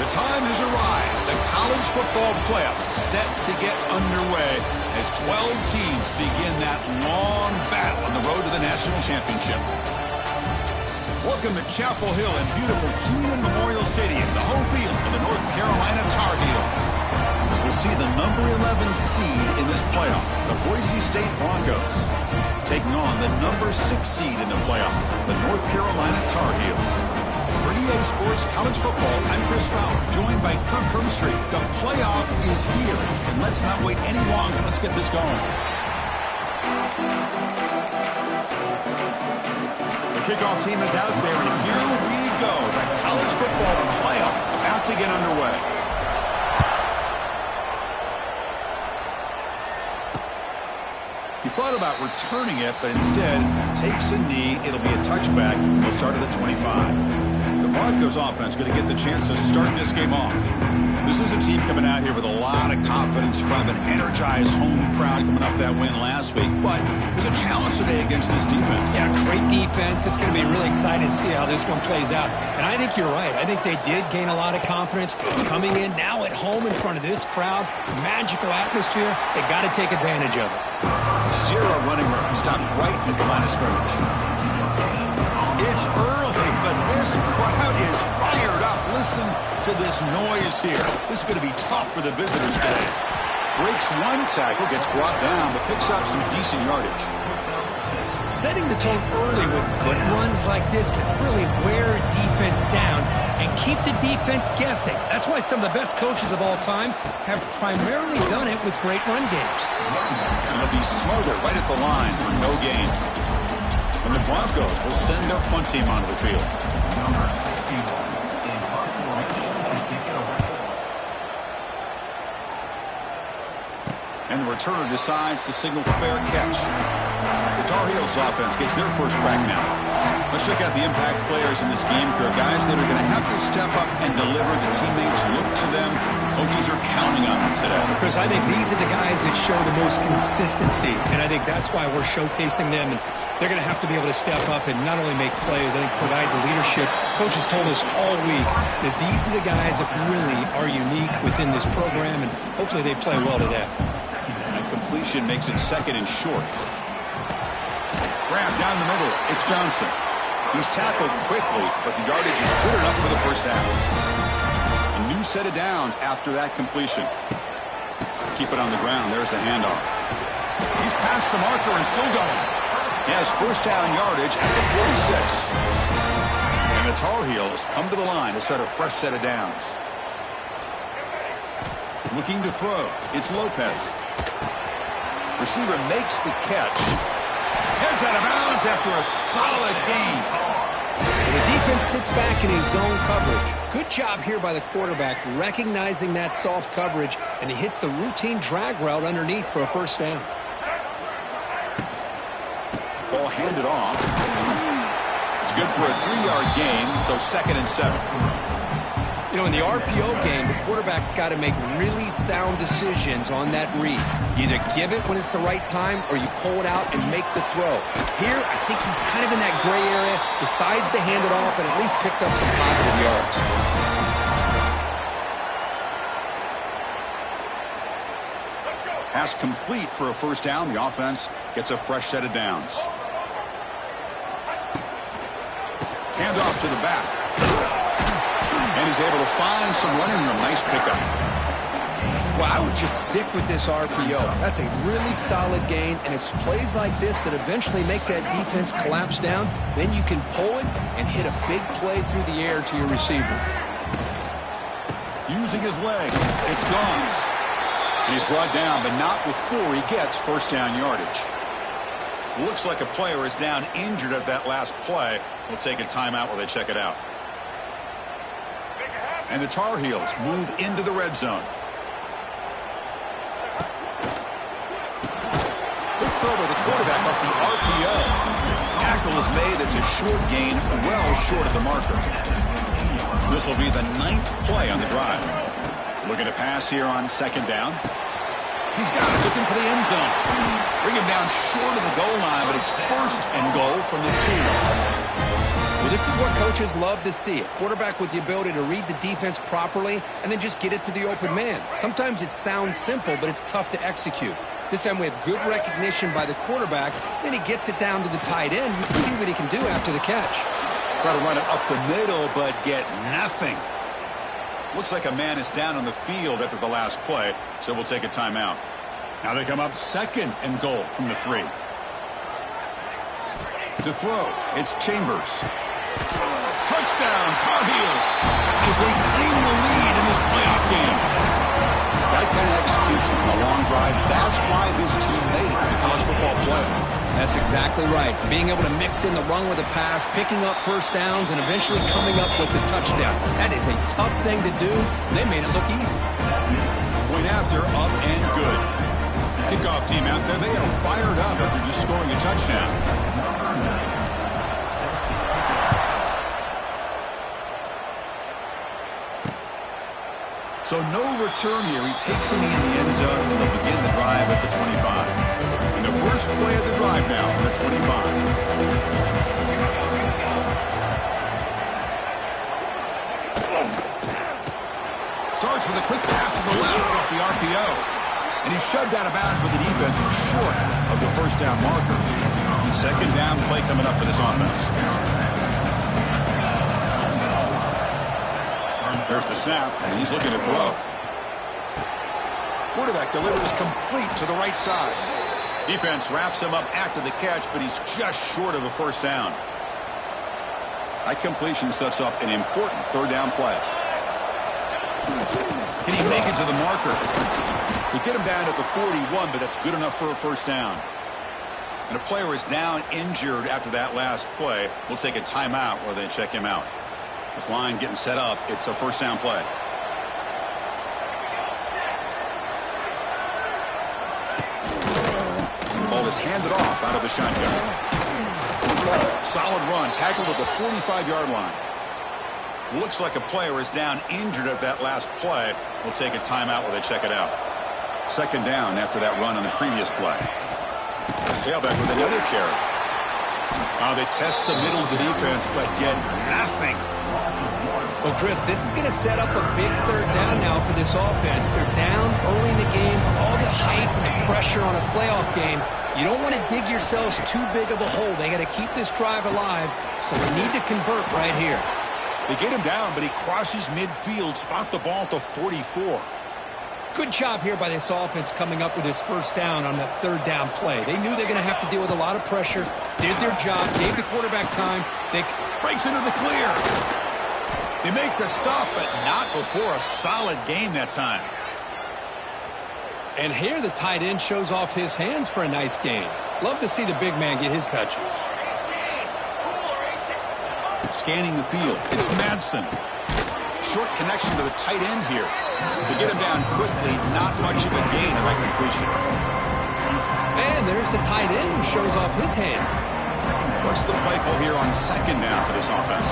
The time has arrived. The college football playoff set to get underway as 12 teams begin that long battle on the road to the national championship. Welcome to Chapel Hill and beautiful Keenan Memorial Stadium, the home field of the North Carolina Tar Heels. As we'll see the number 11 seed in this playoff, the Boise State Broncos, taking on the number 6 seed in the playoff, the North Carolina Tar Heels. For EA Sports College Football, I'm Chris Fowler, joined by Kirk Hermstreet. The playoff is here, and let's not wait any longer. Let's get this going. The kickoff team is out there, and here we go. The college football playoff about to get underway. He thought about returning it, but instead takes a knee. It'll be a touchback. He'll start at the 25. The Broncos offense going to get the chance to start this game off. This is a team coming out here with a lot of confidence in front of an energized home crowd coming off that win last week. But there's a challenge today against this defense. Yeah, great defense. It's going to be really exciting to see how this one plays out. And I think you're right. I think they did gain a lot of confidence coming in now at home in front of this crowd. Magical atmosphere. They got to take advantage of it. Zero running room. Stopped right at the line of scrimmage. It's early, but this crowd is fired up. Listen to this noise here. This is going to be tough for the visitors today. Breaks one tackle, gets brought down, but picks up some decent yardage. Setting the tone early with good runs like this can really wear a defense down and keep the defense guessing. That's why some of the best coaches of all time have primarily done it with great run games. And they'll be smothered right at the line for no gain. And the Broncos will send their punt team onto the field. And the returner decides to signal fair catch. The Tar Heels offense gets their first crack now. Let's check out the impact players in this game, guys that are going to have to step up and deliver. The teammates look to them. The coaches are counting on them today. Chris, I think these are the guys that show the most consistency, and I think that's why we're showcasing them. And they're going to have to be able to step up and not only make plays, I think provide the leadership. Coaches told us all week that these are the guys that really are unique within this program, and hopefully they play well today. And completion makes it second and short. Grab down the middle. It's Johnson. He's tackled quickly, but the yardage is good enough for the first down. A new set of downs after that completion. Keep it on the ground. There's the handoff. He's past the marker and still going. He has first down yardage at the 46. And the Tar Heels come to the line to set a fresh set of downs. Looking to throw. It's Lopez. Receiver makes the catch. Heads out of bounds after a solid gain. The defense sits back in his zone coverage. Good job here by the quarterback recognizing that soft coverage, and he hits the routine drag route underneath for a first down. Ball handed off. It's good for a 3-yard gain, so 2nd and 7. You know, in the RPO game, the quarterback's got to make really sound decisions on that read. You either give it when it's the right time or you pull it out and make the throw. Here, I think he's kind of in that gray area, decides to hand it off and at least picked up some positive yards. Pass complete for a first down. The offense gets a fresh set of downs. Hand off to the back. And he's able to find some running room. Nice pickup. Well, I would just stick with this RPO. That's a really solid gain, and it's plays like this that eventually make that defense collapse down. Then you can pull it and hit a big play through the air to your receiver. Using his legs. It's Gomes. And he's brought down, but not before he gets first down yardage. Looks like a player is down injured at that last play. We'll take a timeout while they check it out. And the Tar Heels move into the red zone. Good throw by the quarterback off the RPO. Tackle is made. That's a short gain, well short of the marker. This will be the 9th play on the drive. Looking to pass here on 2nd down. He's got it, looking for the end zone. Bring him down short of the goal line, but it's first and goal from the 2. Well, this is what coaches love to see. A quarterback with the ability to read the defense properly and then just get it to the open man. Sometimes it sounds simple, but it's tough to execute. This time we have good recognition by the quarterback. Then he gets it down to the tight end. You can see what he can do after the catch. Try to run it up the middle, but get nothing. Looks like a man is down on the field after the last play, so we'll take a timeout. Now they come up second and goal from the 3. To throw, it's Chambers. Touchdown, Tar Heels, as they claim the lead in this playoff game. That kind of execution, a long drive, that's why this team made it to the college football playoff. That's exactly right. Being able to mix in the run with a pass, picking up first downs, and eventually coming up with the touchdown. That is a tough thing to do. They made it look easy. Point after, up and good. Kickoff team out there, they are fired up after just scoring a touchdown. So no return here. He takes him in the end zone, and they'll begin the drive at the 25. And the first play of the drive now from the 25. Starts with a quick pass to the left off the RPO. And he's shoved out of bounds with the defense short of the first down marker. Second down play coming up for this offense. There's the snap, and he's looking to throw. Quarterback delivers complete to the right side. Defense wraps him up after the catch, but he's just short of a first down. That completion sets up an important third down play. Can he make it to the marker? They get him down at the 41, but that's good enough for a first down. And a player is down injured after that last play. We'll take a timeout where they check him out. This line getting set up. It's a first down play. The ball is handed off out of the shotgun. Solid run. Tackled at the 45-yard line. Looks like a player is down injured at that last play. We'll take a timeout where they check it out. Second down after that run on the previous play. Tailback with another carry. They test the middle of the defense, but get nothing. Well, Chris, this is going to set up a big third down now for this offense. They're down early in the game. All the hype and the pressure on a playoff game. You don't want to dig yourselves too big of a hole. They got to keep this drive alive, so they need to convert right here. They get him down, but he crosses midfield, spot the ball at the 44. Good job here by this offense coming up with his first down on that third down play. They knew they're going to have to deal with a lot of pressure, did their job, gave the quarterback time. They breaks into the clear. They make the stop, but not before a solid gain that time. And here the tight end shows off his hands for a nice gain. Love to see the big man get his touches. Scanning the field, it's Madsen. Short connection to the tight end here. To get him down quickly, not much of a gain of that completion. And there's the tight end who shows off his hands. What's the play call here on second down for this offense?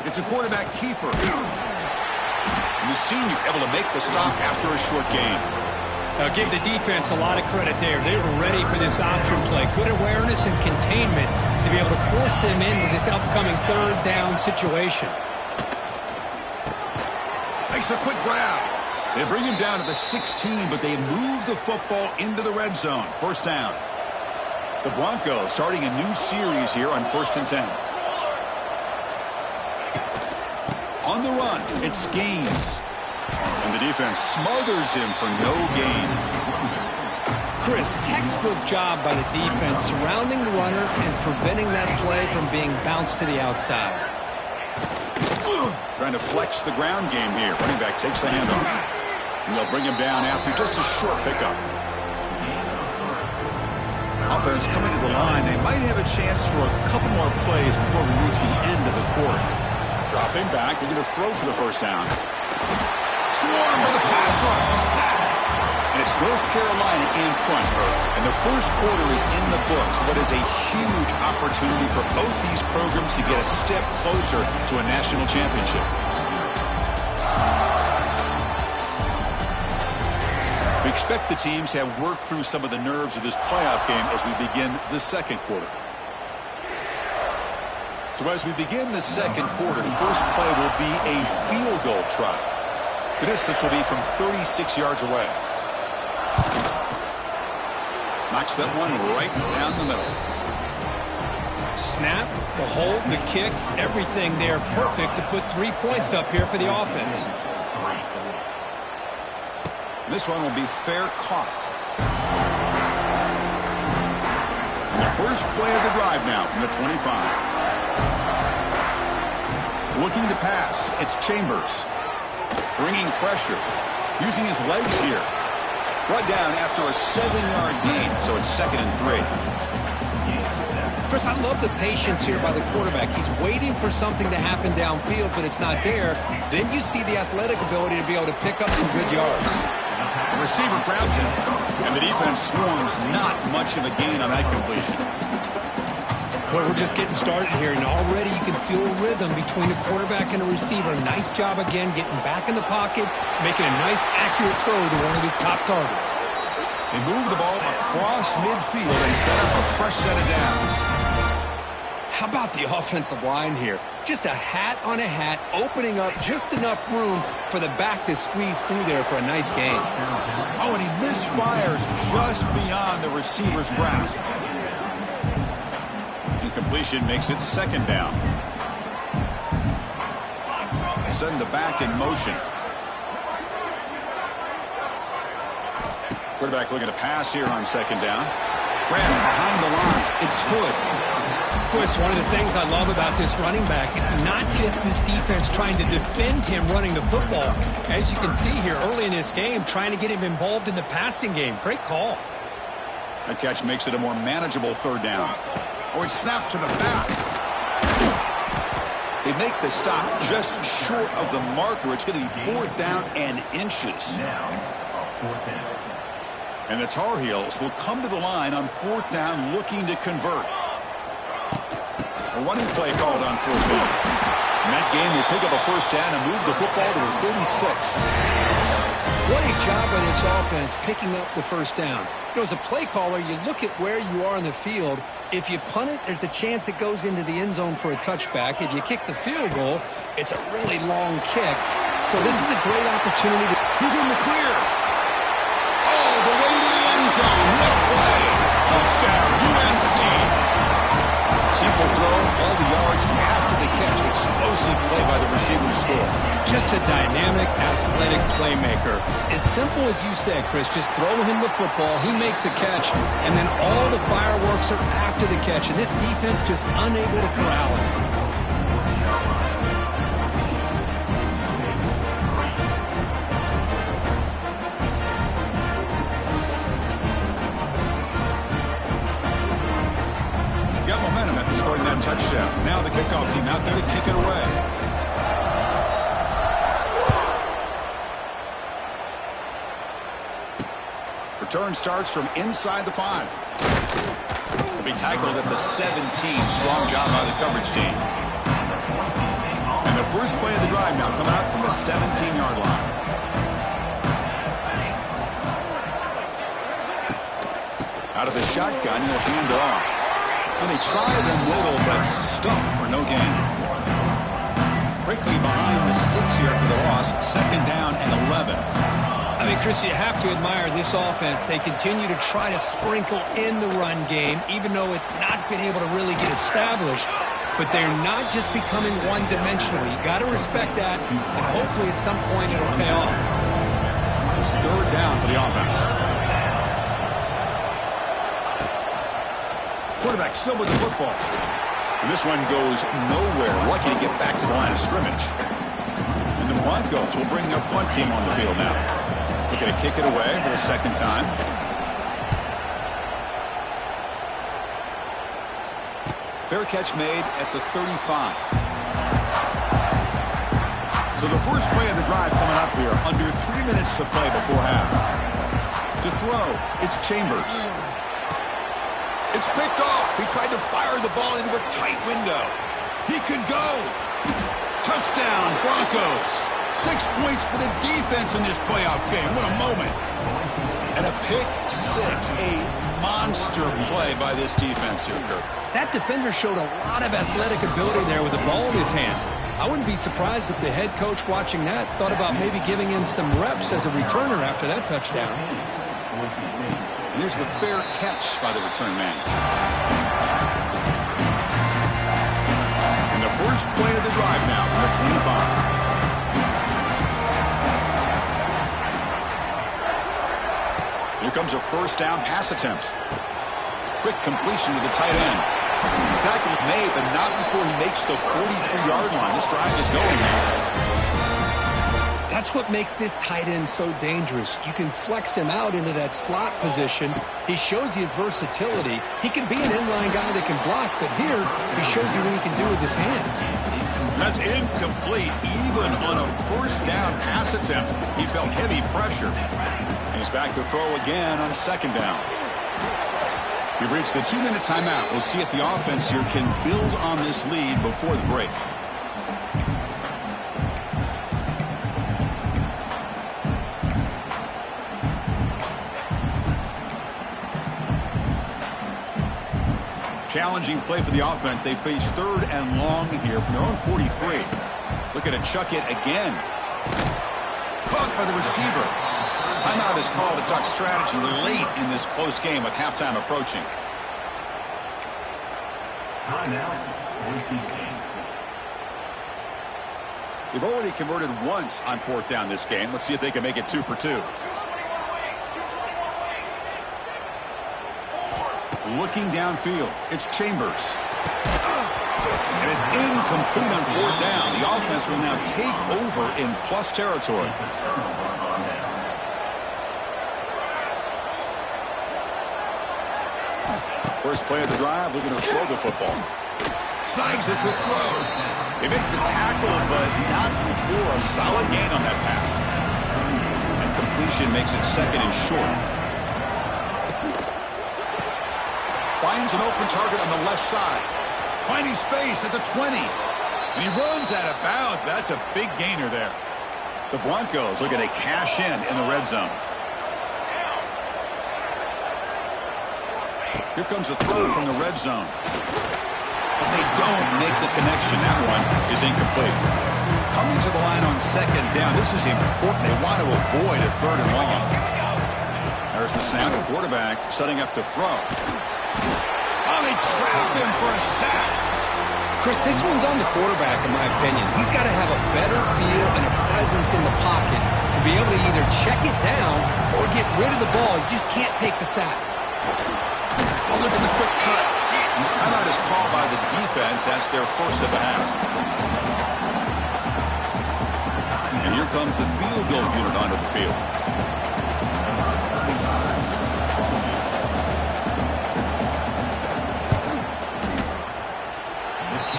It's a quarterback keeper. And the senior able to make the stop after a short gain. I'll give the defense a lot of credit there. They were ready for this option play. Good awareness and containment to be able to force them into this upcoming third down situation. Makes a quick grab. They bring him down to the 16, but they move the football into the red zone. First down. The Broncos starting a new series here on 1st and 10. On the run, it's Gaines. And the defense smothers him for no gain. Chris, textbook job by the defense surrounding the runner and preventing that play from being bounced to the outside. Trying to flex the ground game here. Running back takes the handoff. And they'll bring him down after just a short pickup. Offense coming to the line. They might have a chance for a couple more plays before we reach the end of the quarter. Dropping back. They're going to throw for the first down. Swarm with a pass rush. Sack. And it's North Carolina in front. And the first quarter is in the books. What is a huge opportunity for both these programs to get a step closer to a national championship. Expect the teams have worked through some of the nerves of this playoff game as we begin the second quarter. So as we begin the second quarter, the first play will be a field goal try. The distance will be from 36 yards away. Knocks that one right down the middle. Snap, the hold, the kick, everything there perfect to put 3 points up here for the offense. This one will be fair caught. And the first play of the drive now from the 25. Looking to pass. It's Chambers. Bringing pressure. Using his legs here. Brought down after a 7-yard gain, so it's 2nd and 3. Chris, I love the patience here by the quarterback. He's waiting for something to happen downfield, but it's not there. Then you see the athletic ability to be able to pick up some good yards. The receiver grabs it, and the defense swarms. Not much of a gain on that completion. Boy, we're just getting started here, and already you can feel a rhythm between a quarterback and a receiver. Nice job again getting back in the pocket, making a nice, accurate throw to one of his top targets. They move the ball across midfield and set up a fresh set of downs. How about the offensive line here? Just a hat on a hat, opening up just enough room for the back to squeeze through there for a nice gain. Oh, and he misfires just beyond the receiver's grasp. Incompletion makes it 2nd down. Send the back in motion. Quarterback looking to pass here on 2nd down. Graham behind the line. It's Hood. Boy, it's one of the things I love about this running back. It's not just this defense trying to defend him running the football. As you can see here early in this game, trying to get him involved in the passing game. Great call. That catch makes it a more manageable 3rd down. Or it's snapped to the back. They make the stop just short of the marker. It's going to be 4th down and inches. And the Tar Heels will come to the line on 4th down looking to convert. A running play called on 4th down. And that game will pick up a 1st down and move the football to the 36. What a job by this offense picking up the 1st down. You know, as a play caller, you look at where you are in the field. If you punt it, there's a chance it goes into the end zone for a touchback. If you kick the field goal, it's a really long kick. So this is a great opportunity. He's in the clear. Oh, the way to the end zone. What a play. Touchdown, UNC. Simple throw, all the yards after the catch. Explosive play by the receiver to score. Just a dynamic, athletic playmaker. As simple as you said, Chris, just throw him the football, he makes a catch, and then all the fireworks are after the catch. And this defense just unable to corral him. Scoring that touchdown. Now the kickoff team out there to kick it away. Return starts from inside the 5. Will be tackled at the 17. Strong job by the coverage team. And the first play of the drive now coming out from the 17-yard line. Out of the shotgun, he'll hand it off. And they try the middle, but stuck for no gain. Quickly behind the sticks here for the loss. 2nd down and 11. I mean, Chris, you have to admire this offense. They continue to try to sprinkle in the run game, even though it's not been able to really get established. But they're not just becoming one-dimensional. You got to respect that, and hopefully at some point it'll pay off. It's 3rd down for the offense. Quarterback still with the football. And this one goes nowhere. Lucky to get back to the line of scrimmage. And the Broncos will bring their punt team on the field now. Looking to kick it away for the 2nd time. Fair catch made at the 35. So the first play of the drive coming up here. Under 3 minutes to play before half. To throw, it's Chambers. It's picked off. He tried to fire the ball into a tight window. He could go. Touchdown, Broncos. 6 points for the defense in this playoff game. What a moment. And a pick six, a monster play by this defense here, Kirk. That defender showed a lot of athletic ability there with the ball in his hands. I wouldn't be surprised if the head coach watching that thought about maybe giving him some reps as a returner after that touchdown. And here's the fair catch by the return man. And the first play of the drive now from the 25. Here comes a first down pass attempt. Quick completion to the tight end. The tackle's made, but not before he makes the 43-yard line. This drive is going now. That's what makes this tight end so dangerous. You can flex him out into that slot position. He shows you his versatility. He can be an inline guy that can block, but here he shows you what he can do with his hands. That's incomplete. Even on a first down pass attempt, he felt heavy pressure. He's back to throw again on second down. We've reached the 2-minute timeout. We'll see if the offense here can build on this lead before the break. Challenging play for the offense. They face third and long here from their own 43. Look at it, chuck it again. Caught by the receiver. Timeout is called to talk strategy late in this close game with halftime approaching. They've already converted once on fourth down this game. Let's see if they can make it 2 for 2. Looking downfield, it's Chambers. And it's incomplete on fourth down. The offense will now take over in plus territory. First play of the drive, looking to throw the football. Snags it with throw. They make the tackle, but not before a solid gain on that pass. And completion makes it second and short. Finds an open target on the left side. Finding space at the 20. And he runs out of bounds. That's a big gainer there. The Broncos looking to cash in the red zone. Here comes a throw from the red zone. But they don't make the connection. That one is incomplete. Coming to the line on second down. This is important. They want to avoid a third and long. There's the snap. The quarterback setting up to throw. Oh, they trap him for a sack. Chris, this one's on the quarterback, in my opinion. He's got to have a better feel and a presence in the pocket to be able to either check it down or get rid of the ball. You just can't take the sack. Oh, look at the quick cut. Timeout is called by the defense. That's their first of the half. And here comes the field goal unit onto the field.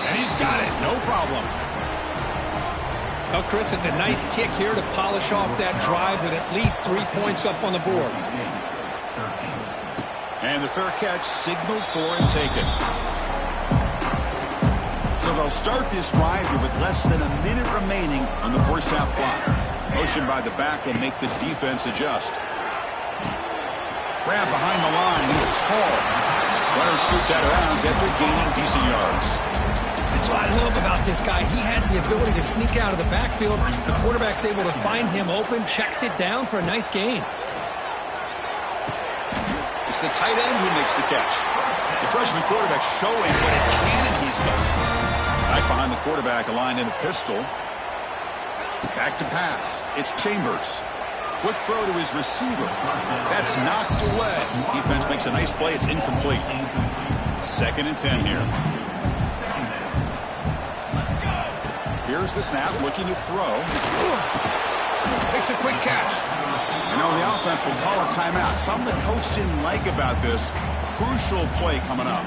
And he's got it. No problem. Well, Chris, it's a nice kick here to polish off that drive with at least 3 points up on the board. And the fair catch signaled for and taken. So they'll start this drive here with less than a minute remaining on the first half clock. Motion by the back will make the defense adjust. Grab behind the line. It's Hall. Runner scoots out of bounds after gaining decent yards. That's what I love about this guy. He has the ability to sneak out of the backfield. The quarterback's able to find him open, checks it down for a nice gain. It's the tight end who makes the catch. The freshman quarterback showing what a cannon he's got. Back behind the quarterback, aligned in a pistol. Back to pass. It's Chambers. Quick throw to his receiver. That's knocked away. Defense makes a nice play. It's incomplete. 2nd and 10 here. Here's the snap, looking to throw. Makes a quick catch. And now the offense will call a timeout. Something the coach didn't like about this. Crucial play coming up.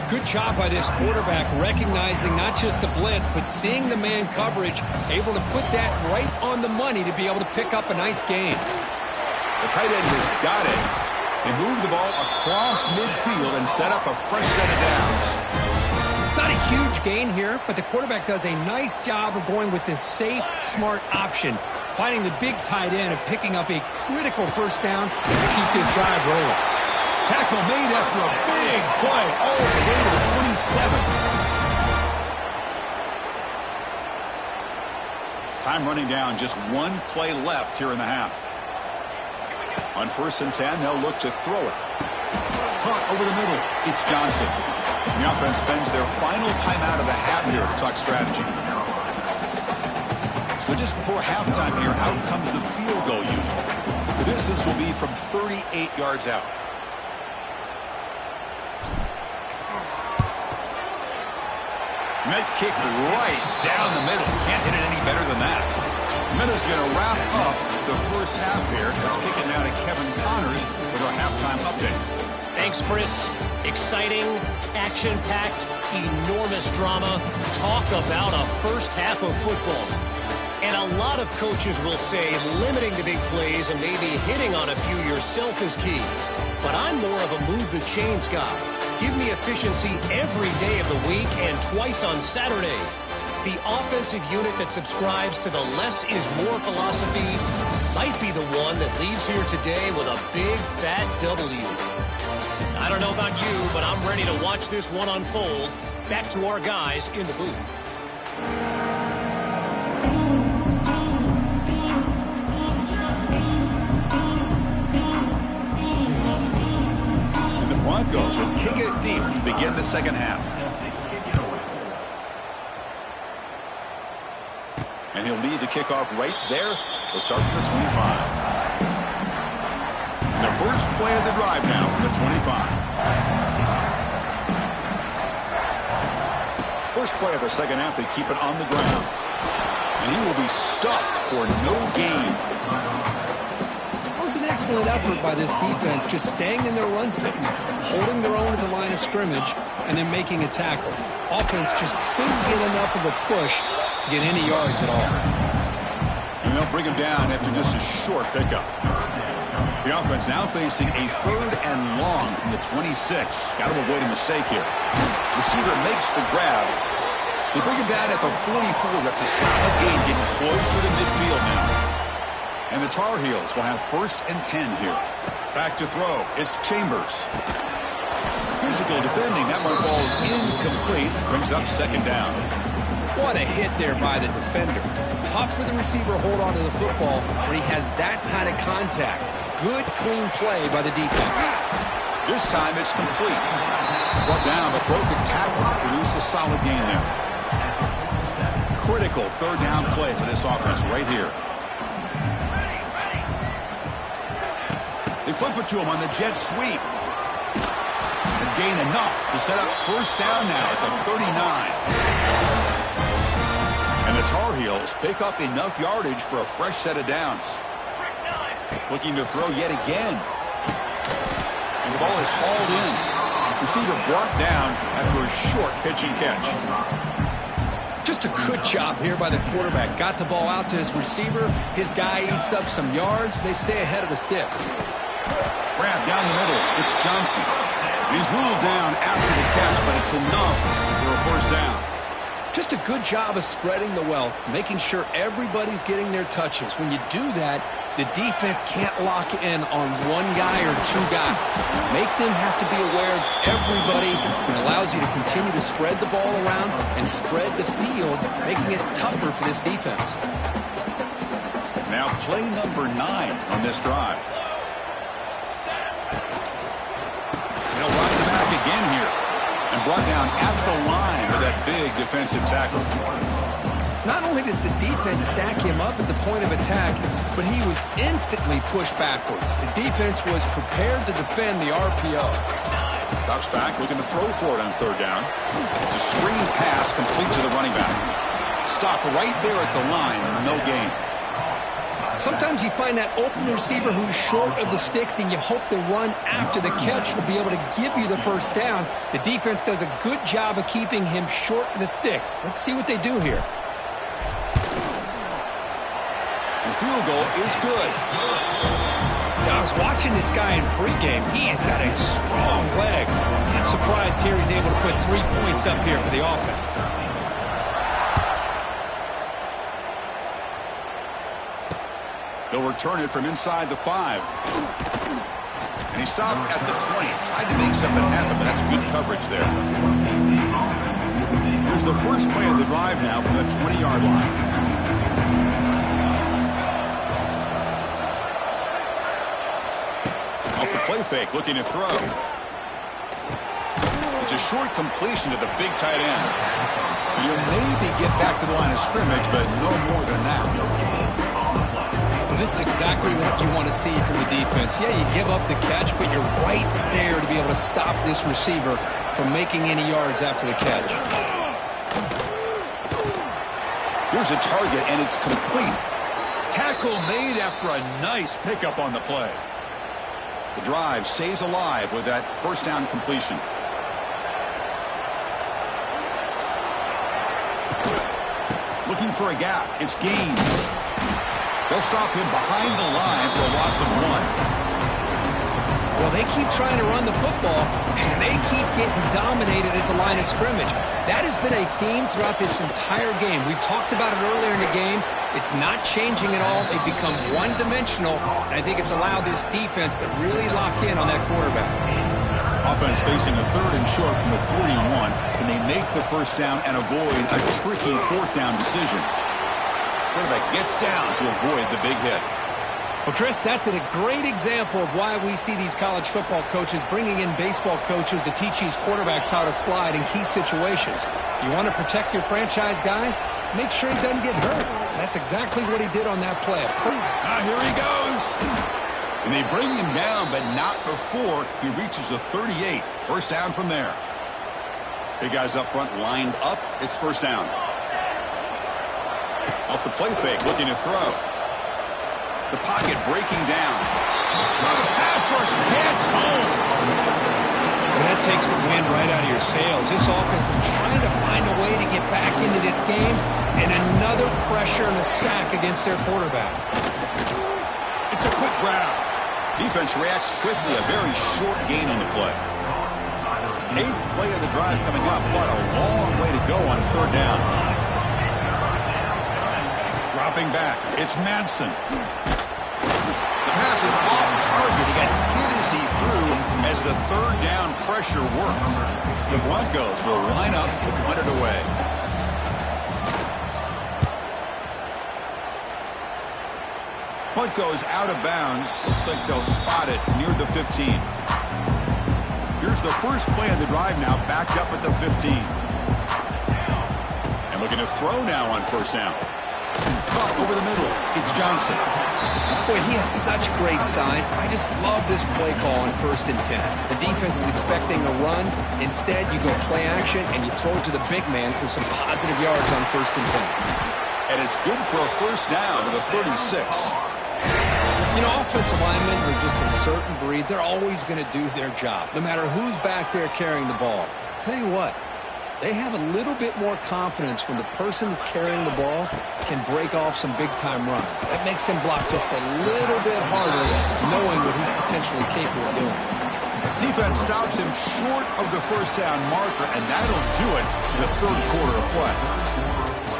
Good job by this quarterback recognizing not just the blitz, but seeing the man coverage, able to put that right on the money to be able to pick up a nice gain. The tight end has got it. They move the ball across midfield and set up a fresh set of downs. Not a huge gain here, but the quarterback does a nice job of going with this safe, smart option, finding the big tight end and picking up a critical first down to keep this drive rolling. Tackle made after a big play all the way to the 27. Time running down, just one play left here in the half. On 1st and 10, they'll look to throw it. Caught over the middle. It's Johnson. The offense spends their final timeout of the half here to talk strategy. So just before halftime here, out comes the field goal unit. The distance will be from 38 yards out. Met kick right down the middle. Can't hit it any better than that. Minnesota going to wrap up the first half here. Let's kick it now to Kevin Connors with our halftime update. Thanks, Chris. Exciting, action-packed, enormous drama. Talk about a first half of football. And a lot of coaches will say limiting the big plays and maybe hitting on a few yourself is key. But I'm more of a move the chains guy. Give me efficiency every day of the week and twice on Saturday. The offensive unit that subscribes to the less is more philosophy might be the one that leaves here today with a big, fat W. I don't know about you, but I'm ready to watch this one unfold. Back to our guys in the booth. Broncos will kick it deep to begin the second half. And he'll lead the kickoff right there. They'll start from the 25. And the first play of the drive now from the 25. First play of the second half, they keep it on the ground. And he will be stuffed for no gain. An excellent effort by this defense, just staying in their run fits, holding their own at the line of scrimmage, and then making a tackle. Offense just couldn't get enough of a push to get any yards at all. And they'll bring him down after just a short pickup. The offense now facing a 3rd and long from the 26. Got to avoid a mistake here. Receiver makes the grab. They bring him down at the 44. That's a solid gain, getting closer to midfield now. And the Tar Heels will have 1st and 10 here. Back to throw. It's Chambers. Physical defending. That one falls incomplete. Brings up 2nd down. What a hit there by the defender. Tough for the receiver to hold on to the football when he has that kind of contact. Good, clean play by the defense. This time it's complete. Brought down, but broken tackle to produce a solid gain there. Critical 3rd down play for this offense right here. They flip it to him on the jet sweep. And gain enough to set up 1st down now at the 39. And the Tar Heels pick up enough yardage for a fresh set of downs. Looking to throw yet again. And the ball is hauled in. Receiver brought down after a short pitch and catch. Just a good job here by the quarterback. Got the ball out to his receiver. His guy eats up some yards. They stay ahead of the sticks. Grab down the middle. It's Johnson. He's ruled down after the catch, but it's enough for a 1st down. Just a good job of spreading the wealth, making sure everybody's getting their touches. When you do that, the defense can't lock in on one guy or 2 guys. Make them have to be aware of everybody. It allows you to continue to spread the ball around and spread the field, making it tougher for this defense. Now play number 9 on this drive. They'll run it back again here. And brought down at the line with that big defensive tackle. Not only does the defense stack him up at the point of attack, but he was instantly pushed backwards. The defense was prepared to defend the RPO. Drops back, looking to throw for it on 3rd down. It's a screen pass complete to the running back. Stop right there at the line, no gain. Sometimes you find that open receiver who's short of the sticks, and you hope the run after the catch will be able to give you the 1st down. The defense does a good job of keeping him short of the sticks. Let's see what they do here. The field goal is good. I was watching this guy in pregame. He has got a strong leg. I'm surprised here he's able to put 3 points up here for the offense. They'll return it from inside the 5. And he stopped at the 20. Tried to make something happen, but that's good coverage there. Here's the first play of the drive now from the 20-yard line. Off the play fake, looking to throw. It's a short completion to the big tight end. You'll maybe get back to the line of scrimmage, but no more than that. This is exactly what you want to see from the defense. Yeah, you give up the catch, but you're right there to be able to stop this receiver from making any yards after the catch. Here's a target, and it's complete. Tackle made after a nice pickup on the play. The drive stays alive with that first down completion. Looking for a gap. It's Gaines. They'll stop him behind the line for a loss of 1. Well, they keep trying to run the football, and they keep getting dominated at the line of scrimmage. That has been a theme throughout this entire game. We've talked about it earlier in the game. It's not changing at all. They've become one-dimensional, and I think it's allowed this defense to really lock in on that quarterback. Offense facing a 3rd and short from the 41. Can they make the first down and avoid a tricky 4th down decision? Quarterback gets down to avoid the big hit. Well, Chris, that's a great example of why we see these college football coaches bringing in baseball coaches to teach these quarterbacks how to slide in key situations. You want to protect your franchise guy? Make sure he doesn't get hurt. That's exactly what he did on that play. Here he goes. And they bring him down, but not before he reaches the 38. First down from there. Big guys up front lined up. It's first down. Off the play fake, looking to throw. The pocket breaking down. The pass rush gets home. Well, that takes the wind right out of your sails. This offense is trying to find a way to get back into this game, and another pressure and a sack against their quarterback. It's a quick grab. Defense reacts quickly, a very short gain on the play. 8th play of the drive coming up, but a long way to go on 3rd down. Dropping back, it's Madsen. The pass is off target. He got hit as he threw as the 3rd down pressure works. The Broncos will line up to punt it away. Punt goes out of bounds. Looks like they'll spot it near the 15. Here's the first play of the drive now, backed up at the 15. And looking to throw now on first down. Caught over the middle. It's Johnson. Boy, he has such great size. I just love this play call on 1st and 10. The defense is expecting a run. Instead, you go play action, and you throw it to the big man for some positive yards on 1st and 10. And it's good for a first down to the 36. You know, offensive linemen are just a certain breed. They're always going to do their job, no matter who's back there carrying the ball. I'll tell you what, they have a little bit more confidence when the person that's carrying the ball can break off some big-time runs. That makes him block just a little bit harder, knowing what he's potentially capable of doing. Defense stops him short of the first down marker, and that'll do it in the 3rd quarter of play.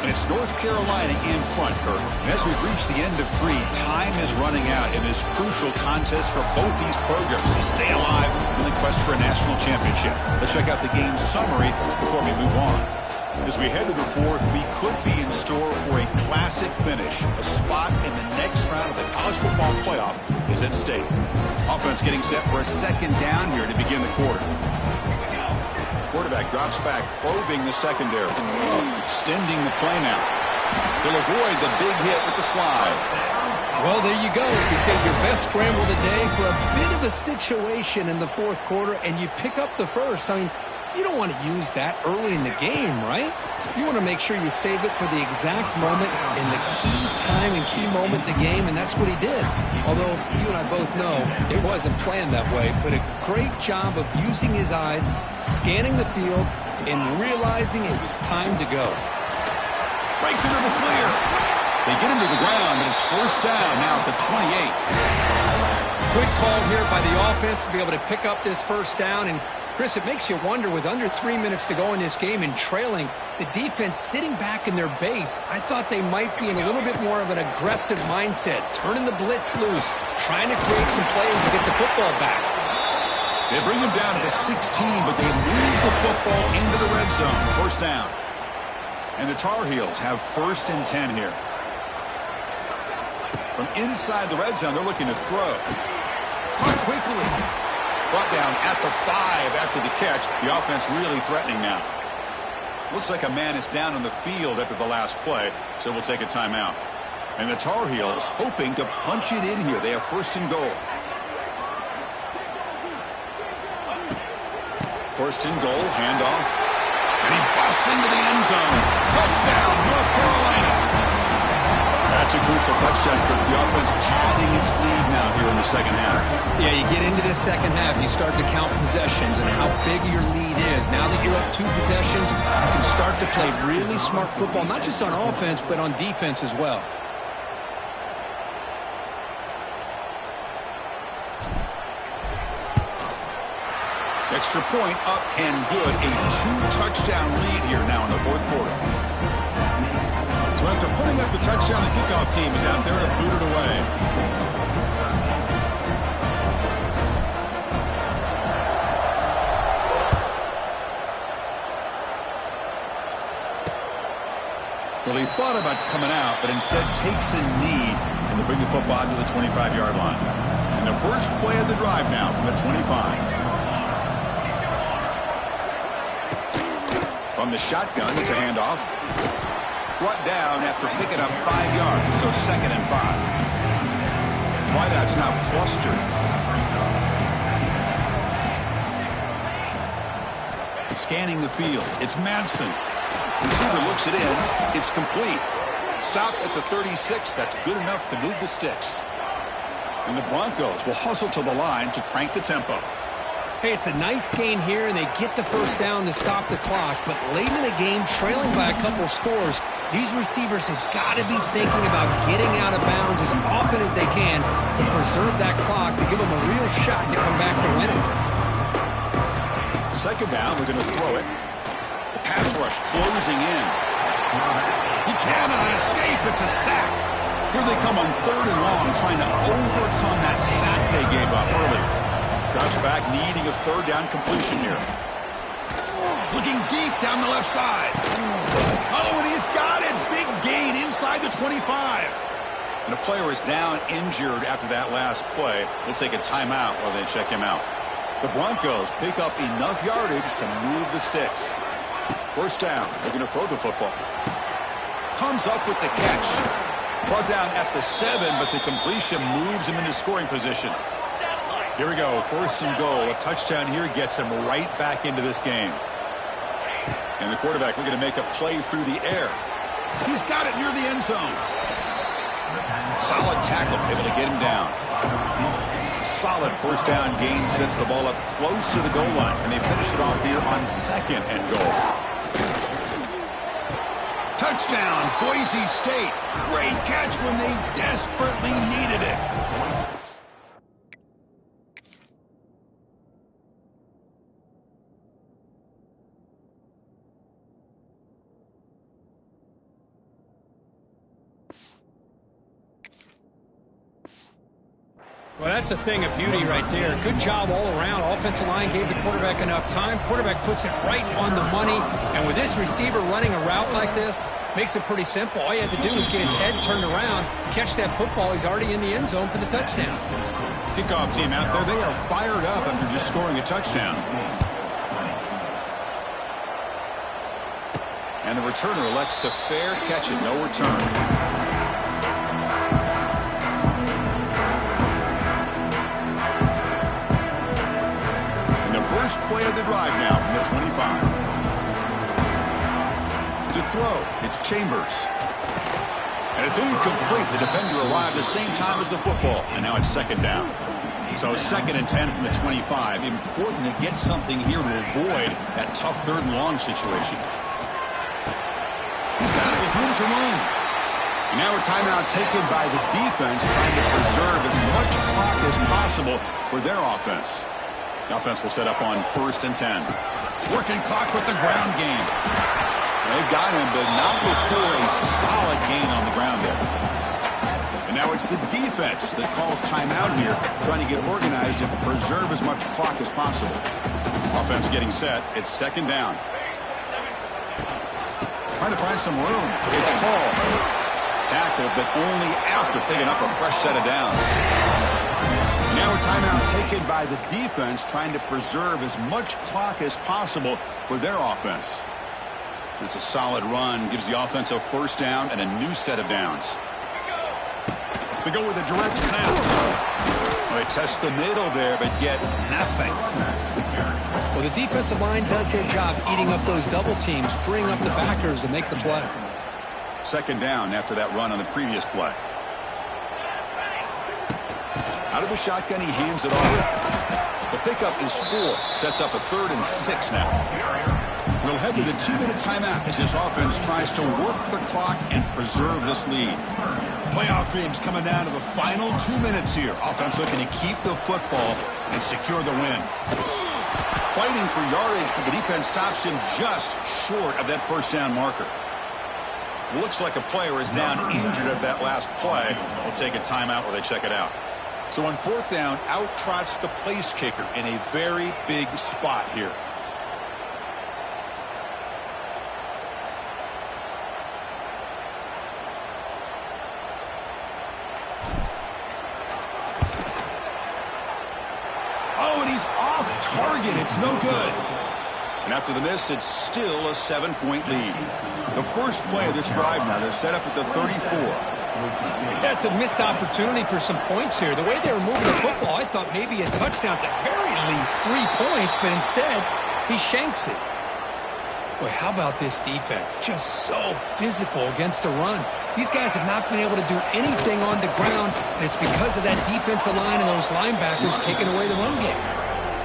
And it's North Carolina in front, Kirk. And as we've reached the end of 3, time is running out in this crucial contest for both these programs to stay alive in the quest for a national championship. Let's check out the game summary before we move on. As we head to the 4th, we could be in store for a classic finish. A spot in the next round of the college football playoff is at stake. Offense getting set for a 2nd down here to begin the quarter. Quarterback drops back, probing the secondary. Extending the play now. They'll avoid the big hit with the slide. Well, there you go. You save your best scramble today for a bit of a situation in the 4th quarter, and you pick up the first. I mean, you don't want to use that early in the game, right? You want to make sure you save it for the exact moment in the key time and key moment in the game, and that's what he did. Although you and I both know it wasn't planned that way, but a great job of using his eyes, scanning the field, and realizing it was time to go. Breaks into the clear. They get him to the ground, and it's first down now at the 28. Good call here by the offense to be able to pick up this first down. And, Chris, it makes you wonder, with under 3 minutes to go in this game and trailing, the defense sitting back in their base, I thought they might be in a little bit more of an aggressive mindset, turning the blitz loose, trying to create some plays to get the football back. They bring him down to the 16, but they move the football into the red zone. First down. And the Tar Heels have 1st and 10 here. From inside the red zone, they're looking to throw. Caught quickly. Brought down at the 5 after the catch. The offense really threatening now. Looks like a man is down on the field after the last play, so we'll take a timeout. And the Tar Heels hoping to punch it in here. They have 1st and goal. 1st and goal, handoff. And he busts into the end zone. Touchdown, North Carolina. That's a crucial touchdown for the offense, padding its lead now here in the second half. Yeah, you get into this second half, you start to count possessions and how big your lead is. Now that you're up 2 possessions, you can start to play really smart football, not just on offense, but on defense as well. Extra point up and good. A 2-touchdown lead here now in the 4th quarter. So after putting up the touchdown, the kickoff team is out there to boot it away. Well, he thought about coming out, but instead takes a knee, and they bring the football to the 25-yard line. And the first play of the drive now from the 25. From the shotgun, it's a handoff. Brought down after picking up 5 yards, so 2nd and 5. Wideouts now clustered. Scanning the field, it's Manson. Receiver looks it in, it's complete. Stop at the 36, that's good enough to move the sticks. And the Broncos will hustle to the line to crank the tempo. Hey, it's a nice gain here, and they get the first down to stop the clock. But late in the game, trailing by a couple scores, these receivers have got to be thinking about getting out of bounds as often as they can to preserve that clock, to give them a real shot to come back to win it. 2nd down, we're going to throw it. The pass rush closing in. He cannot escape. It's a sack. Here they come on 3rd and long, trying to overcome that sack they gave up earlier. Drops back, needing a 3rd down completion here. Looking deep down the left side. Oh, and he's got it. Big gain inside the 25. And a player is down, injured after that last play. We'll take a timeout while they check him out. The Broncos pick up enough yardage to move the sticks. 1st down. They're going to throw the football. Comes up with the catch. Brought down at the 7, but the completion moves him into scoring position. Here we go, 1st and goal. A touchdown here gets him right back into this game. And the quarterback looking to make a play through the air. He's got it near the end zone. Solid tackle, able to get him down. Solid 1st down gain, sets the ball up close to the goal line. And they finish it off here on 2nd and goal. Touchdown, Boise State. Great catch when they desperately needed it. Well, that's a thing of beauty right there. Good job all around. Offensive line gave the quarterback enough time. Quarterback puts it right on the money. And with this receiver running a route like this, makes it pretty simple. All you have to do is get his head turned around, catch that football. He's already in the end zone for the touchdown. Kickoff team out there. They are fired up after just scoring a touchdown. And the returner elects to fair catch it. No return. First play of the drive now from the 25. To throw, it's Chambers. And it's incomplete. The defender arrived the same time as the football, and now it's 2nd down. So 2nd and 10 from the 25. Important to get something here to avoid that tough 3rd and long situation. He's got it with room to run. And now a timeout taken by the defense, trying to preserve as much clock as possible for their offense. The offense will set up on 1st and 10. Working clock with the ground game. They've got him, but not before a solid gain on the ground there. And now it's the defense that calls timeout here, trying to get organized and preserve as much clock as possible. Offense getting set. It's 2nd down. Trying to find some room. It's Hall. Tackled, but only after picking up a fresh set of downs. Now a timeout taken by the defense, trying to preserve as much clock as possible for their offense. It's a solid run, gives the offense a 1st down and a new set of downs. They go with a direct snap. Well, they test the middle there, but get nothing. Well, the defensive line does their job eating up those double teams, freeing up the backers to make the play. 2nd down after that run on the previous play. Out of the shotgun, he hands it off. The pickup is 4. Sets up a 3rd and 6 now. We'll head to the 2-minute timeout as this offense tries to work the clock and preserve this lead. Playoff teams coming down to the final 2 minutes here. Offense looking to keep the football and secure the win. Fighting for yardage, but the defense stops him just short of that 1st down marker. Looks like a player is down injured at that last play. We'll take a timeout while they check it out. So on 4th down, out trots the place kicker in a very big spot here. Oh, and he's off target. It's no good. And after the miss, it's still a 7-point lead. The first play of this drive now, they're set up at the 34. That's a missed opportunity for some points here. The way they were moving the football, I thought maybe a touchdown at the very least, 3 points, but instead, he shanks it. Boy, how about this defense? Just so physical against the run. These guys have not been able to do anything on the ground, and it's because of that defensive line and those linebackers taking away the run game.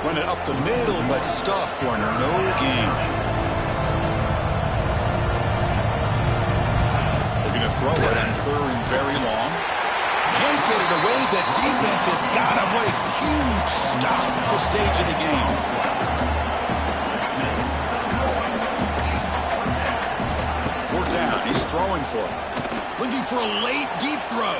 Run it up the middle, but stuff for no gain. They're going to throw it on 3rd and very long. Can't get it away. The defense has got him. What a huge stop at this stage of the game. 4th down. He's throwing for it. Looking for a late deep throw.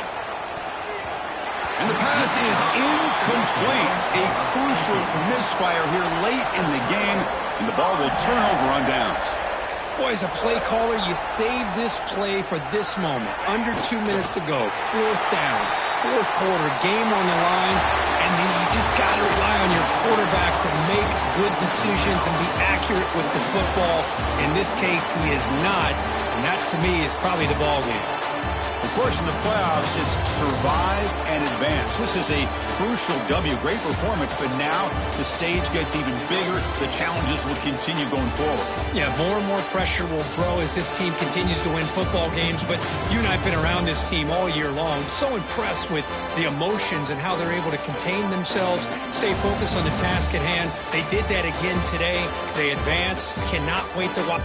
And the pass is incomplete. A crucial misfire here late in the game, and the ball will turn over on downs. Boy, as a play caller, you save this play for this moment. Under 2 minutes to go. 4th down. 4th quarter. Game on the line. And then you just got to rely on your quarterback to make good decisions and be accurate with the football. In this case, he is not. And that, to me, is probably the ball game. Of course, in the playoffs, it's survive and advance. This is a crucial W. Great performance, but now the stage gets even bigger. The challenges will continue going forward. Yeah, more and more pressure will grow as this team continues to win football games, but you and I have been around this team all year long. So impressed with the emotions and how they're able to contain themselves, stay focused on the task at hand. They did that again today. They advance. Cannot wait to watch.